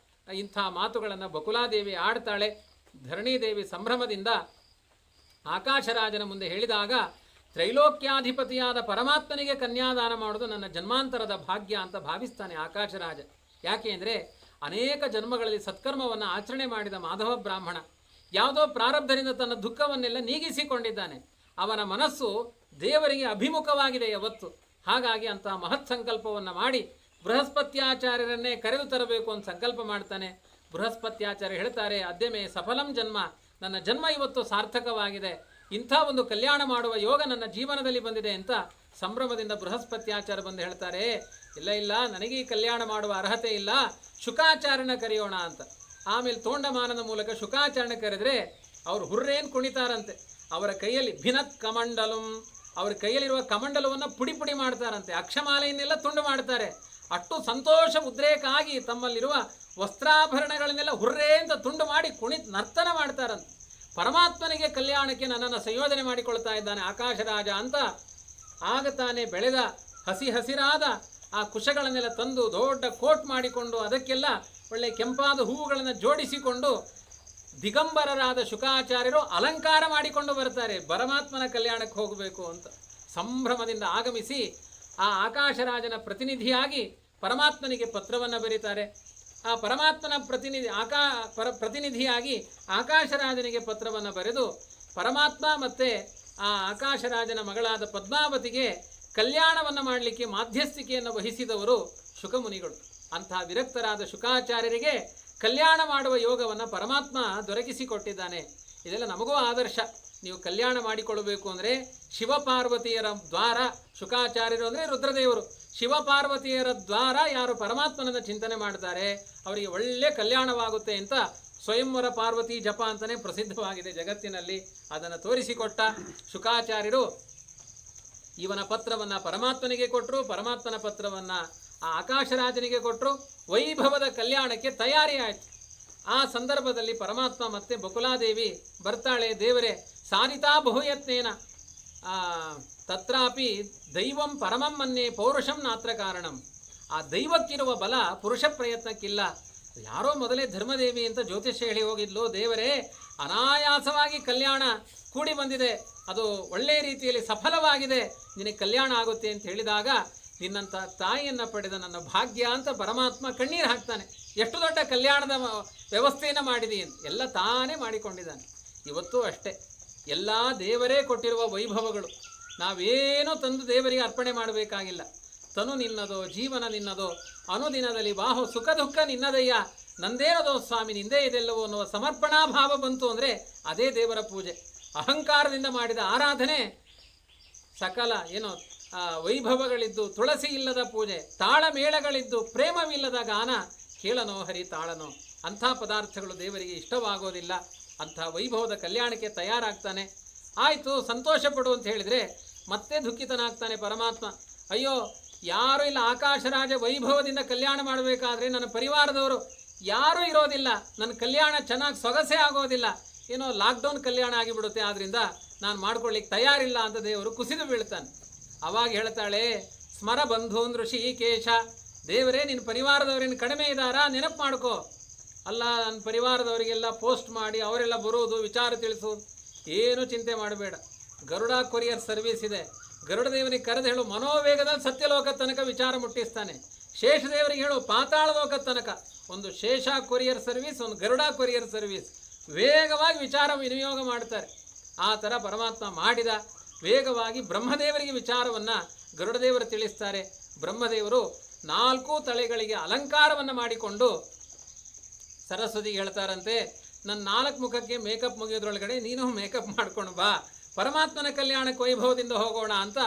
ಇಂಥ ಮಾತುಗಳನ್ನು ಬಕುಲಾದೇವಿ ಆಡ್ತಾಳೆ. ಧರಣಿದೇವಿ ಸಂಭ್ರಮದಿಂದ ಆಕಾಶರಾಜನ ಮುಂದೆ ಹೇಳಿದಾಗ, ತ್ರೈಲೋಕ್ಯಾಧಿಪತಿಯಾದ ಪರಮಾತ್ಮನಿಗೆ ಕನ್ಯಾದಾನ ಮಾಡೋದು ನನ್ನ ಜನ್ಮಾಂತರದ ಭಾಗ್ಯ ಅಂತ ಭಾವಿಸ್ತಾನೆ ಆಕಾಶರಾಜ. ಯಾಕೆ ಅಂದರೆ, ಅನೇಕ ಜನ್ಮಗಳಲ್ಲಿ ಸತ್ಕರ್ಮವನ್ನು ಆಚರಣೆ ಮಾಡಿದ ಮಾಧವ ಬ್ರಾಹ್ಮಣ ಯಾವುದೋ ಪ್ರಾರಬ್ಧದಿಂದ ತನ್ನ ದುಃಖವನ್ನೆಲ್ಲ ನೀಗಿಸಿಕೊಂಡಿದ್ದಾನೆ. ಅವನ ಮನಸ್ಸು ದೇವರಿಗೆ ಅಭಿಮುಖವಾಗಿದೆ ಯಾವತ್ತು. ಹಾಗಾಗಿ ಅಂತಹ ಮಹತ್ ಸಂಕಲ್ಪವನ್ನು ಮಾಡಿ ಬೃಹಸ್ಪತ್ಯಾಚಾರ್ಯರನ್ನೇ ಕರೆದು ತರಬೇಕು ಅಂತ ಸಂಕಲ್ಪ ಮಾಡ್ತಾನೆ. ಬೃಹಸ್ಪತ್ಯಾಚಾರ್ಯ ಹೇಳ್ತಾರೆ, ಅದ್ಯಮೇ ಸಫಲಂ ಜನ್ಮ, ನನ್ನ ಜನ್ಮ ಇವತ್ತು ಸಾರ್ಥಕವಾಗಿದೆ, ಇಂಥ ಒಂದು ಕಲ್ಯಾಣ ಮಾಡುವ ಯೋಗ ನನ್ನ ಜೀವನದಲ್ಲಿ ಬಂದಿದೆ ಅಂತ ಸಂಭ್ರಮದಿಂದ ಬೃಹಸ್ಪತ್ಯಾಚಾರ್ಯ ಬಂದು ಹೇಳ್ತಾರೆ, ಇಲ್ಲ ನನಗೆ ಈ ಕಲ್ಯಾಣ ಮಾಡುವ ಅರ್ಹತೆ ಇಲ್ಲ, ಶುಕಾಚಾರ್ಯನ ಕರೆಯೋಣ ಅಂತ. ಆಮೇಲೆ ತೋಂಡಮಾನದ ಮೂಲಕ ಶುಕಾಚಾರ್ಯನ ಕರೆದ್ರೆ ಅವರು ಹುರ್ರೇನು ಕುಣಿತಾರಂತೆ. ಅವರ ಕೈಯಲ್ಲಿ ಭಿನತ್ ಕಮಂಡಲಂ, ಅವರ ಕೈಯಲ್ಲಿರುವ ಕಮಂಡಲವನ್ನು ಪುಡಿ ಪುಡಿ ಮಾಡ್ತಾರಂತೆ, ಅಕ್ಷಮಾಲೆಯನ್ನೆಲ್ಲ ತುಂಡು ಮಾಡ್ತಾರೆ. ಅಷ್ಟು ಸಂತೋಷ ಉದ್ರೇಕ ಆಗಿ ತಮ್ಮಲ್ಲಿರುವ ವಸ್ತ್ರಾಭರಣಗಳನ್ನೆಲ್ಲ ಹುರ್ರೇ ಅಂತ ತುಂಡು ಮಾಡಿ ನರ್ತನ ಮಾಡ್ತಾರಂತೆ. ಪರಮಾತ್ಮನಿಗೆ ಕಲ್ಯಾಣಕ್ಕೆ ನನ್ನನ್ನು ಸಂಯೋಜನೆ ಮಾಡಿಕೊಳ್ತಾ ಇದ್ದಾನೆ ಆಕಾಶರಾಜ ಅಂತ. ಆಗ ತಾನೇ ಬೆಳೆದ ಹಸಿರಾದ ಆ ಕುಶಗಳನ್ನೆಲ್ಲ ತಂದು ದೊಡ್ಡ ಕೋಟ್ ಮಾಡಿಕೊಂಡು ಅದಕ್ಕೆಲ್ಲ ಒಳ್ಳೆ ಕೆಂಪಾದ ಹೂವುಗಳನ್ನು ಜೋಡಿಸಿಕೊಂಡು ದಿಗಂಬರರಾದ ಶುಕಾಚಾರ್ಯರು ಅಲಂಕಾರ ಮಾಡಿಕೊಂಡು ಬರ್ತಾರೆ. ಪರಮಾತ್ಮನ ಕಲ್ಯಾಣಕ್ಕೆ ಹೋಗಬೇಕು ಅಂತ ಸಂಭ್ರಮದಿಂದ ಆಗಮಿಸಿ ಆ ಆಕಾಶರಾಜನ ಪ್ರತಿನಿಧಿಯಾಗಿ ಪರಮಾತ್ಮನಿಗೆ ಪತ್ರವನ್ನು ಬರೀತಾರೆ. ಆ ಪರಮಾತ್ಮನ ಪ್ರತಿನಿಧಿಯಾಗಿ ಆಕಾಶರಾಜನಿಗೆ ಪತ್ರವನ್ನು ಬರೆದು ಪರಮಾತ್ಮ ಮತ್ತು ಆ ಆಕಾಶರಾಜನ ಮಗಳಾದ ಪದ್ಮಾವತಿಗೆ ಕಲ್ಯಾಣವನ್ನು ಮಾಡಲಿಕ್ಕೆ ಮಾಧ್ಯಸ್ಥಿಕೆಯನ್ನು ವಹಿಸಿದವರು ಶುಕಮುನಿಗಳು. ಅಂತಹ ವಿರಕ್ತರಾದ ಶುಕಾಚಾರ್ಯರಿಗೆ ಕಲ್ಯಾಣ ಮಾಡುವ ಯೋಗವನ್ನು ಪರಮಾತ್ಮ ದೊರಕಿಸಿಕೊಟ್ಟಿದ್ದಾನೆ. ಇದೆಲ್ಲ ನಮಗೂ ಆದರ್ಶ. ನೀವು ಕಲ್ಯಾಣ ಮಾಡಿಕೊಳ್ಳಬೇಕು ಅಂದರೆ ಶಿವಪಾರ್ವತಿಯರ ದ್ವಾರ, ಶುಕಾಚಾರ್ಯರು ಅಂದರೆ ರುದ್ರದೇವರು, ಶಿವಪಾರ್ವತಿಯರ ದ್ವಾರ ಯಾರು ಪರಮಾತ್ಮನನ್ನು ಚಿಂತನೆ ಮಾಡ್ತಾರೆ ಅವರಿಗೆ ಒಳ್ಳೆ ಕಲ್ಯಾಣವಾಗುತ್ತೆ ಅಂತ ಸ್ವಯಂವರ ಪಾರ್ವತಿ ಜಪ ಅಂತಲೇ ಪ್ರಸಿದ್ಧವಾಗಿದೆ ಜಗತ್ತಿನಲ್ಲಿ. ಅದನ್ನು ತೋರಿಸಿಕೊಟ್ಟ ಶುಕಾಚಾರ್ಯರು ಇವನ ಪತ್ರವನ್ನು ಪರಮಾತ್ಮನಿಗೆ ಕೊಟ್ಟರು, ಪರಮಾತ್ಮನ ಪತ್ರವನ್ನು ಆ ಆಕಾಶರಾಜನಿಗೆ ಕೊಟ್ಟರು. ವೈಭವದ ಕಲ್ಯಾಣಕ್ಕೆ ತಯಾರಿ ಆಯಿತು. ಆ ಸಂದರ್ಭದಲ್ಲಿ ಪರಮಾತ್ಮ ಮತ್ತೆ ಬಕುಲಾದೇವಿ ಬರ್ತಾಳೆ. ದೇವರೇ ಸಾರಿತಾ ಬಹುಯತ್ನೇನ ತತ್ರಾಪಿ ದೈವಂ ಪರಮಂ ಮನ್ಯೆ ಪೌರುಷಂ ನಾತ್ರ ಕಾರಣಂ. ಆ ದೈವಕ್ಕಿರುವ ಬಲ ಪುರುಷ ಪ್ರಯತ್ನಕ್ಕಿಲ್ಲ. ಯಾರೋ ಮೊದಲೇ ಧರ್ಮದೇವಿ ಅಂತ ಜ್ಯೋತಿಷ್ಯ ಹೇಳಿ ಹೋಗಿದ್ಲು. ದೇವರೇ ಅನಾಯಾಸವಾಗಿ ಕಲ್ಯಾಣ ಕೂಡಿ ಬಂದಿದೆ, ಅದು ಒಳ್ಳೆಯ ರೀತಿಯಲ್ಲಿ ಸಫಲವಾಗಿದೆ, ನಿನಗೆ ಕಲ್ಯಾಣ ಆಗುತ್ತೆ ಅಂತ ಹೇಳಿದಾಗ ನಿನ್ನಂಥ ತಾಯಿಯನ್ನು ಪಡೆದ ನನ್ನ ಭಾಗ್ಯ ಅಂತ ಪರಮಾತ್ಮ ಕಣ್ಣೀರು ಹಾಕ್ತಾನೆ. ಎಷ್ಟು ದೊಡ್ಡ ಕಲ್ಯಾಣದ ವ್ಯವಸ್ಥೆಯನ್ನು ಮಾಡಿದೀನಿ ಎಲ್ಲ ತಾನೇ ಮಾಡಿಕೊಂಡಿದ್ದಾನೆ. ಇವತ್ತು ಅಷ್ಟೇ, ಎಲ್ಲ ದೇವರೇ ಕೊಟ್ಟಿರುವ ವೈಭವಗಳು. ನಾವೇನೂ ತಂದು ದೇವರಿಗೆ ಅರ್ಪಣೆ ಮಾಡಬೇಕಾಗಿಲ್ಲ. ತನು ನಿನ್ನದೋ, ಜೀವನ ನಿನ್ನದೋ, ಅನುದಿನದಲ್ಲಿ ಬಾಹು ಸುಖ ದುಃಖ ನಿನ್ನದಯ್ಯ, ನಂದೇನದೋ ಸ್ವಾಮಿ ನಿಂದೇ ಇದೆಲ್ಲವೋ ಅನ್ನುವ ಸಮರ್ಪಣಾ ಭಾವ ಬಂತು ಅಂದರೆ ಅದೇ ದೇವರ ಪೂಜೆ. ಅಹಂಕಾರದಿಂದ ಮಾಡಿದ ಆರಾಧನೆ ಸಕಲ ಏನೋ ವೈಭವಗಳಿದ್ದು ತುಳಸಿ ಇಲ್ಲದ ಪೂಜೆ, ತಾಳಮೇಳಗಳಿದ್ದು ಪ್ರೇಮವಿಲ್ಲದ ಗಾನ, ಕೇಳನೋ ಹರಿ ತಾಳನೋ. ಅಂಥ ಪದಾರ್ಥಗಳು ದೇವರಿಗೆ ಇಷ್ಟವಾಗೋದಿಲ್ಲ. ಅಂಥ ವೈಭವದ ಕಲ್ಯಾಣಕ್ಕೆ ತಯಾರಾಗ್ತಾನೆ. ಆಯಿತು, ಸಂತೋಷ ಪಡು ಅಂತ ಹೇಳಿದರೆ ಮತ್ತೆ ದುಃಖಿತನಾಗ್ತಾನೆ ಪರಮಾತ್ಮ. ಅಯ್ಯೋ, ಯಾರೂ ಇಲ್ಲ, ಆಕಾಶರಾಜ ವೈಭವದಿಂದ ಕಲ್ಯಾಣ ಮಾಡಬೇಕಾದ್ರೆ ನನ್ನ ಪರಿವಾರದವರು ಯಾರೂ ಇರೋದಿಲ್ಲ, ನನ್ನ ಕಲ್ಯಾಣ ಚೆನ್ನಾಗಿ ಸೊಗಸೆ ಆಗೋದಿಲ್ಲ, ಏನೋ ಲಾಕ್ಡೌನ್ ಕಲ್ಯಾಣ ಆಗಿಬಿಡುತ್ತೆ, ಆದ್ದರಿಂದ ನಾನು ಮಾಡ್ಕೊಳ್ಳಿಕ್ಕೆ ತಯಾರಿಲ್ಲ ಅಂತ ದೇವರು ಕುಸಿದು ಬೀಳ್ತಾನೆ. ಅವಾಗ ಹೇಳ್ತಾಳೆ, ಸ್ಮರ ಬಂಧೂನ್ ಋಷಿಕೇಶ, ದೇವರೇ ನಿನ್ನ ಪರಿವಾರದವರೇನು ಕಡಿಮೆ ಇದ್ದಾರಾ ನೆನಪು ಮಾಡ್ಕೋ. ಅಲ್ಲ, ನನ್ನ ಪರಿವಾರದವರಿಗೆಲ್ಲ ಪೋಸ್ಟ್ ಮಾಡಿ ಅವರೆಲ್ಲ ಬರುವುದು, ವಿಚಾರ ತಿಳಿಸೋದು, ಏನು ಚಿಂತೆ ಮಾಡಬೇಡ. ಗರುಡ ಕೊರಿಯರ್ ಸರ್ವಿಸ್ ಇದೆ, ಗರುಡ ದೇವರಿಗೆ ಕರೆದು ಹೇಳು, ಮನೋವೇಗದಲ್ಲಿ ಸತ್ಯಲೋಕ ತನಕ ವಿಚಾರ ಮುಟ್ಟಿಸ್ತಾನೆ. ಶೇಷದೇವರಿಗೆ ಹೇಳು, ಪಾತಾಳ ಲೋಕದ ತನಕ. ಒಂದು ಶೇಷ ಕೊರಿಯರ್ ಸರ್ವಿಸ್, ಒಂದು ಗರುಡ ಕೊರಿಯರ್ ಸರ್ವಿಸ್, ವೇಗವಾಗಿ ವಿಚಾರ ವಿನಿಯೋಗ ಮಾಡ್ತಾರೆ. ಆ ಥರ ಪರಮಾತ್ಮ ಮಾಡಿದ. ವೇಗವಾಗಿ ಬ್ರಹ್ಮದೇವರಿಗೆ ವಿಚಾರವನ್ನು ಗರುಡದೇವರು ತಿಳಿಸ್ತಾರೆ. ಬ್ರಹ್ಮದೇವರು 4 ತಲೆಗಳಿಗೆ ಅಲಂಕಾರವನ್ನು ಮಾಡಿಕೊಂಡು ಸರಸ್ವತಿಗೆ ಹೇಳ್ತಾರಂತೆ, ನನ್ನ 4 ಮುಖಕ್ಕೆ ಮೇಕಪ್ ಮುಗಿಯೋದ್ರೊಳಗಡೆ ನೀನು ಮೇಕಪ್ ಮಾಡ್ಕೊಂಡು ಬಾ, ಪರಮಾತ್ಮನ ಕಲ್ಯಾಣಕ್ಕೆ ವೈಭವದಿಂದ ಹೋಗೋಣ ಅಂತ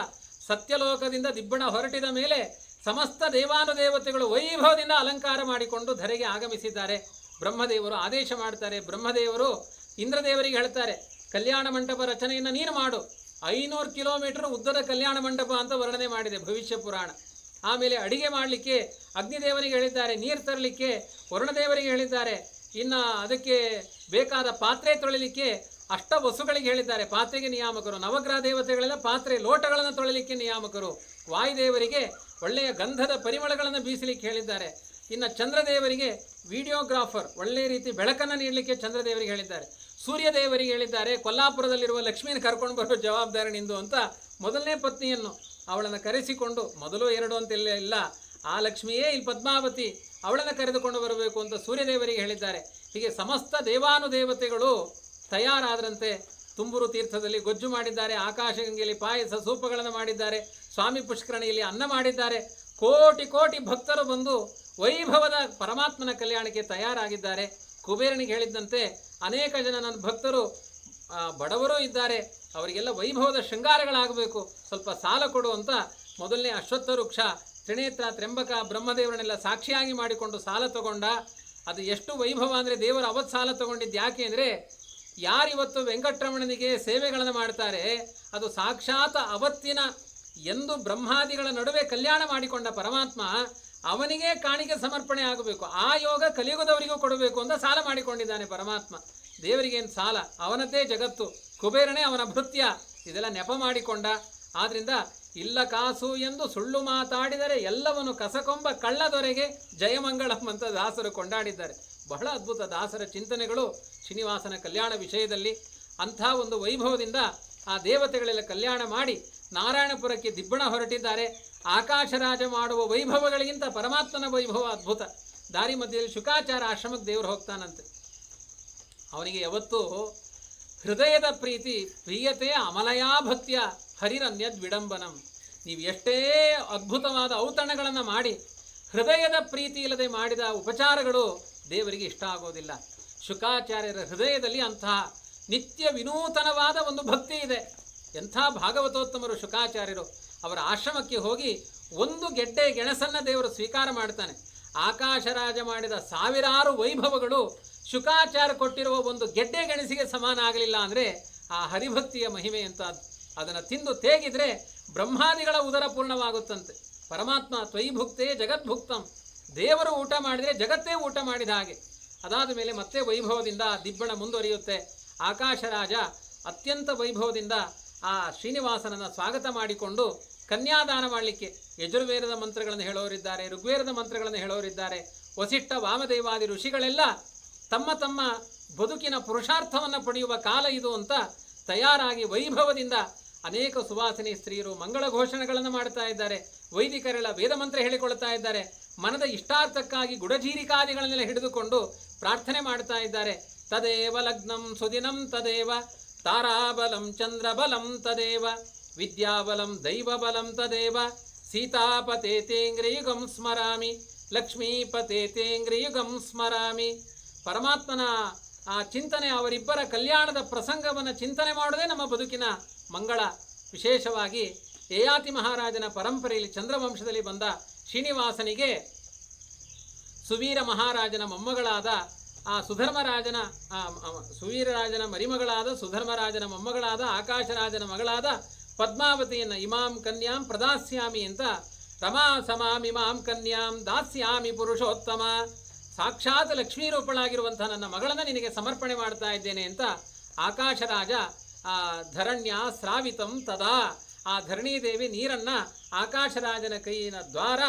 ಸತ್ಯಲೋಕದಿಂದ ದಿಬ್ಬಣ ಹೊರಟಿದ ಮೇಲೆ ಸಮಸ್ತ ದೇವಾನುದೇವತೆಗಳು ವೈಭವದಿಂದ ಅಲಂಕಾರ ಮಾಡಿಕೊಂಡು ಧರೆಗೆ ಆಗಮಿಸಿದ್ದಾರೆ. ಬ್ರಹ್ಮದೇವರು ಆದೇಶ ಮಾಡ್ತಾರೆ. ಬ್ರಹ್ಮದೇವರು ಇಂದ್ರದೇವರಿಗೆ ಹೇಳ್ತಾರೆ, ಕಲ್ಯಾಣ ಮಂಟಪ ರಚನೆಯನ್ನು ನೀನು ಮಾಡು. 500 ಕಿಲೋಮೀಟರ್ ಉದ್ದದ ಕಲ್ಯಾಣ ಮಂಟಪ ಅಂತ ವರ್ಣನೆ ಮಾಡಿದೆ ಭವಿಷ್ಯ ಪುರಾಣ. ಆಮೇಲೆ ಅಡಿಗೆ ಮಾಡಲಿಕ್ಕೆ ಅಗ್ನಿದೇವರಿಗೆ ಹೇಳಿದ್ದಾರೆ, ನೀರು ತರಲಿಕ್ಕೆ ವರುಣದೇವರಿಗೆ ಹೇಳಿದ್ದಾರೆ, ಇನ್ನು ಅದಕ್ಕೆ ಬೇಕಾದ ಪಾತ್ರೆ ತೊಳಿಲಿಕ್ಕೆ ಅಷ್ಟವಸುಗಳಿಗೆ ಹೇಳಿದ್ದಾರೆ, ಪಾತ್ರೆಗೆ ನಿಯಾಮಕರು. ನವಗ್ರಹ ದೇವತೆಗಳೆಲ್ಲ ಪಾತ್ರೆ ಲೋಟಗಳನ್ನು ತೊಳಿಲಿಕ್ಕೆ ನಿಯಾಮಕರು. ವಾಯುದೇವರಿಗೆ ಒಳ್ಳೆಯ ಗಂಧದ ಪರಿಮಳಗಳನ್ನು ಬೀಸಲಿಕ್ಕೆ ಹೇಳಿದ್ದಾರೆ. ಇನ್ನು ಚಂದ್ರದೇವರಿಗೆ ವಿಡಿಯೋಗ್ರಾಫರ್, ಒಳ್ಳೆಯ ರೀತಿ ಬೆಳಕನ್ನು ನೀಡಲಿಕ್ಕೆ ಚಂದ್ರದೇವರಿಗೆ ಹೇಳಿದ್ದಾರೆ. ಸೂರ್ಯದೇವರಿಗೆ ಹೇಳಿದ್ದಾರೆ, ಕೊಲ್ಲಾಪುರದಲ್ಲಿರುವ ಲಕ್ಷ್ಮಿಯನ್ನು ಕರ್ಕೊಂಡು ಬರೋ ಜವಾಬ್ದಾರಿ ನಿಂದು ಅಂತ ಮೊದಲನೇ ಪತ್ನಿಯನ್ನು ಅವಳನ್ನು ಕರೆಸಿಕೊಂಡು, ಮೊದಲು 2 ಅಂತೆಲ್ಲ ಇಲ್ಲ, ಆ ಲಕ್ಷ್ಮಿಯೇ ಇಲ್ಲಿ ಪದ್ಮಾವತಿ, ಅವಳನ್ನು ಕರೆದುಕೊಂಡು ಬರಬೇಕು ಅಂತ ಸೂರ್ಯದೇವರಿಗೆ ಹೇಳಿದ್ದಾರೆ. ಹೀಗೆ ಸಮಸ್ತ ದೇವಾನುದೇವತೆಗಳು ತಯಾರಾದರಂತೆ. ತುಂಬೂರು ತೀರ್ಥದಲ್ಲಿ ಗೊಜ್ಜು ಮಾಡಿದ್ದಾರೆ, ಆಕಾಶಗಂಗೆಯಲ್ಲಿ ಪಾಯಸ ಸೂಪಗಳನ್ನು ಮಾಡಿದ್ದಾರೆ, ಸ್ವಾಮಿ ಪುಷ್ಕರಣಿಯಲ್ಲಿ ಅನ್ನ ಮಾಡಿದ್ದಾರೆ. ಕೋಟಿ ಕೋಟಿ ಭಕ್ತರು ಬಂದು ವೈಭವದ ಪರಮಾತ್ಮನ ಕಲ್ಯಾಣಕ್ಕೆ ತಯಾರಾಗಿದ್ದಾರೆ. ಕುಬೇರನಿಗೆ ಹೇಳಿದ್ದಂತೆ ಅನೇಕ ಜನ ನನ್ನ ಭಕ್ತರು ಬಡವರೂ ಇದ್ದಾರೆ, ಅವರಿಗೆಲ್ಲ ವೈಭವದ ಶೃಂಗಾರಗಳಾಗಬೇಕು, ಸ್ವಲ್ಪ ಸಾಲ ಕೊಡು ಅಂತ ಮೊದಲನೇ ಅಶ್ವತ್ಥ ವೃಕ್ಷ, ತ್ರಿನೇತ್ರ, ತ್ರ್ಯಂಬಕ, ಬ್ರಹ್ಮದೇವರನ್ನೆಲ್ಲ ಸಾಕ್ಷಿಯಾಗಿ ಮಾಡಿಕೊಂಡು ಸಾಲ ತಗೊಂಡ. ಅದು ಎಷ್ಟು ವೈಭವ ಅಂದರೆ ದೇವರು ಅವತ್ತು ಸಾಲ ತಗೊಂಡಿದ್ದು ಯಾಕೆ ಅಂದರೆ, ಯಾರಿವತ್ತು ವೆಂಕಟರಮಣನಿಗೆ ಸೇವೆಗಳನ್ನು ಮಾಡ್ತಾರೆ ಅದು ಸಾಕ್ಷಾತ್ ಅವತ್ತಿನ ಎಂದು ಬ್ರಹ್ಮಾದಿಗಳ ನಡುವೆ ಕಲ್ಯಾಣ ಮಾಡಿಕೊಂಡ ಪರಮಾತ್ಮ ಅವನಿಗೆ ಕಾಣಿಕೆ ಸಮರ್ಪಣೆ ಆಗಬೇಕು. ಆ ಯೋಗ ಕಲಿಯುಗದವರಿಗೂ ಕೊಡಬೇಕು ಅಂತ ಸಾಲ ಮಾಡಿಕೊಂಡಿದ್ದಾನೆ ಪರಮಾತ್ಮ. ದೇವರಿಗೇನು ಸಾಲ, ಅವನದ್ದೇ ಜಗತ್ತು, ಕುಬೇರನೇ ಅವನ ಭೃತ್ಯ, ಇದೆಲ್ಲ ನೆಪ ಮಾಡಿಕೊಂಡ. ಆದ್ದರಿಂದ ಇಲ್ಲ ಕಾಸು ಎಂದು ಸುಳ್ಳು ಮಾತಾಡಿದರೆ ಎಲ್ಲವನ್ನು ಕಸಕೊಂಬ ಕಳ್ಳದೊರೆಗೆ ಜಯಮಂಗಳಂ ಅಂತ ದಾಸರು ಕೊಂಡಾಡಿದ್ದಾರೆ. ಬಹಳ ಅದ್ಭುತ ದಾಸರ ಚಿಂತನೆಗಳು ಶ್ರೀನಿವಾಸನ ಕಲ್ಯಾಣ ವಿಷಯದಲ್ಲಿ. ಅಂಥ ಒಂದು ವೈಭವದಿಂದ ಆ ದೇವತೆಗಳೆಲ್ಲ ಕಲ್ಯಾಣ ಮಾಡಿ ನಾರಾಯಣಪುರಕ್ಕೆ ದಿಬ್ಬಣ ಹೊರಟಿದ್ದಾರೆ. ಆಕಾಶರಾಜ ಮಾಡುವ ವೈಭವಗಳಿಗಿಂತ ಪರಮಾತ್ಮನ ವೈಭವ ಅದ್ಭುತ. ದಾರಿ ಮಧ್ಯದಲ್ಲಿ ಶುಕಾಚಾರ ಆಶ್ರಮಕ್ಕೆ ದೇವರು ಹೋಗ್ತಾನಂತೆ. ಅವನಿಗೆ ಯಾವತ್ತೂ ಹೃದಯದ ಪ್ರೀತಿ, ಪ್ರಿಯತೆ ಅಮಲಯಾ ಭಕ್ತಿಯ ಹರಿರನ್ಯದ್ ವಿಡಂಬನಂ. ನೀವು ಎಷ್ಟೇ ಅದ್ಭುತವಾದ ಔತಣಗಳನ್ನು ಮಾಡಿ ಹೃದಯದ ಪ್ರೀತಿ ಇಲ್ಲದೆ ಮಾಡಿದ ಉಪಚಾರಗಳು ದೇವರಿಗೆ ಇಷ್ಟ ಆಗೋದಿಲ್ಲ. ಶುಕಾಚಾರ್ಯರ ಹೃದಯದಲ್ಲಿ ಅಂತಹ ನಿತ್ಯ ವಿನೂತನವಾದ ಒಂದು ಭಕ್ತಿ ಇದೆ. ಎಂಥ ಭಾಗವತೋತ್ತಮರು ಶುಕಾಚಾರ್ಯರು. ಅವರ ಆಶ್ರಮಕ್ಕೆ ಹೋಗಿ ಒಂದು ಗೆಡ್ಡೆ ಗೆಣಸನ್ನು ದೇವರು ಸ್ವೀಕಾರ ಮಾಡ್ತಾನೆ. ಆಕಾಶರಾಜ ಮಾಡಿದ ಸಾವಿರಾರು ವೈಭವಗಳು ಶುಕಾಚಾರ್ಯ ಕೊಟ್ಟಿರುವ ಒಂದು ಗೆಡ್ಡೆ ಗೆಣಸಿಗೆ ಸಮಾನ ಆಗಲಿಲ್ಲ ಅಂದರೆ ಆ ಹರಿಭಕ್ತಿಯ ಮಹಿಮೆ ಅಂತ. ಅದನ್ನು ತಿಂದು ತೇಗಿದ್ರೆ ಬ್ರಹ್ಮಾದಿಗಳ ಉದರ ಪೂರ್ಣವಾಗುತ್ತಂತೆ. ಪರಮಾತ್ಮ ತ್ವಯಿಭುಕ್ತೇ ಜಗದ್ಭುಕ್ತಂ. ದೇವರು ಊಟ ಮಾಡಿದರೆ ಜಗತ್ತೇ ಊಟ ಮಾಡಿದ ಹಾಗೆ. ಅದಾದ ಮೇಲೆ ಮತ್ತೆ ವೈಭವದಿಂದ ದಿಬ್ಬಣ ಮುಂದುವರಿಯುತ್ತೆ. ಆಕಾಶರಾಜ ಅತ್ಯಂತ ವೈಭವದಿಂದ ಆ ಶ್ರೀನಿವಾಸನನ್ನು ಸ್ವಾಗತ ಮಾಡಿಕೊಂಡು ಕನ್ಯಾದಾನ ಮಾಡಲಿಕ್ಕೆ ಯಜುರ್ವೇದದ ಮಂತ್ರಗಳನ್ನು ಹೇಳೋರಿದ್ದಾರೆ, ಋಗ್ವೇದದ ಮಂತ್ರಗಳನ್ನು ಹೇಳೋರಿದ್ದಾರೆ. ವಸಿಷ್ಠ ವಾಮದೇವಾದಿ ಋಷಿಗಳೆಲ್ಲ ತಮ್ಮ ತಮ್ಮ ಬದುಕಿನ ಪುರುಷಾರ್ಥವನ್ನು ಪಡೆಯುವ ಕಾಲ ಇದು ಅಂತ ತಯಾರಾಗಿ ವೈಭವದಿಂದ ಅನೇಕ ಸುವಾಸಿನಿ ಸ್ತ್ರೀಯರು ಮಂಗಳ ಘೋಷಣೆಗಳನ್ನು ಮಾಡ್ತಾ ಇದ್ದಾರೆ. ವೈದಿಕರೆಲ್ಲ ವೇದ ಮಂತ್ರ ಹೇಳಿಕೊಳ್ತಾ ಇದ್ದಾರೆ. ಮನದ ಇಷ್ಟಾರ್ಥಕ್ಕಾಗಿ ಗುಡಜೀರಿಕಾದಿಗಳನ್ನೆಲ್ಲ ಹಿಡಿದುಕೊಂಡು ಪ್ರಾರ್ಥನೆ ಮಾಡ್ತಾ ಇದ್ದಾರೆ. ತದೇವ ಲಗ್ನಂ ಸುದಿನಂ ತದೇವ ತಾರಾಬಲಂ ಚಂದ್ರಬಲಂ ತದೇವ ವಿದ್ಯಾಬಲಂ ದೈವಬಲಂ ತದೇವ ಸೀತಾಪತೆ ತೇಂಗ್ರಿಯುಗಂ ಸ್ಮರಾಮಿ ಲಕ್ಷ್ಮೀಪತೆ ತೇಂಗ್ರಿಯುಗಂ ಸ್ಮರಾಮಿ. ಪರಮಾತ್ಮನ ಆ ಚಿಂತನೆ, ಅವರಿಬ್ಬರ ಕಲ್ಯಾಣದ ಪ್ರಸಂಗವನ್ನು ಚಿಂತನೆ ಮಾಡೋದೇ ನಮ್ಮ ಬದುಕಿನ ಮಂಗಳ. ವಿಶೇಷವಾಗಿ ಯಯಾತಿ ಮಹಾರಾಜನ ಪರಂಪರೆಯಲ್ಲಿ ಚಂದ್ರವಂಶದಲ್ಲಿ ಬಂದ ಶ್ರೀನಿವಾಸನಿಗೆ ಸುವೀರ ಮಹಾರಾಜನ ಮೊಮ್ಮಗಳಾದ ಆ ಸುಧರ್ಮರಾಜನ ಸುವೀರರಾಜನ ಮರಿಮಗಳಾದ ಸುಧರ್ಮರಾಜನ ಮೊಮ್ಮಗಳಾದ ಆಕಾಶರಾಜನ ಮಗಳಾದ ಪದ್ಮಾವತಿಯನ್ನು ಇಮಾಂ ಕನ್ಯಾಂ ಪ್ರದಾಸ್ಯಾಮಿ ಅಂತ, ರಮಾ ಸಮಾಮಿಮಾಂ ಕನ್ಯಾಂ ದಾಸ್ಯಾಮಿ ಪುರುಷೋತ್ತಮ, ಸಾಕ್ಷಾತ್ ಲಕ್ಷ್ಮೀ ರೂಪಳಾಗಿರುವಂಥ ನನ್ನ ಮಗಳನ್ನು ನಿನಗೆ ಸಮರ್ಪಣೆ ಮಾಡ್ತಾ ಇದ್ದೇನೆ ಅಂತ ಆಕಾಶರಾಜ ಆ ಧರಣ್ಯ ಸ್ರಾವಿತಂ ತದಾ, ಆ ಧರಣೀದೇವಿ ನೀರನ್ನು ಆಕಾಶರಾಜನ ಕೈಯಿನ ದ್ವಾರ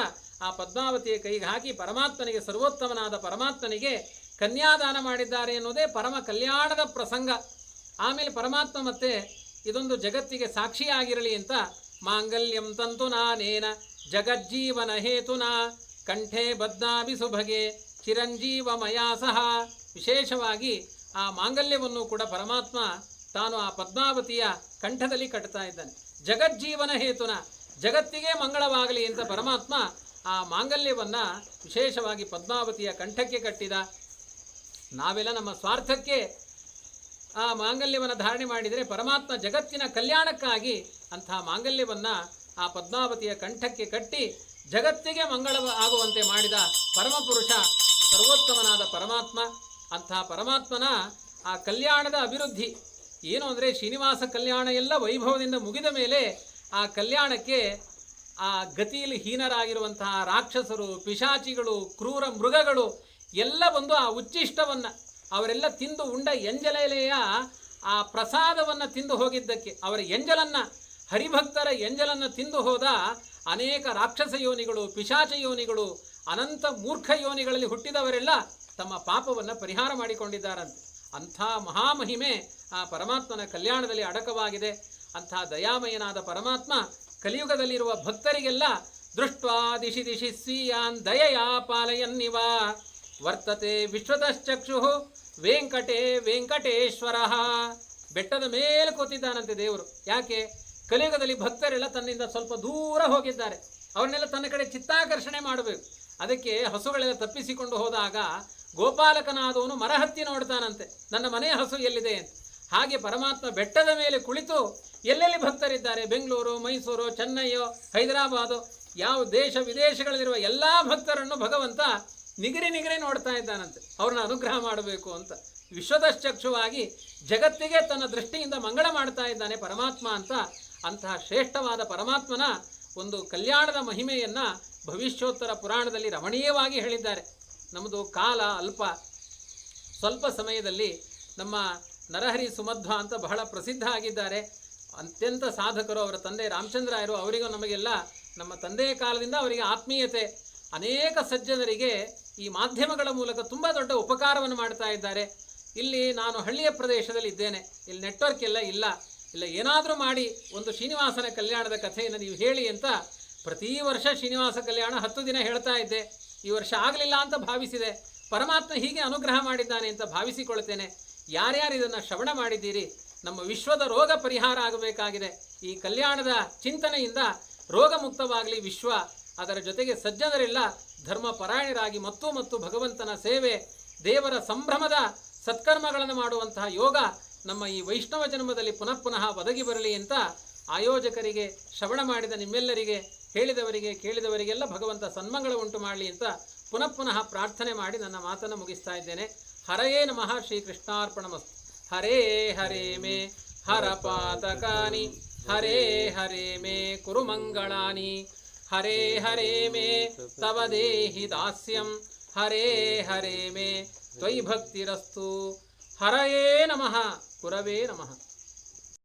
ಆ ಪದ್ಮಾವತಿಯ ಕೈಗೆ ಹಾಕಿ ಪರಮಾತ್ಮನಿಗೆ, ಸರ್ವೋತ್ತಮನಾದ ಪರಮಾತ್ಮನಿಗೆ ಕನ್ಯಾದಾನ ಮಾಡಿದ್ದಾರೆ ಎನ್ನುವುದೇ ಪರಮ ಕಲ್ಯಾಣದ ಪ್ರಸಂಗ. ಆಮೇಲೆ ಪರಮಾತ್ಮ ಮತ್ತೆ ಇದೊಂದು ಜಗತ್ತಿಗೆ ಸಾಕ್ಷಿಯಾಗಿರಲಿ ಅಂತ ಮಾಂಗಲ್ಯಂ ತಂತು ನಾನೇನ ಜಗಜ್ಜೀವನ ಹೇತುನಾ ಕಂಠೆ ಬದ್ನಾಭಿ ಸುಭಗೆ ಚಿರಂಜೀವ ಮಯಾ ಸಹ. ವಿಶೇಷವಾಗಿ ಆ ಮಾಂಗಲ್ಯವನ್ನು ಕೂಡ ಪರಮಾತ್ಮ ತಾನು ಆ ಪದ್ಮಾವತಿಯ ಕಂಠದಲ್ಲಿ ಕಟ್ತಾ ಇದ್ದಾನೆ. ಜಗಜ್ಜೀವನ ಹೇತುನ, ಜಗತ್ತಿಗೆ ಮಂಗಳವಾಗಲಿ ಅಂತ ಪರಮಾತ್ಮ ಆ ಮಾಂಗಲ್ಯವನ್ನು ವಿಶೇಷವಾಗಿ ಪದ್ಮಾವತಿಯ ಕಂಠಕ್ಕೆ ಕಟ್ಟಿದ. ನಾವೆಲ್ಲ ನಮ್ಮ ಸ್ವಾರ್ಥಕ್ಕೆ ಆ ಮಾಂಗಲ್ಯವನ್ನು ಧಾರಣೆ ಮಾಡಿದರೆ ಪರಮಾತ್ಮ ಜಗತ್ತಿನ ಕಲ್ಯಾಣಕ್ಕಾಗಿ ಅಂತಹ ಮಾಂಗಲ್ಯವನ್ನು ಆ ಪದ್ಮಾವತಿಯ ಕಂಠಕ್ಕೆ ಕಟ್ಟಿ ಜಗತ್ತಿಗೆ ಮಂಗಳ ಆಗುವಂತೆ ಮಾಡಿದ ಪರಮಪುರುಷ ಸರ್ವೋತ್ತಮನಾದ ಪರಮಾತ್ಮ. ಅಂತಹ ಪರಮಾತ್ಮನ ಆ ಕಲ್ಯಾಣದ ಅಭಿವೃದ್ಧಿ ಏನು ಅಂದರೆ, ಶ್ರೀನಿವಾಸ ಕಲ್ಯಾಣ ಎಲ್ಲ ವೈಭವದಿಂದ ಮುಗಿದ ಮೇಲೆ ಆ ಕಲ್ಯಾಣಕ್ಕೆ ಆ ಗತಿಯಲ್ಲಿ ಹೀನರಾಗಿರುವಂತಹ ರಾಕ್ಷಸರು, ಪಿಶಾಚಿಗಳು, ಕ್ರೂರ ಮೃಗಗಳು ಎಲ್ಲ ಬಂದು ಆ ಉಚ್ಚಿಷ್ಟವನ್ನು ಅವರೆಲ್ಲ ತಿಂದು ಉಂಡ ಎಂಜಲೆಲೆಯ ಆ ಪ್ರಸಾದವನ್ನು ತಿಂದು ಹೋಗಿದ್ದಕ್ಕೆ, ಅವರ ಎಂಜಲನ್ನು, ಹರಿಭಕ್ತರ ಎಂಜಲನ್ನು ತಿಂದು ಹೋದ ಅನೇಕ ರಾಕ್ಷಸ ಯೋನಿಗಳು, ಪಿಶಾಚ ಯೋನಿಗಳು, ಅನಂತ ಮೂರ್ಖ ಯೋನಿಗಳಲ್ಲಿ ಹುಟ್ಟಿದವರೆಲ್ಲ ತಮ್ಮ ಪಾಪವನ್ನು ಪರಿಹಾರ ಮಾಡಿಕೊಂಡಿದ್ದಾರಂತೆ. ಅಂಥ ಮಹಾಮಹಿಮೆ ಆ ಪರಮಾತ್ಮನ ಕಲ್ಯಾಣದಲ್ಲಿ ಅಡಕವಾಗಿದೆ. ಅಂಥ ದಯಾಮಯನಾದ ಪರಮಾತ್ಮ ಕಲಿಯುಗದಲ್ಲಿರುವ ಭಕ್ತರಿಗೆಲ್ಲ ದೃಷ್ಟ್ವಾ ದಿಶಿ ದಿಶಿ ಸ್ವೀಯಾನ್ ದಯಯಾ ಪಾಲಯನ್ನಿವ ವರ್ತತೆ ವಿಶ್ವತಶ್ಚಕ್ಷು ವೆಂಕಟೇ ವೆಂಕಟೇಶ್ವರ. ಬೆಟ್ಟದ ಮೇಲೆ ಕೂತಿದ್ದಾನಂತೆ ದೇವರು. ಯಾಕೆ? ಕಲಿಯುಗದಲ್ಲಿ ಭಕ್ತರೆಲ್ಲ ತನ್ನಿಂದ ಸ್ವಲ್ಪ ದೂರ ಹೋಗಿದ್ದಾರೆ, ಅವರನ್ನೆಲ್ಲ ತನ್ನ ಕಡೆ ಚಿತ್ತಾಕರ್ಷಣೆ ಮಾಡಬೇಕು. ಅದಕ್ಕೆ ಹಸುಗಳೆಲ್ಲ ತಪ್ಪಿಸಿಕೊಂಡು ಹೋದಾಗ ಗೋಪಾಲಕನಾದವನು ಮರ ಹತ್ತಿ ನೋಡ್ತಾನಂತೆ, ನನ್ನ ಮನೆಯ ಹಸು ಎಲ್ಲಿದೆ ಅಂತ. ಹಾಗೆ ಪರಮಾತ್ಮ ಬೆಟ್ಟದ ಮೇಲೆ ಕುಳಿತು ಎಲ್ಲೆಲ್ಲಿ ಭಕ್ತರಿದ್ದಾರೆ, ಬೆಂಗಳೂರು, ಮೈಸೂರು, ಚೆನ್ನೈಯೋ, ಹೈದರಾಬಾದು, ಯಾವ ದೇಶ ವಿದೇಶಗಳಲ್ಲಿರುವ ಎಲ್ಲ ಭಕ್ತರನ್ನು ಭಗವಂತ ನಿಗರಿ ನೋಡ್ತಾ ಇದ್ದಾನಂತೆ, ಅವ್ರನ್ನ ಅನುಗ್ರಹ ಮಾಡಬೇಕು ಅಂತ. ವಿಶ್ವದಶ್ಚಕ್ಷುವಾಗಿ ಜಗತ್ತಿಗೆ ತನ್ನ ದೃಷ್ಟಿಯಿಂದ ಮಂಗಳ ಮಾಡ್ತಾ ಇದ್ದಾನೆ ಪರಮಾತ್ಮ ಅಂತ. ಅಂತಹ ಶ್ರೇಷ್ಠವಾದ ಪರಮಾತ್ಮನ ಒಂದು ಕಲ್ಯಾಣದ ಮಹಿಮೆಯನ್ನು ಭವಿಷ್ಯೋತ್ತರ ಪುರಾಣದಲ್ಲಿ ರಮಣೀಯವಾಗಿ ಹೇಳಿದ್ದಾರೆ. ನಮ್ಮದು ಕಾಲ ಅಲ್ಪ, ಸ್ವಲ್ಪ ಸಮಯದಲ್ಲಿ ನಮ್ಮ ನರಹರಿ ಸುಮಧ್ವ ಅಂತ ಬಹಳ ಪ್ರಸಿದ್ಧ ಆಗಿದ್ದಾರೆ. ಅತ್ಯಂತ ಸಾಧಕರು. ಅವರ ತಂದೆ ರಾಮಚಂದ್ರಾಯರು, ಅವರಿಗೂ ನಮಗೆಲ್ಲ ನಮ್ಮ ತಂದೆಯ ಕಾಲದಿಂದ ಅವರಿಗೆ ಆತ್ಮೀಯತೆ. ಅನೇಕ ಸಜ್ಜನರಿಗೆ ಈ ಮಾಧ್ಯಮಗಳ ಮೂಲಕ ತುಂಬ ದೊಡ್ಡ ಉಪಕಾರವನ್ನು ಮಾಡ್ತಾ ಇದ್ದಾರೆ. ಇಲ್ಲಿ ನಾನು ಹಳ್ಳಿಯ ಪ್ರದೇಶದಲ್ಲಿ ಇದ್ದೇನೆ, ಇಲ್ಲಿ ನೆಟ್ವರ್ಕ್ ಎಲ್ಲ ಇಲ್ಲ, ಏನಾದರೂ ಮಾಡಿ ಒಂದು ಶ್ರೀನಿವಾಸನ ಕಲ್ಯಾಣದ ಕಥೆಯನ್ನು ನೀವು ಹೇಳಿ ಅಂತ ಪ್ರತಿ ವರ್ಷ ಶ್ರೀನಿವಾಸ ಕಲ್ಯಾಣ 10 ದಿನ ಹೇಳ್ತಾ ಇದ್ದೆ. ಈ ವರ್ಷ ಆಗಲಿಲ್ಲ ಅಂತ ಭಾವಿಸಿದೆ. ಪರಮಾತ್ಮ ಹೀಗೆ ಅನುಗ್ರಹ ಮಾಡಿದ್ದಾನೆ ಅಂತ ಭಾವಿಸಿಕೊಳ್ತೇನೆ. ಯಾರ್ಯಾರು ಇದನ್ನು ಶ್ರವಣ ಮಾಡಿದ್ದೀರಿ, ನಮ್ಮ ವಿಶ್ವದ ರೋಗ ಪರಿಹಾರ ಆಗಬೇಕಾಗಿದೆ. ಈ ಕಲ್ಯಾಣದ ಚಿಂತನೆಯಿಂದ ರೋಗ ಮುಕ್ತವಾಗಲಿ ವಿಶ್ವ. ಅದರ ಜೊತೆಗೆ ಸಜ್ಜನರೆಲ್ಲ ಧರ್ಮಪರಾಯಣರಾಗಿ ಮತ್ತು ಭಗವಂತನ ಸೇವೆ, ದೇವರ ಸಂಭ್ರಮದ ಸತ್ಕರ್ಮಗಳನ್ನು ಮಾಡುವಂತಹ ಯೋಗ ನಮ್ಮ ಈ ವೈಷ್ಣವ ಜನ್ಮದಲ್ಲಿ ಪುನಃ ಒದಗಿ ಬರಲಿ ಅಂತ ಆಯೋಜಕರಿಗೆ, ಶ್ರವಣ ಮಾಡಿದ ನಿಮ್ಮೆಲ್ಲರಿಗೆ, ಹೇಳಿದವರಿಗೆ ಕೇಳಿದವರಿಗೆಲ್ಲ ಭಗವಂತ ಸನ್ಮಂಗಳ ಉಂಟು ಮಾಡಲಿ ಅಂತ ಪುನಃ ಪ್ರಾರ್ಥನೆ ಮಾಡಿ ನನ್ನ ಮಾತನ್ನು ಮುಗಿಸ್ತಾ ಇದ್ದೇನೆ. ಹರಯೇ ನಮಃ. ಶ್ರೀಕೃಷ್ಣಾರ್ಪಣಮಸ್ತು. ಹರೇ ಹರೇ ಮೇ ಹರ ಪಾತಕಾನಿ, ಹರೇ ಹರೇ ಮೇ ಕುರು ಮಂಗಳಾನಿ, ಹರೇ ಹರೇ ಮೇ ತವ ದೇಹಿ ದಾಸ್ಯಂ, ಹರೇ ಹರೇ ಮೇ ತ್ವಯಿ ಭಕ್ತಿರಸ್ತು. ಹರಯೇ ನಮಃ. ಕುರವೇ ನಮಃ.